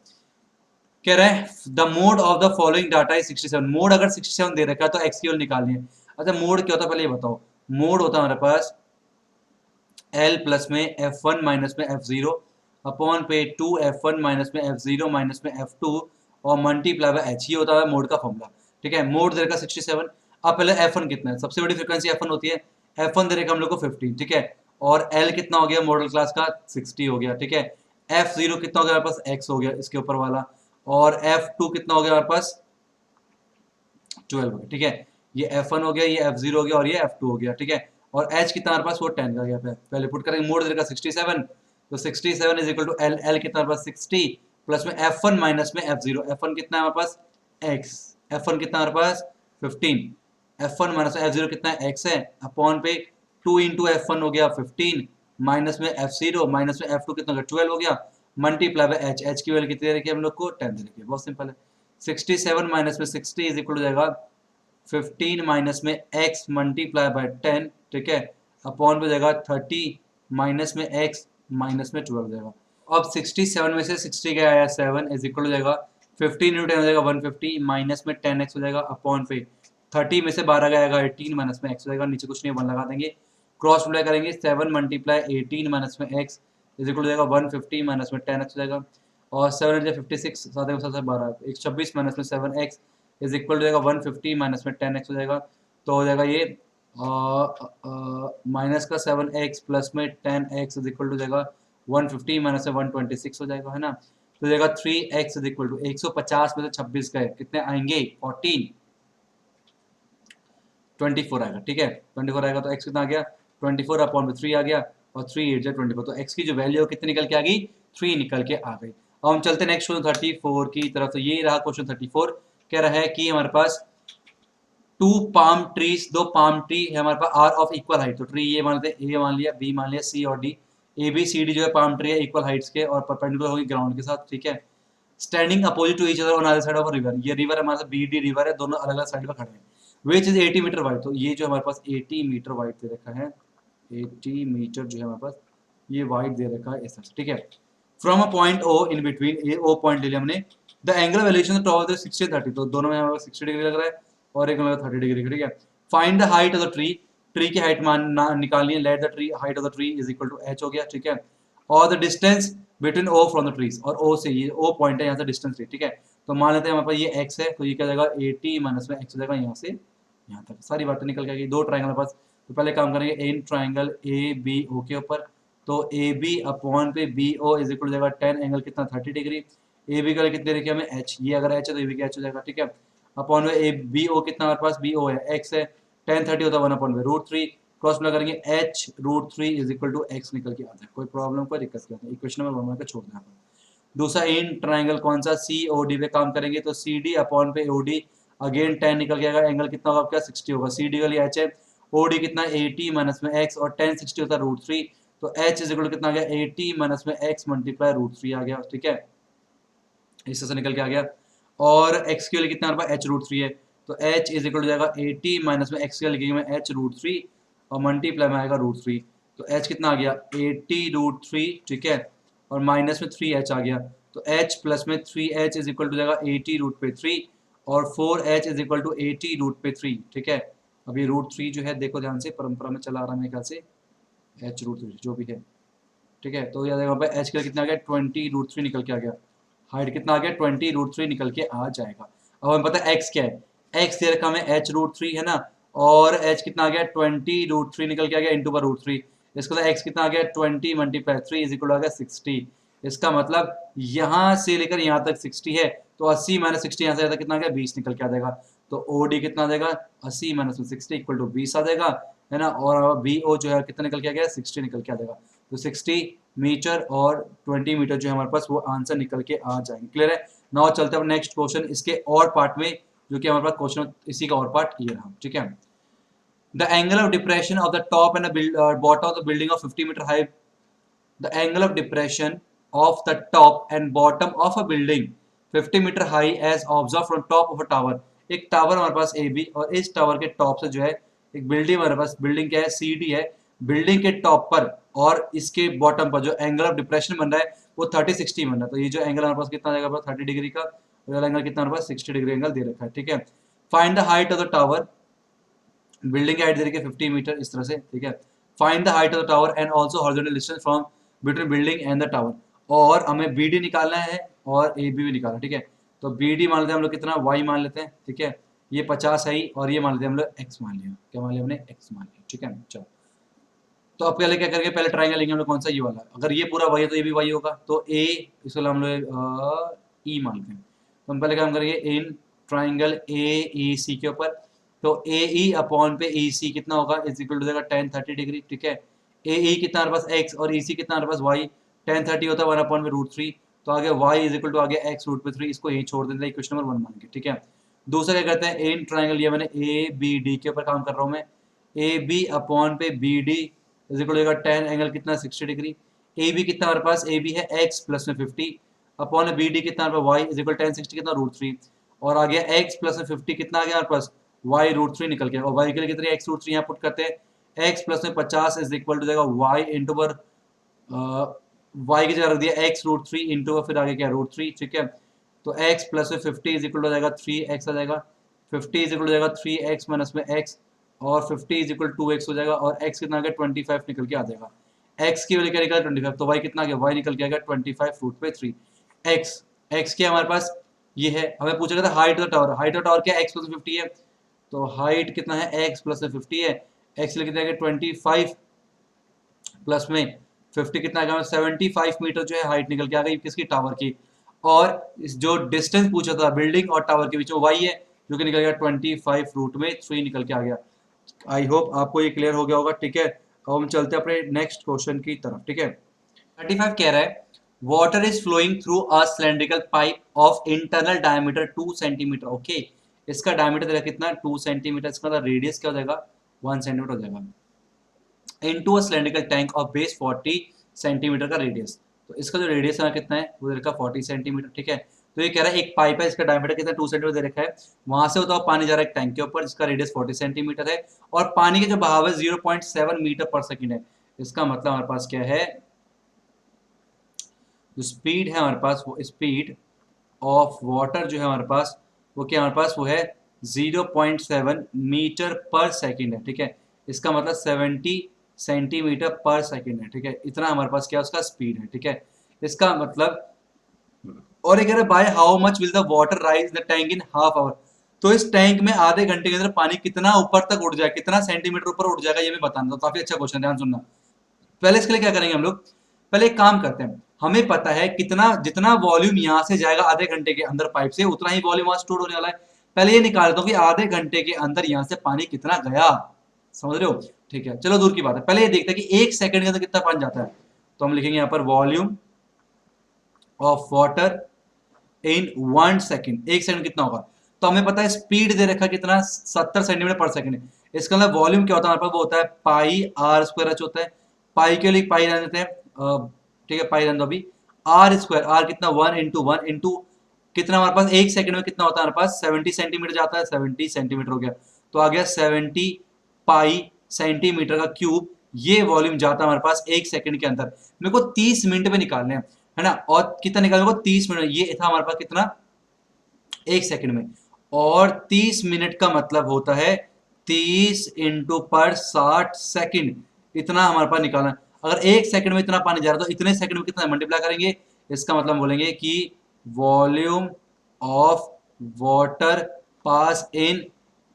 कह रहा है the mode of the following data is 67। Mode अगर 67 दे रखा है तो एक्स की वैल्यू निकालनी है। अच्छा मोड क्या होता है पहले ये बताओ। मोड होता है हमारे पास L प्लस में F1 माइनस में F0, अपॉन पे 2f1 माइनस में f0 माइनस में f2 और मल्टीप्लाई बाय h। ये होता है मोड का फॉर्मूला, ठीक है। मोड दे रखा 67। अब पहले f1 कितना है, सबसे बड़ी फ्रीक्वेंसी f1 होती है, f1 दे रखा हम लोग को 15, ठीक है। और l कितना हो गया मॉडल क्लास का 60 हो गया, ठीक है। f0 कितना हो गया हमारे पास x हो गया इसके ऊपर वाला, और f2 कितना हो गया हमारे पास 12 हो गया, ठीक है। ये f1 हो गया, ये f0 हो गया और ये f2 हो गया, ठीक है। और h कितना हमारे पास वो 10 का गया, पहले पुट करेंगे, मोड देगा 67, तो 67 is equal to l, l कितना हमारे पास 60 प्लस में f1 माइनस में f0, f1 कितना है हमारे पास x, f1 कितना हमारे पास 15, f1 माइनस में f0 कितना है x है, अपॉन पे 2 इंटू f1 हो गया 15 माइनस में f0 माइनस में f2 कितना हो गया 12 हो गया, मल्टीप्लाई बाय h, h की वैल्यू कितनी दे रखी है हम लोग को 10 दे रखी है, बहुत सिंपल है। 67 माइनस में 60 इज इक्वल हो जाएगा 15 माइनस में x मल्टीप्लाई बाय 10, ठीक है, अपॉन पे जाएगा 30 माइनस में x माइनस में 12 जाएगा। अब 67 में से 60 गया आया 7 इज इक्वल हो जाएगा 15 इंटू 10 हो जाएगा 150 माइनस में 10x हो जाएगा, अपॉन पे 30 में से 12 गया आएगा 18 माइनस में x हो जाएगा, नीचे कुछ नहीं 1 लगा देंगे, क्रॉस मल्टीप्लाई करेंगे 7 मल्टीप्लाई 18 माइनस में x इज इक्वल हो जाएगा 150 माइनस में 10x हो जाएगा, और 756 साथ में 12 126 माइनस में 7x इज इक्वल टू जाएगा 150 माइनस में 10x हो जाएगा, तो हो जाएगा ये माइनस का 7x प्लस में 10x इज इक्वल टू जाएगा 150 माइनस में 126 हो जाएगा, है ना। तो जाएगा 3x इज इक्वल टू 150 में से 26 गए कितने आएंगे 14, 24 आएगा, ठीक है। 24 आएगा तो x कितना आ गया 24 अपॉन में 3 आ गया, और 3 8 24, तो x की जो वैल्यू कितनी निकल के आ गई 3 निकल के आ गई। अब हम चलते नेक्स्ट क्वेश्चन 34 की तरफ। तो ये रहा क्वेश्चन 34, कह रहा है कि हमारे पास 2 पाम ट्रीज, 2 पाम ट्री है हमारे पास आर ऑफ इक्वल हाइट, तो ट्री ये मान लेते हैं, ए मान लिया, बी मान लिया, सी और D, A B C D जो है पाम ट्री है इक्वल हाइट्स के और परपेंडिकुलर होगी ग्राउंड के साथ, ठीक है। Standing opposite to each other on other side of river, ये रिवर हमारे साथ बी डी रिवर है, दोनों अलग अलग साइड पर खड़े हैं, विच इज 80 मीटर वाइड, तो ये जो हमारे पास 80 मीटर वाइड दे रखा है, 80 मीटर जो है हमारे पास ये वाइड दे रखा है ऐसा, ठीक है। From a point O in between, a O point ले लिया हमने, the angle variation top of the 60 30, तो दोनों में हमारे पास 60 डिग्री लग रहा है और एक में 30 डिग्री, ठीक है। Find the height of the tree, tree की हाइट निकालनी है, let the tree height of the tree is equal to h हो गया, ठीक है। और the distance between O from the trees, और ओ से ये ओ पॉइंट है यहाँ से डिस्टेंस, ठीक है। तो मान लेते हैं हमारे पास ये x है, तो ये क्या जाएगा 80 माइनस में x हो जाएगा यहाँ से यहाँ तक, सारी बातें निकल के आ गई। दो ट्राइंगल हमारे पास, तो पहले काम करेंगे in triangle A B O के ऊपर, तो ए बी अपॉन पे बी ओ इज इक्वल हो जाएगा 10 एंगल कितना 30 डिग्री, ए बी का कितने देखिए हमें h, ये अगर h है तो ए बी का h हो जाएगा, ठीक है। अपॉन में ए बी ओ कितना हमारे पास बी ओ है x है, 10 30 होता है 1 अपॉन में √3, क्रॉस में करेंगे h √3 is equal to x निकल के आता है, कोई प्रॉब्लम कोई दिक्कत नहीं है, इक्वेशन नंबर 1 में छोड़ देना। दूसरा इन ट्राइंगल कौन सा सी ओ डी पे काम करेंगे, तो सी डी अपॉन पे ओ डी, अगेन 10 निकल के आएगा, एंगल कितना होगा आपका 60 होगा, सी डी का लिए h है, ओ डी कितना 80 माइनस में x और 10 60 होता है √3, तो h इज इक्वल कितना आ गया 80 माइनस में x मल्टीप्लाई √3 आ गया, ठीक है, इससे से निकल के आ गया। और x के लिए कितना हमारे पास h √3 है, तो h इज इक्वल हो जाएगा 80 माइनस में x के लिए मैं h √3 और मल्टीप्लाई में आएगा √3, तो h कितना आ गया 80 √3, ठीक है, और माइनस में 3h आ गया, तो h प्लस में 3h इज इक्वल टू जाएगा 80 रूट पे 3 और 4h is equal to 80 root पे 3, ठीक है। अभी √3 जो है देखो ध्यान से, परंपरा में चला आ रहा है मेरे ख्याल से h √3 जो भी है, ठीक है। तो याद रखना h के लिए कितना आ गया 20 √3 निकल के आ गया, हाइट कितना आ गया 20 √3 निकल के आ जाएगा। अब हमें पता है x क्या है, x दे रखा हमें h √3 है ना, और h कितना आ गया 20 √3 निकल के आ गया इंटू पर √3, इसका मतलब x कितना आ गया 20 मल्टीप्लाई 3 इज इक्वल आ गया 60, इसका मतलब यहाँ से लेकर यहाँ तक 60 है, तो 80 माइनस 60 यहाँ से आता कितना आ गया 20 निकल के आ जाएगा, तो OD कितना आ जाएगा 80 माइनस 60 इक्वल टू 20 आ जाएगा, है ना, और BO जो है कितना निकल के आ गया 60 निकल के आ जाएगा, तो 60 मीटर और 20 मीटर जो है हमारे पास वो आंसर निकल के आ जाएंगे। क्लियर है। नाउ चलते हैं नेक्स्ट क्वेश्चन इसके और पार्ट में, जो कि हमारे पास क्वेश्चन इसी का और पार्ट ये रहा, ठीक है। The angle of depression of the top and bottom of the building of 50 meter high, the angle of depression of the top and bottom of a building 50 meter high as observe from top of a tower, एक tower हमारे पास A B, और इस tower के top से जो है एक बिल्डिंग हमारे पास, बिल्डिंग क्या है सी डी है, बिल्डिंग के टॉप पर और इसके बॉटम पर जो एंगल ऑफ डिप्रेशन बन रहा है वो 30 60 बन रहा है, तो ये जो एंगल हमारे पास कितना आएगा 30 डिग्री का, और एंगल कितना हमारे पास 60 डिग्री एंगल दे रखा है, ठीक है। Find the height of the tower, building की हाइट दे रखी है 50 मीटर इस तरह से, ठीक है। Find the height of the tower and also horizontal distance from between building and the tower, और हमें बी डी निकालना है और ए बी भी निकालना है, ठीक है। तो बी डी मान लेते हैं हम लोग कितना, वाई मान लेते हैं, ठीक है। ये 50 है ही, और ये मान लेते हैं हम लोग एक्स मान लिया, क्या मान लिया हमने, एक्स मान लिया, ठीक है। चलो, तो अब पहले क्या करेंगे, पहले ट्राइंगल लेंगे हम लोग, कौन सा, ये वाला। अगर ये पूरा वाई है तो ये भी वाई होगा, तो ए, इसको हम लोग ई मानते हैं। तो हम पहले काम करेंगे इन ट्राइंगल ए ई सी के ऊपर, तो ए ई अपॉन पे ई सी कितना होगा, इज इक्वल टू जाएगा tan 30 डिग्री, ठीक है। ए ई कितना हमारे पास एक्स और ई सी कितना हमारे पास वाई, tan 30 होता है 1 अपॉन में √3, तो आगे वाई इज इक्वल टू आगे एक्स √3, इसको यही छोड़ देते हैं इक्वेशन नंबर 1 मान के, ठीक है। दूसरा क्या करते हैं, इन ट्राइंगल, ये मैंने ए बी डी के ऊपर काम कर रहा हूँ मैं, ए बी अपॉन पे B D is equal to tan angle कितना 60 डिग्री, ए बी कितना हमारे पास, ए बी है एक्स प्लस में 50 अपॉन बी डी कितना हमारे पास वाई इज इक्वल tan 60 कितना √3, और आ गया एक्स प्लस में 50 कितना आ गया हमारे पास वाई √3 निकल गया, और वाई के लिए कितनी एक्स √3 यहाँ पुट करते हैं, एक्स प्लस में 50 इज इक्वल टू जाएगा वाई इंटू पर वाई की जगह रख दिया एक्स √3 इंटू फिर आगे क्या √3, ठीक है। तो x प्लस में 50 इज इक्वल टू जाएगा 3x आ जाएगा, 50 इज इक्वल टू जाएगा 3x माइनस में x, और 50 इज इक्वल 2x हो जाएगा, और x कितना आ गया 25 निकल के आ जाएगा, x की वैल्यू क्या निकला 25, तो y कितना आ गया, y निकल के आ गया 25√3। x क्या हमारे पास ये है, हमें पूछा गया था height of tower, height of tower क्या x प्लस 50 है, तो हाइट कितना है x प्लस में 50 है, x कितना आ गया 25 प्लस में 50 कितना आ गया 75 मीटर जो है हाइट निकल के आ गई किसकी, टावर की। और इस जो डिस्टेंस पूछा था बिल्डिंग और टावर के बीच में वाई है, जो कि निकल गया 25√3 निकल के आ गया। आई होप आपको ये क्लियर हो गया होगा, ठीक है। अब हम चलते हैं अपने नेक्स्ट क्वेश्चन की तरफ, ठीक है। 35 कह रहा है water is flowing through a cylindrical pipe of internal diameter 2 centimeter, okay. इसका डायमीटर तेरा कितना 2 सेंटीमीटर, इसका रेडियस क्या हो जाएगा 1 सेंटीमीटर हो जाएगा, into a cylindrical tank of base 40 centimetre का रेडियस। तो इसका जो रेडियस है कितना है, वो दे रखा 40 सेंटीमीटर, ठीक है। तो ये कह रहा है एक पाइप है, इसका डायमीटर कितना 2 सेंटीमीटर दे रखा है, वहां से होता हुआ पानी जा रहा है एक टैंक के ऊपर जिसका रेडियस 40 सेंटीमीटर है, और पानी के जो बहाव है 0.7 मीटर पर सेकेंड है। इसका मतलब हमारे पास क्या है, जो स्पीड है हमारे पास, वो स्पीड ऑफ वाटर जो है हमारे पास, वो क्या हमारे पास वो है 0.7 मीटर पर सेकेंड है, ठीक है। इसका मतलब 70 सेंटीमीटर पर सेकेंड है, ठीक है। इतना हमारे पास क्या उसका स्पीड है, ठीक है। इसका मतलब, और ये कह रहा है by how much will the water rise the tank in half hour, तो इस टैंक में आधे घंटे के अंदर पानी कितना ऊपर तक उठ जाएगा, कितना सेंटीमीटर ऊपर उठ जाएगा, ये मैं बताना। तो काफी अच्छा क्वेश्चन, ध्यान सुनना। पहले इसके लिए क्या करेंगे हम लोग, पहले एक काम करते हैं, हमें पता है कितना, जितना वॉल्यूम यहाँ से जाएगा आधे घंटे के अंदर पाइप से, उतना ही वॉल्यूम वहां स्टोर होने वाला है। पहले ये निकाल देता हूँ कि आधे घंटे के अंदर यहाँ से पानी कितना गया, समझ रहे हो, ठीक है। चलो दूर की बात है, पहले ये देखते हैं कि एक सेकंड के अंदर कितना पानी जाता है। तो हम लिखेंगे यहाँ पर volume of water in 1 second, एक सेकंड कितना होगा। तो हमें पता है स्पीड दे रखा कितना 70 सेंटीमीटर पर सेकंड है। इसका मतलब वॉल्यूम क्या होता है हमारे पास, वो होता है पाई आर स्क्वायर एच होता है। पाई के लिए पाई रहने देते हैं, ठीक है, पाई रहने दो अभी। आर स्क्वायर, आर कितना 1 इंटू कितना हमारे पास एक सेकंड में कितना होता है हमारे पास 70 सेंटीमीटर जाता है, 70 सेंटीमीटर हो गया, तो आ गया 70 पाई सेंटीमीटर का क्यूब। ये वॉल्यूम जाता है हमारे पास एक सेकंड के अंदर। मेरे को 30 मिनट में निकालने हैं, है ना, और कितना निकालने को 30 मिनट, ये था हमारे पास कितना एक सेकंड में, और 30 मिनट का मतलब होता है 30 इंटू पर 60 सेकंड, इतना हमारे पास निकालना है। अगर एक सेकंड में इतना पानी जा रहा है तो इतने सेकंड में कितना मल्टीप्लाई करेंगे, इसका मतलब बोलेंगे कि volume of water pass in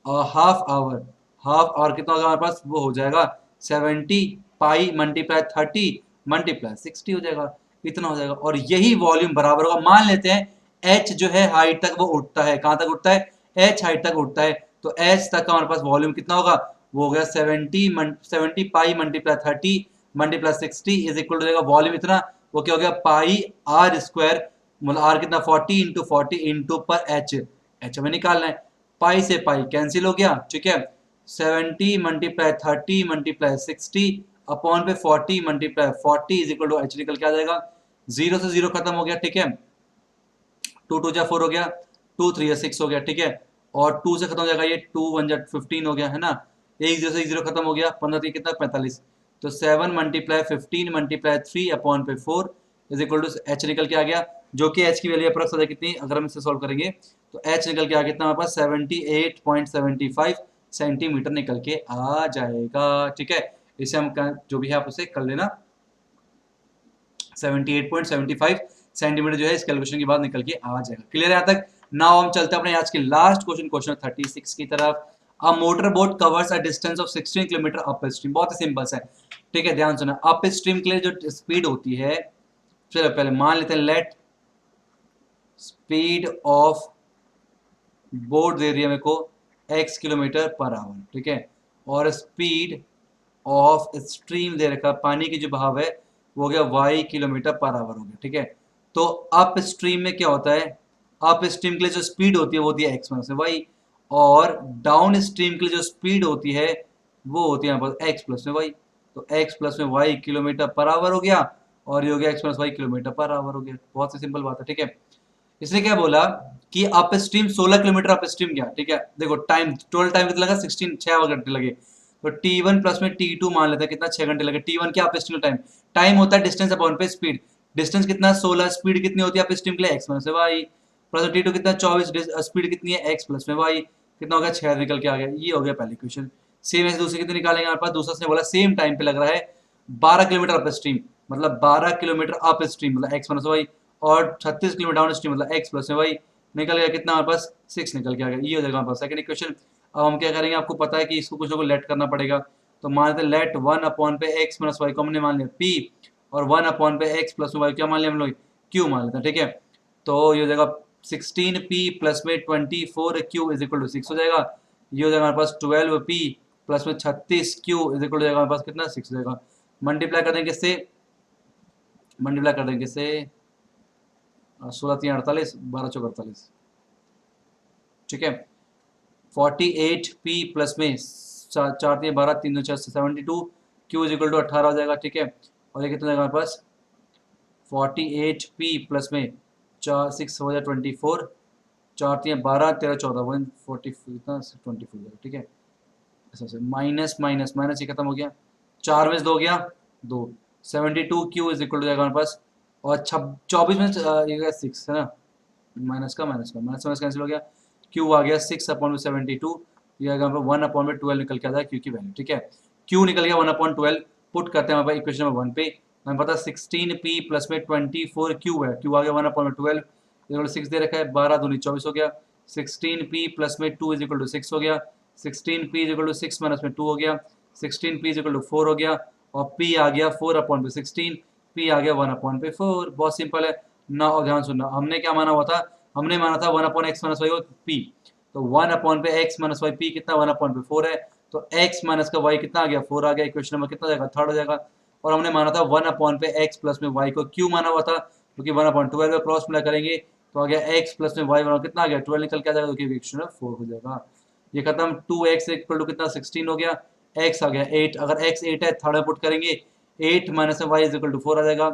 half hour, half hour कितना होगा हमारे पास, वो हो जाएगा 70 पाई मल्टीप्लाई 30 मल्टीप्लाई 60 हो जाएगा, इतना हो जाएगा। और यही वॉल्यूम बराबर होगा, मान लेते हैं h जो है हाइट तक वो उठता है, कहां तक उठता है, h हाइट तक उठता है, तो h तक का हमारे पास वॉल्यूम कितना होगा, वो हो गया 70 pi multiply 30 multiply 60 is equal to जाएगा वॉल्यूम इतना, वो क्या हो गया पाई आर स्क्वायर, मतलब आर कितना 40 इंटू 40 इंटू पर एच, एच हमें निकालना है, पाई से पाई कैंसिल हो गया, ठीक है। 70 मल्टीप्लाई 30 मल्टीप्लाई 60 अपॉन पे 40 multiply 40 is equal to h निकल के आ जाएगा, जीरो से जीरो खत्म हो गया, ठीक है। 2 2 जा 4 हो गया, 2 3 जा 6 हो गया, ठीक है। और 2 से खत्म हो जाएगा ये, 2 1 जा 15 हो गया, है ना, एक जीरो से एक जीरो खत्म हो गया, 15 3 कितना 45, तो 7 मल्टीप्लाई 15 मल्टीप्लाई 3 अपॉन पे 4 इज इक्वल टू एच निकल के आ गया, जो कि एच की वैल्यू अप्रॉक्स आ जाए कितनी, अगर हम इसे सॉल्व करेंगे तो एच निकल के आ कितना हमारे पास 78.75 सेंटीमीटर निकल के आ जाएगा, ठीक है। इसे हम जो भी है आप उसे कर लेना, 78.75 सेंटीमीटर जो है इस कैलकुलेशन के बाद निकल के आ जाएगा। क्लियर है यहाँ तक? नाउ हम चलते हैं अपने आज के लास्ट क्वेश्चन, क्वेश्चन 36 की तरफ। A motor boat covers a distance of 16 kilometre up stream. बहुत ही सिंपल है, ठीक है, ध्यान सुना। अप स्ट्रीम के लिए जो स्पीड होती है, चलो पहले मान लेते हैं लेट स्पीड ऑफ बोट दे रही है मेरे को x किलोमीटर पर आवर, ठीक है, और स्पीड ऑफ स्ट्रीम दे रखा, पानी की जो बहाव है वो हो गया y किलोमीटर पर आवर हो गया, ठीक है। तो अप स्ट्रीम में क्या होता है, अप स्ट्रीम के लिए जो स्पीड होती है वो होती है x माइनस y, और डाउन स्ट्रीम के लिए जो स्पीड होती है वो होती है यहाँ पर x प्लस में y। तो x प्लस में y किलोमीटर पर आवर हो गया, और ये हो गया x plus y kilometre per hour हो गया। बहुत सी सिंपल बात है, ठीक है। इसने क्या बोला कि up stream 16 kilometre up stream गया, ठीक है। देखो टाइम, टोटल टाइम कितना लगा, 6 घंटे लगे। तो T1 प्लस में T2 मान लेते हैं, कितना 6 घंटे लगे। T1 क्या अप स्ट्रीम टाइम, टाइम होता है डिस्टेंस अपॉन पे स्पीड। डिस्टेंस कितना 16, स्पीड कितनी होती है अप स्ट्रीम के लिए x minus y, plus T2 कितना 24, स्पीड कितनी है x प्लस में y, कितना हो गया 6 निकल के आ गया। ये हो गया पहले क्वेश्चन। सेम ऐसे दूसरे कितने निकालेंगे हमारे पास, दूसरा से बोला सेम टाइम पे लग रहा है 12 किलोमीटर अप स्ट्रीम, मतलब 12 किलोमीटर अप स्ट्रीम मतलब x माइनस y, और 36 किलोमीटर डाउन स्ट्रीम मतलब x प्लस में y। निकल गया कितना हमारे पास 6 निकल के आ गया। ये हो जाएगा हमारे पास सेकंड इक्वेशन। अब हम क्या करेंगे, आपको पता है कि इसको कुछ लोगों को लेट करना पड़ेगा। तो मान लेते लेट 1 अपॉन पे x माइनस y को हमने मान लिया p, और 1 अपॉन पे x प्लस y क्या मान लिया हम लोग, q मान लेते हैं, ठीक है। तो ये हो जाएगा 16p प्लस में 24q इज इक्वल टू 6 हो जाएगा। ये हो जाएगा हमारे पास 12p प्लस में 36q इज इक्वल टू जाएगा हमारे पास कितना 6 हो जाएगा। मल्टीप्लाई कर देंगे इससे, मल्टीप्लाई कर देंगे इससे 16 3 48, 12 4 48, ठीक है। 48p प्लस में 4 3 12 3 2 6 72 q इज इक्वल टू 18 हो जाएगा, ठीक है। और ये कितना जाएगा हमारे पास 48p प्लस में 6 हो जाए 24, 4 3 12 13 14 144 कितना 24 हो जाएगा, ठीक है। ऐसा माइनस माइनस माइनस ये खत्म हो गया, 4 में 2 गया 2, 72q इज इक्वल टू जाएगा हमारे पास, और 24 में 6 है ना, माइनस का माइनस कैंसिल हो गया, q आ गया 6 अपॉन 72, ये आएगा 1 अपॉन में 12 निकल के आ जाएगा q की वैल्यू, ठीक है। q निकल गया 1 अपॉन 12, पुट करते हैं हमारे इक्वेशन नंबर 1 पे। हमें पता 16p प्लस में 24q है, q आ गया 1 अपॉन में 12 इक्वल 6 दे रखा है, 12 दूनी 24 हो गया। 16p प्लस में 2 इज इक्वल टू 6 हो गया, 16p is equal to 6 minus में 2 हो गया, 16p इज इक्वल टू 4 हो गया, और p आ गया 4 अपॉन पे 16, p आ गया 1 अपॉन पे 4। बहुत सिंपल है ना। और ध्यान सुनना, हमने क्या माना हुआ था, हमने माना था 1 upon x minus y p, तो 1 अपॉन पे एक्स माइनस वाई p कितना 1 अपॉन पे 4 है, तो x माइनस का y कितना आ गया 4 आ गया। इक्वेशन नंबर कितना जाएगा, थर्ड हो जाएगा। और हमने माना था 1 अपॉन पे x प्लस में y को q माना हुआ था, क्योंकि 1 अपॉन 12 में क्रॉस मिला करेंगे तो आ गया x प्लस में y बना कितना आ गया 12 निकल के आ जाएगा, क्योंकि इक्वेशन 4 हो जाएगा। ये खत्म, 2x इक्वल टू कितना 16 हो गया, x आ गया 8, अगर x 8 है थर्ड में पुट करेंगे 8 माइनस में y इज इक्वल टू 4 आ जाएगा,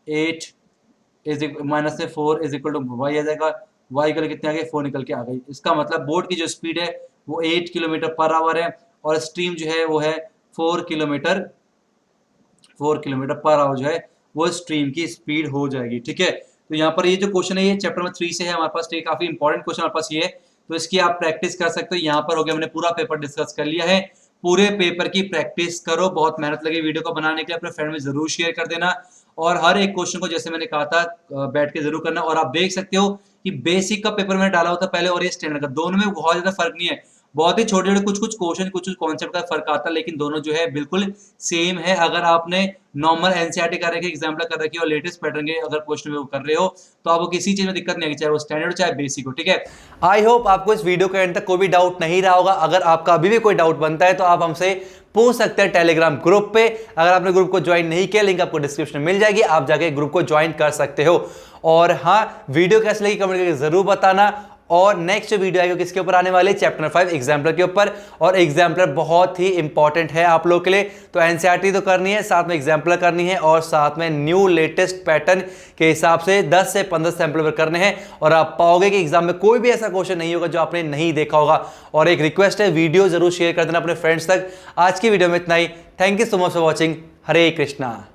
8 इज माइनस से 4 इज इक्वल टू y आ जाएगा, y इक्वल कितने आ गए 4 निकल के आ गई। इसका मतलब बोट की जो स्पीड है वो 8 किलोमीटर पर आवर है, और स्ट्रीम जो है वो है 4 किलोमीटर पर आवर जो है वो स्ट्रीम की स्पीड हो जाएगी, ठीक है। तो यहाँ पर ये जो क्वेश्चन है ये चैप्टर नंबर 3 से है हमारे पास, ठीक है, काफी इंपॉर्टेंट क्वेश्चन हमारे पास ये है, तो इसकी आप प्रैक्टिस कर सकते हो। यहाँ पर हो गया, हमने पूरा पेपर डिस्कस कर लिया है, पूरे पेपर की प्रैक्टिस करो। बहुत मेहनत लगी वीडियो को बनाने के लिए, अपने फ्रेंड में जरूर शेयर कर देना, और हर एक क्वेश्चन को जैसे मैंने कहा था बैठ के जरूर करना। और आप देख सकते हो कि बेसिक का पेपर मैंने डाला होता पहले, और ये स्टैंडर्ड का, दोनों में बहुत ज्यादा फर्क नहीं है, बहुत ही छोटे छोटे कुछ कुछ क्वेश्चन कुछ कुछ कॉन्सेप्ट का फर्क आता है, लेकिन दोनों जो है बिल्कुल सेम है। अगर आपने नॉर्मल एनसीईआरटी कर रखी, एग्जाम्पल कर रखी है, और लेटेस्ट पैटर्न के अगर क्वेश्चन कर रहे हो तो आपको किसी चीज में दिक्कत नहीं आएगी, चाहे वो स्टैंडर्ड चाहे बेसिक हो, ठीक है। आई होप आपको इस वीडियो के एंड तक कोई भी डाउट नहीं रहा होगा। अगर आपका अभी भी कोई डाउट बनता है तो आप हमसे पूछ सकते हैं टेलीग्राम ग्रुप पे। अगर आपने ग्रुप को ज्वाइन नहीं किया, लिंक आपको डिस्क्रिप्शन में मिल जाएगी, आप जाके ग्रुप को ज्वाइन कर सकते हो। और हाँ, वीडियो कैसी लगी कमेंट करके जरूर बताना। और नेक्स्ट वीडियो आएगी किसके ऊपर आने वाले, चैप्टर 5 एग्जाम्पलर के ऊपर, और एग्जाम्पलर बहुत ही इंपॉर्टेंट है आप लोगों के लिए। तो एनसीईआरटी तो करनी है, साथ में एग्जाम्पलर करनी है, और साथ में न्यू लेटेस्ट पैटर्न के हिसाब से 10 से 15 सैंपल करने हैं, और आप पाओगे कि एग्जाम में कोई भी ऐसा क्वेश्चन नहीं होगा जो आपने नहीं देखा होगा। और एक रिक्वेस्ट है, वीडियो जरूर शेयर कर देना अपने फ्रेंड्स तक। आज की वीडियो में इतना ही। Thank you so much for watching. Hare Krishna.